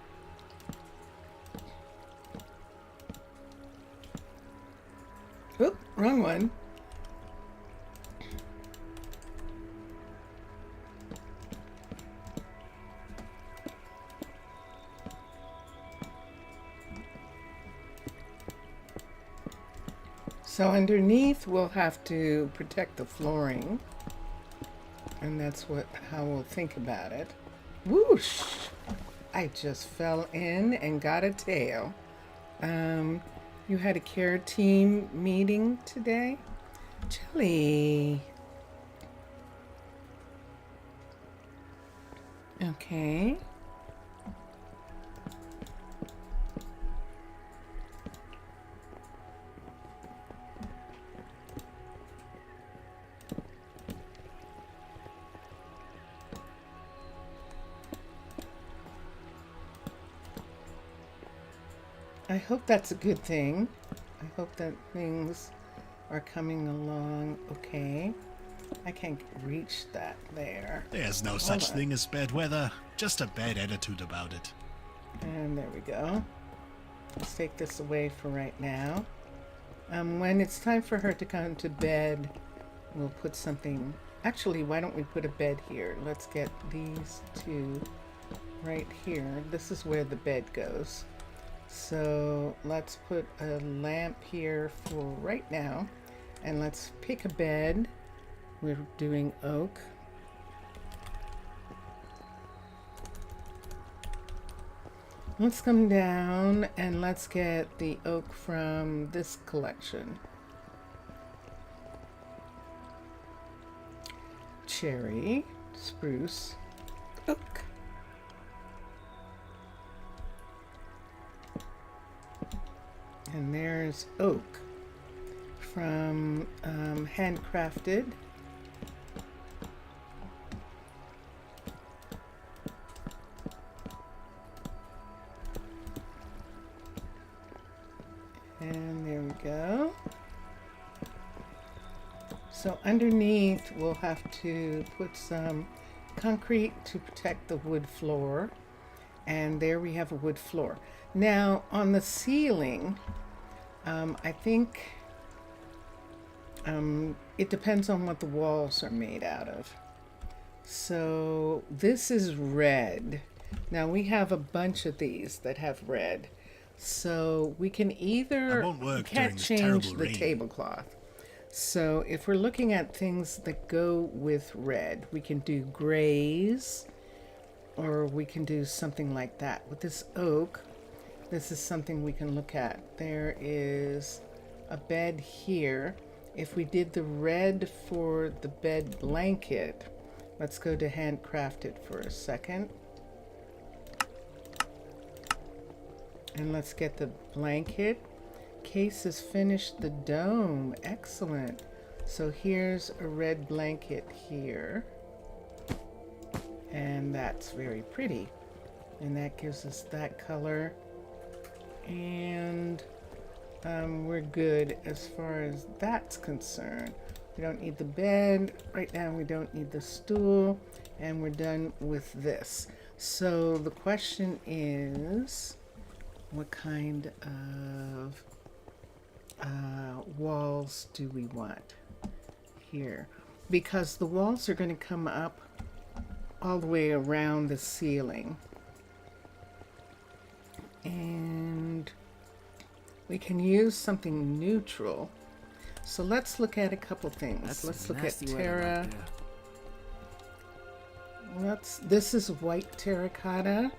Oop, wrong one. So underneath we'll have to protect the flooring. And that's how we'll think about it. Whoosh! I just fell in and got a tail. You had a care team meeting today? Jelly. Okay. I hope that's a good thing. I hope that things are coming along okay. I can't reach that there. There's no such thing as bad weather, just a bad attitude about it. And there we go. Let's take this away for right now. When it's time for her to come to bed, we'll put something... Actually, why don't we put a bed here? Let's get these two right here. This is where the bed goes. So let's put a lamp here for right now, and let's pick a bed. We're doing oak. Let's come down and let's get the oak from this collection. cherry, spruce, oak. And there's oak from Handcrafted. And there we go. So underneath we'll have to put some concrete to protect the wood floor. And there we have a wood floor. Now on the ceiling, I think it depends on what the walls are made out of. So this is red. Now we have a bunch of these that have red. So we can either, That won't work we during can't this change terrible the rain. tablecloth. So if we're looking at things that go with red, we can do grays, or we can do something like that. With this oak, this is something we can look at. There is a bed here. If we did the red for the bed blanket, let's go to Handcrafted for a second. And let's get the blanket. Case has finished the dome. Excellent. So here's a red blanket here. And that's very pretty. And that gives us that color. And we're good as far as that's concerned. We don't need the bed. Right now we don't need the stool. And we're done with this. So the question is, what kind of walls do we want here? Because the walls are going to come up all the way around the ceiling. And we can use something neutral. So let's look at a couple things. That's Let's some look at nasty weather terra. right there. This is white terracotta.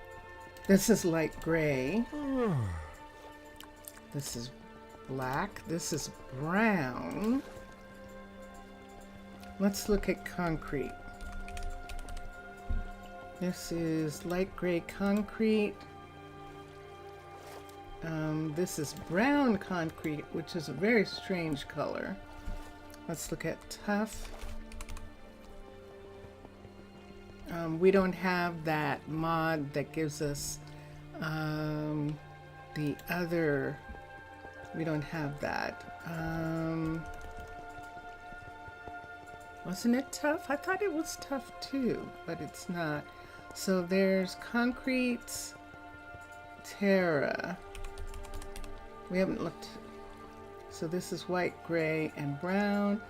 This is light gray. This is black. This is brown. Let's look at concrete. This is light gray concrete. This is brown concrete, which is a very strange color. Let's look at tough. We don't have that mod that gives us the other. We don't have that. Wasn't it tough? I thought it was tough too, but it's not. So there's concrete, terra. We haven't looked. So this is white, gray, and brown.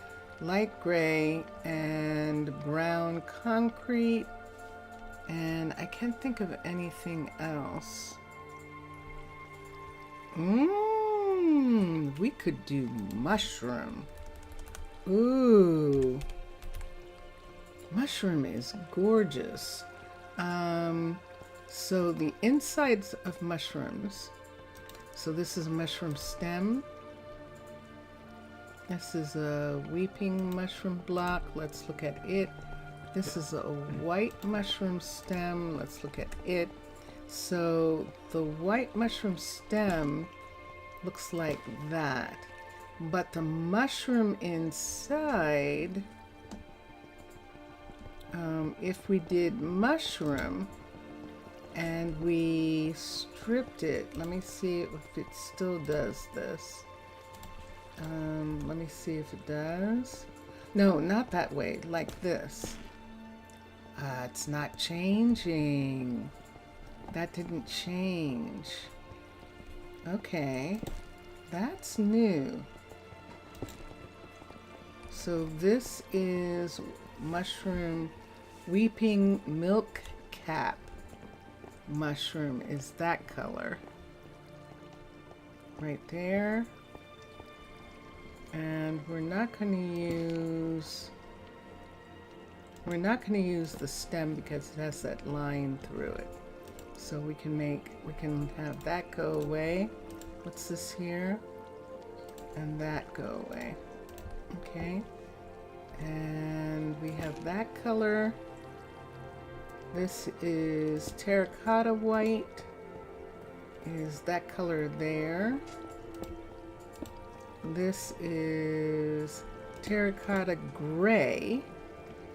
Light gray and brown concrete. And I can't think of anything else. We could do mushroom. Ooh. Mushroom is gorgeous. So the insides of mushrooms. So this is a mushroom stem. This is a weeping mushroom block. Let's look at it. This is a white mushroom stem. Let's look at it. So the white mushroom stem looks like that. But the mushroom inside, if we did mushroom and we stripped it, let me see if it still does this. Let me see if it does. No, not that way, like this. It's not changing. That didn't change. Okay, that's new. So this is mushroom, weeping milk cap mushroom is that color. Right there. And we're not going to use the stem because it has that line through it. So we can have that go away. What's this here? And that go away. Okay. And we have that color. This is terracotta white. Is that color there. This is terracotta gray,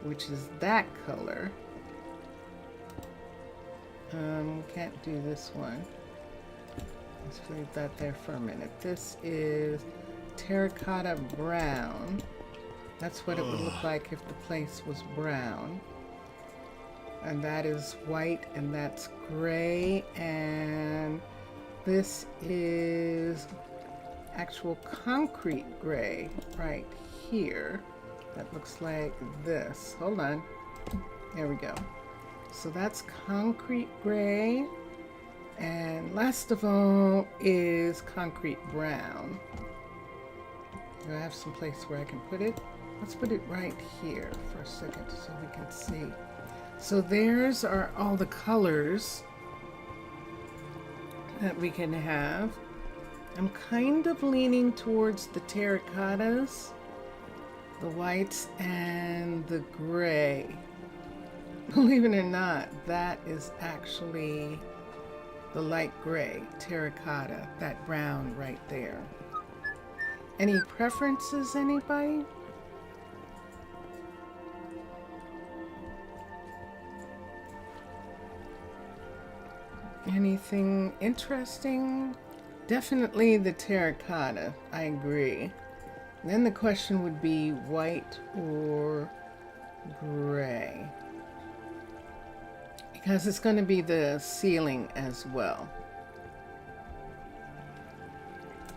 which is that color. Can't do this one. Let's leave that there for a minute. This is terracotta brown. That's what it would look like if the place was brown. And that is white, and that's gray, and this is actual concrete gray right here. That looks like this. Hold on. There we go. So that's concrete gray. And last of all is concrete brown. Do I have some place where I can put it? Let's put it right here for a second so we can see. So there's are all the colors that we can have. I'm kind of leaning towards the terracottas, the whites, and the gray. Believe it or not, that is actually the light gray terracotta, that brown right there. Any preferences, anybody? Anything interesting? Definitely the terracotta, I agree. Then the question would be white or gray, because it's going to be the ceiling as well.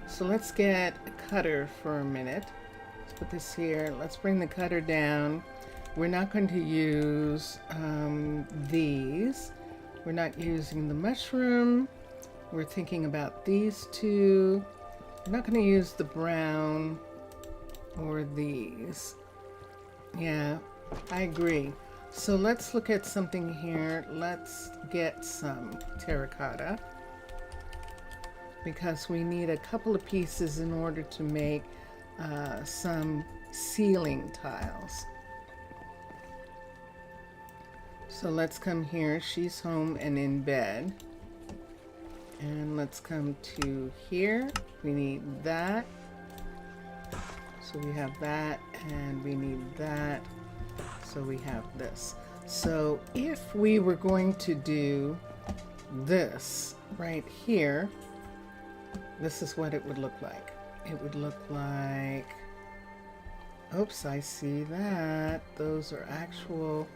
So let's get a cutter for a minute. Let's put this here. Let's bring the cutter down. We're not going to use these. We're not using the mushroom. We're thinking about these two. We're not going to use the brown or these. Yeah, I agree. So let's look at something here. Let's get some terracotta, because we need a couple of pieces in order to make some ceiling tiles. So let's come here. She's home and in bed. And let's come to here. We need that. So we have that, and we need that. So we have this. So if we were going to do this right here, this is what it would look like. It would look like, oops, I see that. Those are actual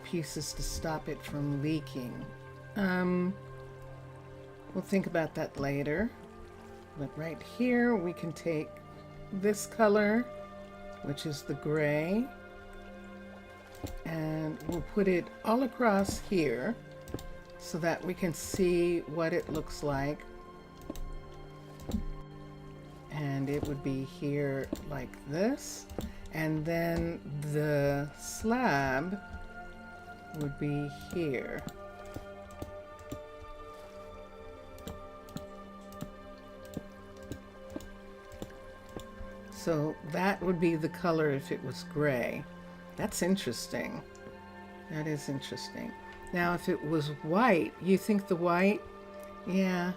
pieces to stop it from leaking. We'll think about that later. But right here we can take this color, which is the gray, and we'll put it all across here so that we can see what it looks like. And it would be here like this, and then the slab would be here. So that would be the color if it was gray. That's interesting. That is interesting. Now if it was white, you think the white? Yeah,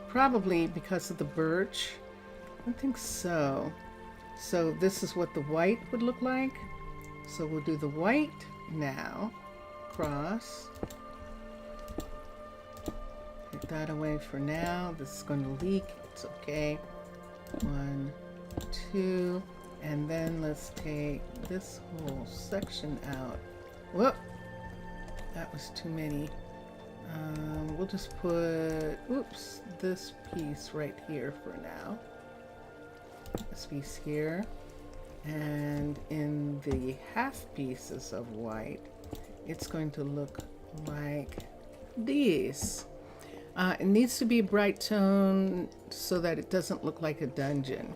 probably because of the birch. I think so. So this is what the white would look like. So we'll do the white now. Cross. Take that away for now. This is going to leak. It's okay. 1, 2, and then let's take this whole section out. Whoop! That was too many. We'll just put, oops, this piece right here for now. This piece here. And in the half pieces of white, it's going to look like this. It needs to be bright tone so that it doesn't look like a dungeon.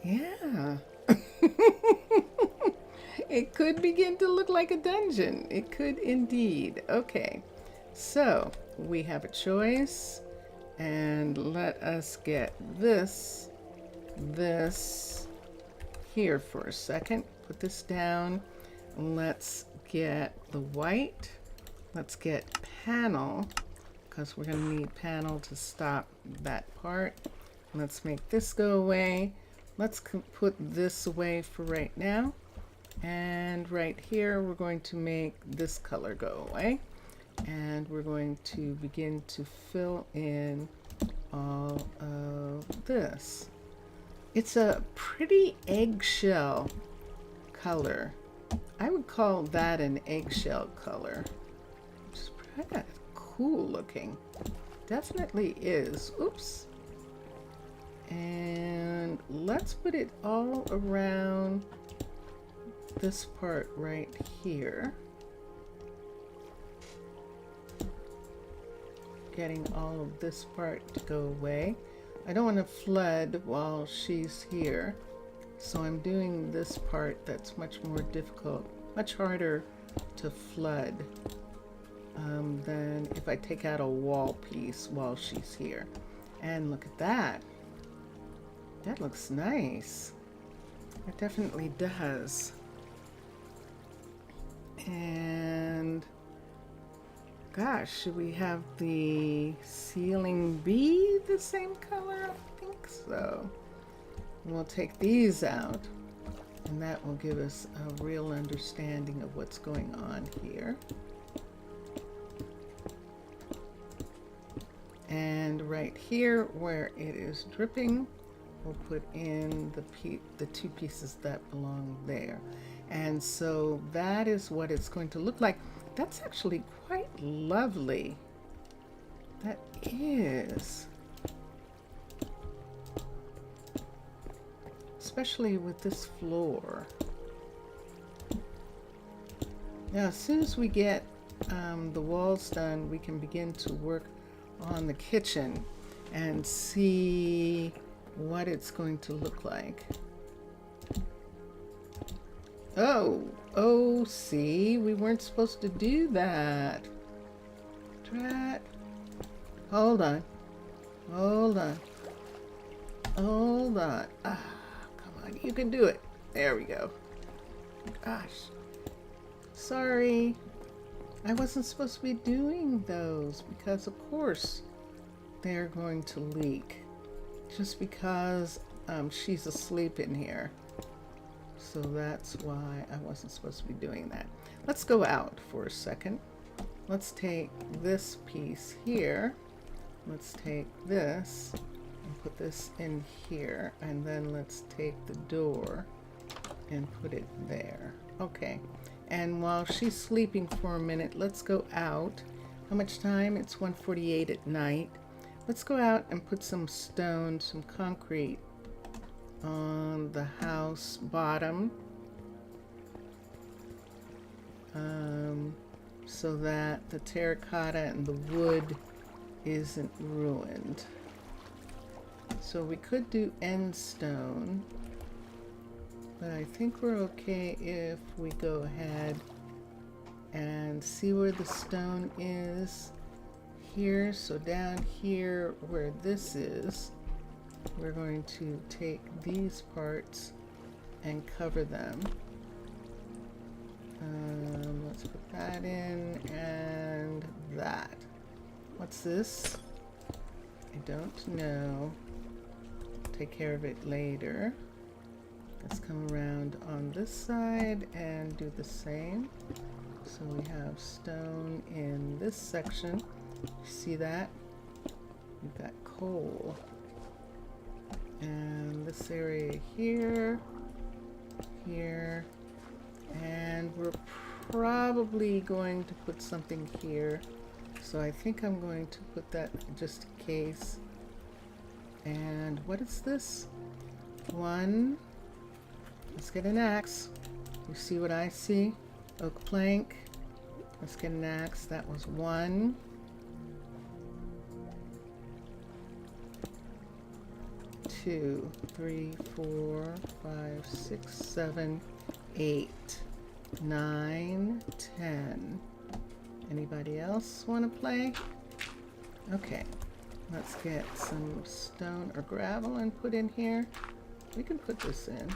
Yeah. It could begin to look like a dungeon. It could indeed. Okay. So we have a choice, and let us get this here for a second. Put this down. Let's get the white. Let's get panel, because we're going to need panel to stop that part. Let's make this go away. Let's put this away for right now. And right here, we're going to make this color go away. And we're going to begin to fill in all of this. It's a pretty eggshell color. I would call that an eggshell color. It's pretty cool looking. Definitely is. Oops. And let's put it all around this part right here. Getting all of this part to go away. I don't want to flood while she's here, so I'm doing this part that's much more difficult, much harder to flood than if I take out a wall piece while she's here. And look at that. That looks nice. It definitely does. And gosh, should we have the ceiling be the same color? I think so. We'll take these out, and that will give us a real understanding of what's going on here. And right here where it is dripping, we'll put in the two pieces that belong there. And so that is what it's going to look like. That's actually quite lovely. That is. Especially with this floor. Now, as soon as we get the walls done, we can begin to work on the kitchen and see what it's going to look like. Oh, see, we weren't supposed to do that. Drat. Hold on. Ah, come on, you can do it. There we go. Gosh. Sorry. I wasn't supposed to be doing those because, of course, they're going to leak. Just because she's asleep in here. So that's why I wasn't supposed to be doing that. Let's go out for a second. Let's take this piece here. Let's take this and put this in here. And then let's take the door and put it there. Okay. And while she's sleeping for a minute, let's go out. How much time? It's 1:48 at night. Let's go out and put some stone, some concrete on the house bottom, so that the terracotta and the wood isn't ruined. So we could do end stone, but I think we're okay if we go ahead and see where the stone is here. So down here where this is, we're going to take these parts and cover them. Let's put that in and that. What's this? I don't know. Take care of it later. Let's come around on this side and do the same. So we have stone in this section. See that? We've got coal. And this area here, and we're probably going to put something here. So I think I'm going to put that just in case. And what is this? One. Let's get an axe. You see what I see? Oak plank. Let's get an axe. That was one. 2, 3, 4, 5, 6, 7, 8, 9, 10. Anybody else want to play? Okay, let's get some stone or gravel and put in here. We can put this in.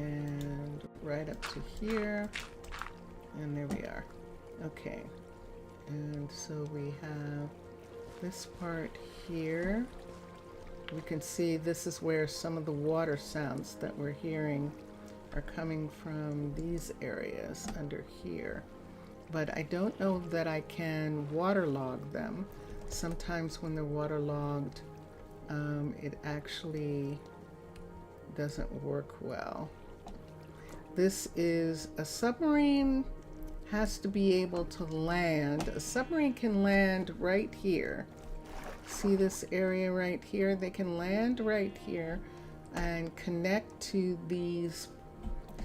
and right up to here, and there we are. Okay, and so we have this part here. We can see this is where some of the water sounds that we're hearing are coming from these areas under here. But I don't know that I can waterlog them. Sometimes when they're waterlogged, it actually doesn't work well. This is a submarine has to be able to land. A submarine can land right here. See this area right here? They can land right here and connect to these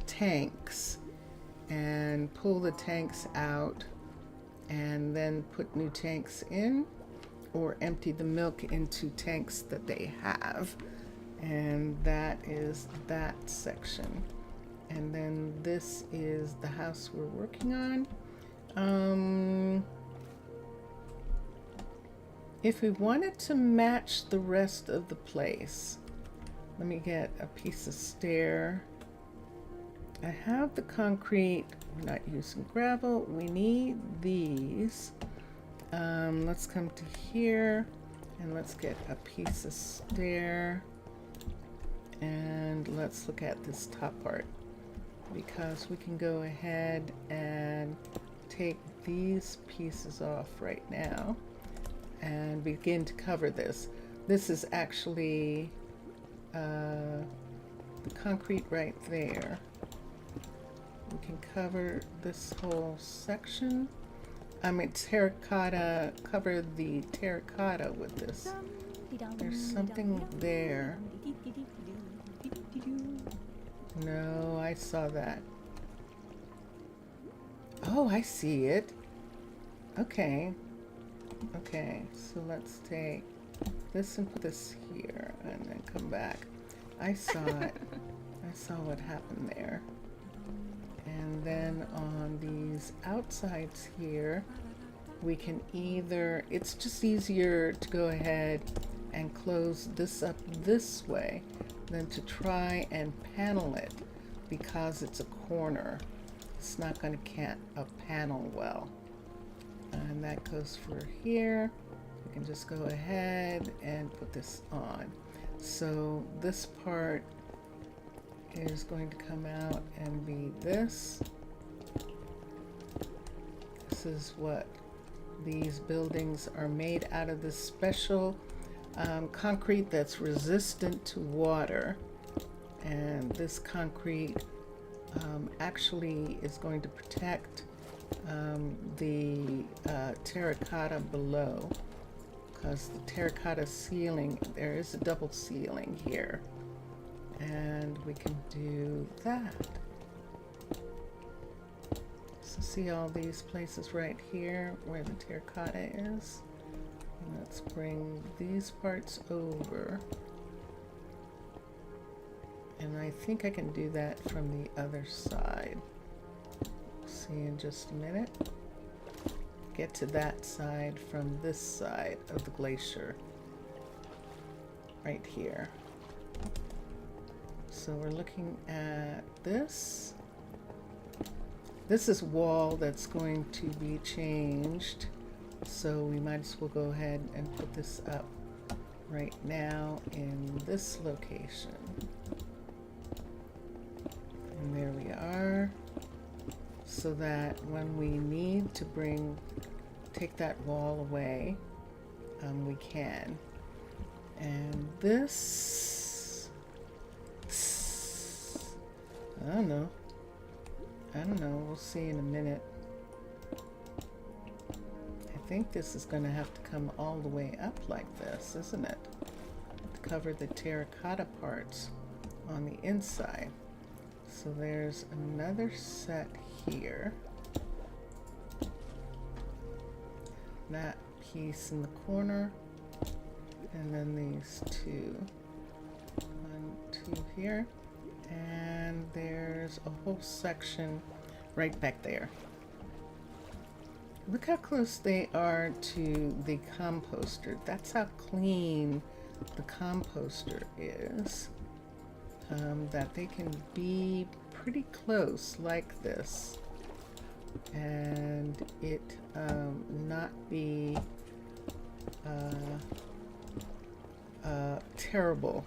tanks and pull the tanks out and then put new tanks in, or empty the milk into tanks that they have. And that is that section. And then this is the house we're working on. If we wanted to match the rest of the place, let me get a piece of stair. I have the concrete. We're not using gravel. We need these. Let's come to here and let's get a piece of stair. And let's look at this top part, because we can go ahead and take these pieces off right now and begin to cover this. This is actually the concrete right there. We can cover this whole section. I mean, terracotta, cover the terracotta with this. There's something there. No, I saw that. Oh, I see it. Okay. Okay, so let's take this and put this here and then come back. I saw it. I saw what happened there. And then on these outsides here, we can either, it's just easier to go ahead and close this up this way than to try and panel it, because it's a corner. It's not going to panel well. And that goes for here. We can just go ahead and put this on. So this part is going to come out and be this. This is what these buildings are made out of, this special concrete that's resistant to water. And this concrete actually is going to protect the terracotta below, because the terracotta ceiling, there is a double ceiling here, and we can do that. So see all these places right here where the terracotta is? And let's bring these parts over. And I think I can do that from the other side. See in just a minute. Get to that side from this side of the glacier. Right here. So we're looking at this. This is wall that's going to be changed. So we might as well go ahead and put this up right now in this location. And there we are. So that when we need to take that wall away, we can. And this, I don't know. We'll see in a minute. I think this is going to have to come all the way up like this, isn't it? To cover the terracotta parts on the inside. So there's another set here. That piece in the corner. And then these two. 1, 2 here. And there's a whole section right back there. Look how close they are to the composter. That's how clean the composter is. that they can be pretty close like this and it not be terrible.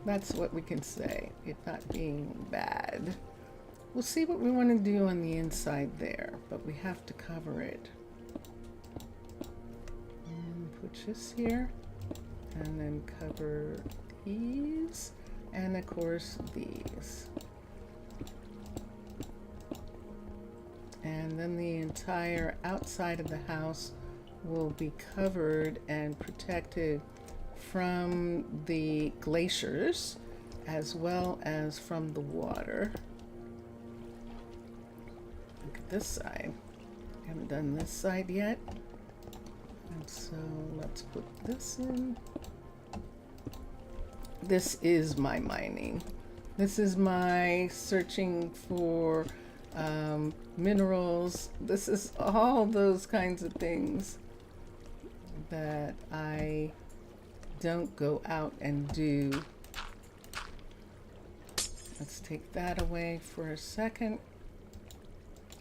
That's what we can say, it not being bad. We'll see what we want to do on the inside there, but we have to cover it. And put this here, and then cover these, and of course these. And then the entire outside of the house will be covered and protected from the glaciers as well as from the water. Look at this side. I haven't done this side yet. And so let's put this in. This is my mining. This is my searching for minerals. This is all those kinds of things that I don't go out and do. Let's take that away for a second.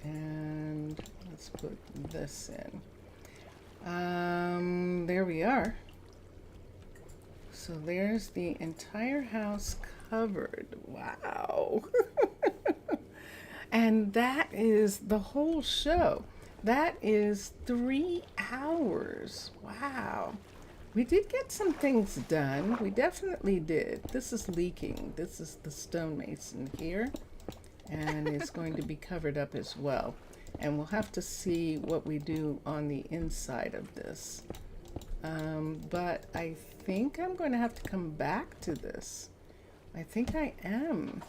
And let's put this in. There we are. So there's the entire house covered. Wow. And that is the whole show. That is 3 hours. Wow. We did get some things done. We definitely did. This is leaking. This is the stonemason here. And it's going to be covered up as well. And we'll have to see what we do on the inside of this. But I think I'm going to have to come back to this. I think I am.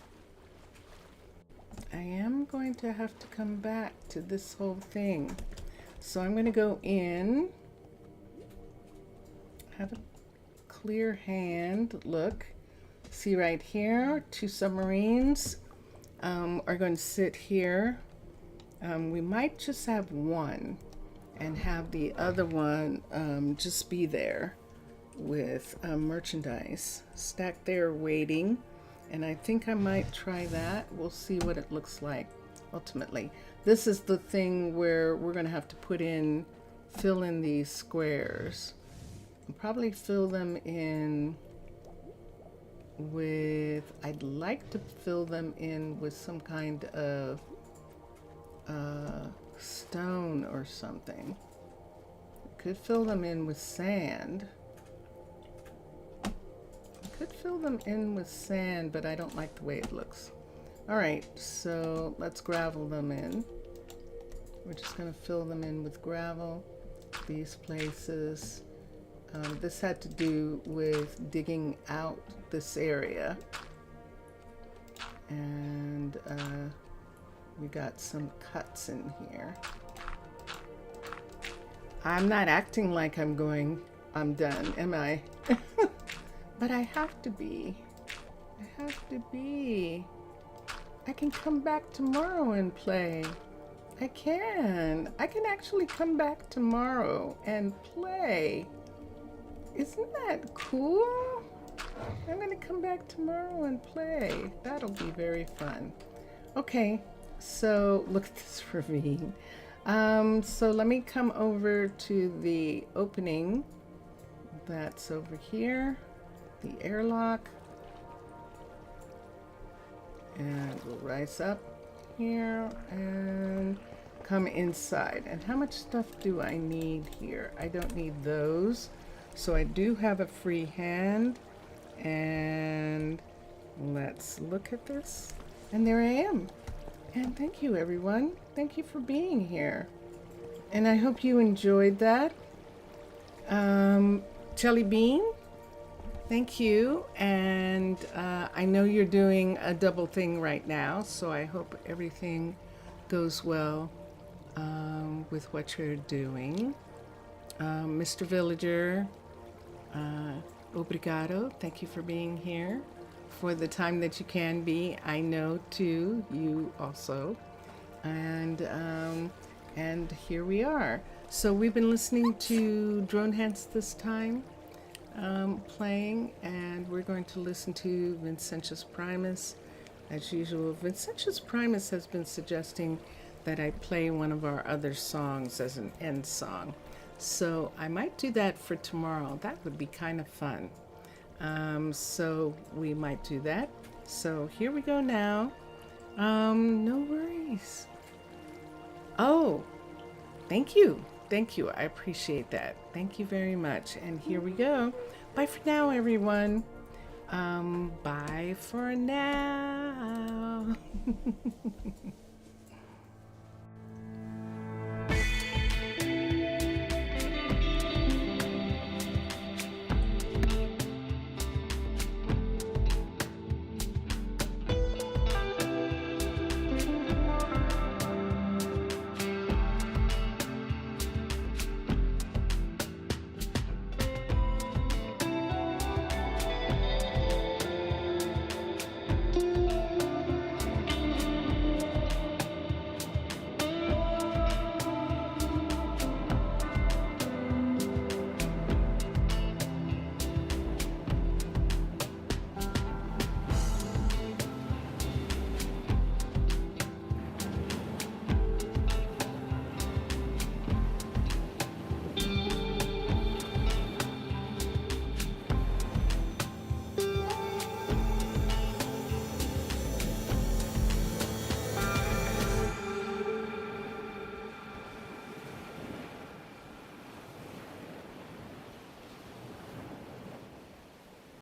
I am going to have to come back to this whole thing. So I'm going to go in, have a clear hand, look, see right here, 2 submarines are going to sit here. We might just have one and have the other one just be there with merchandise stacked there waiting. And I think I might try that. We'll see what it looks like ultimately. This is the thing where we're going to have to fill in these squares. And probably fill them in with, I'd like to fill them in with some kind of stone or something. Could fill them in with sand. Could fill them in with sand, but I don't like the way it looks. All right, so let's gravel them in. We're just going to fill them in with gravel, these places. This had to do with digging out this area. And we got some cuts in here. I'm not acting like I'm done, am I? But I have to be. I have to be. I can come back tomorrow and play. I can. I can actually come back tomorrow and play. Isn't that cool? I'm going to come back tomorrow and play. That'll be very fun. Okay, so look at this ravine. So let me come over to the opening that's over here. The airlock, and we'll rise up here and come inside. And how much stuff do I need here? I don't need those, so I do have a free hand. And let's look at this, and there I am. And thank you, everyone. Thank you for being here, and I hope you enjoyed that. Jelly Bean, thank you, and I know you're doing a double thing right now, so I hope everything goes well with what you're doing. Mr. Villager, obrigado, thank you for being here for the time that you can be. I know too, you also, and here we are. So we've been listening to Drone Hands this time. playing, and we're going to listen to Vincentius Primus. As usual, Vincentius Primus has been suggesting that I play one of our other songs as an end song. So I might do that for tomorrow. That would be kind of fun. So we might do that. So here we go now. No worries. Oh, thank you. Thank you. I appreciate that. Thank you very much. And here we go. Bye for now, everyone. Bye for now.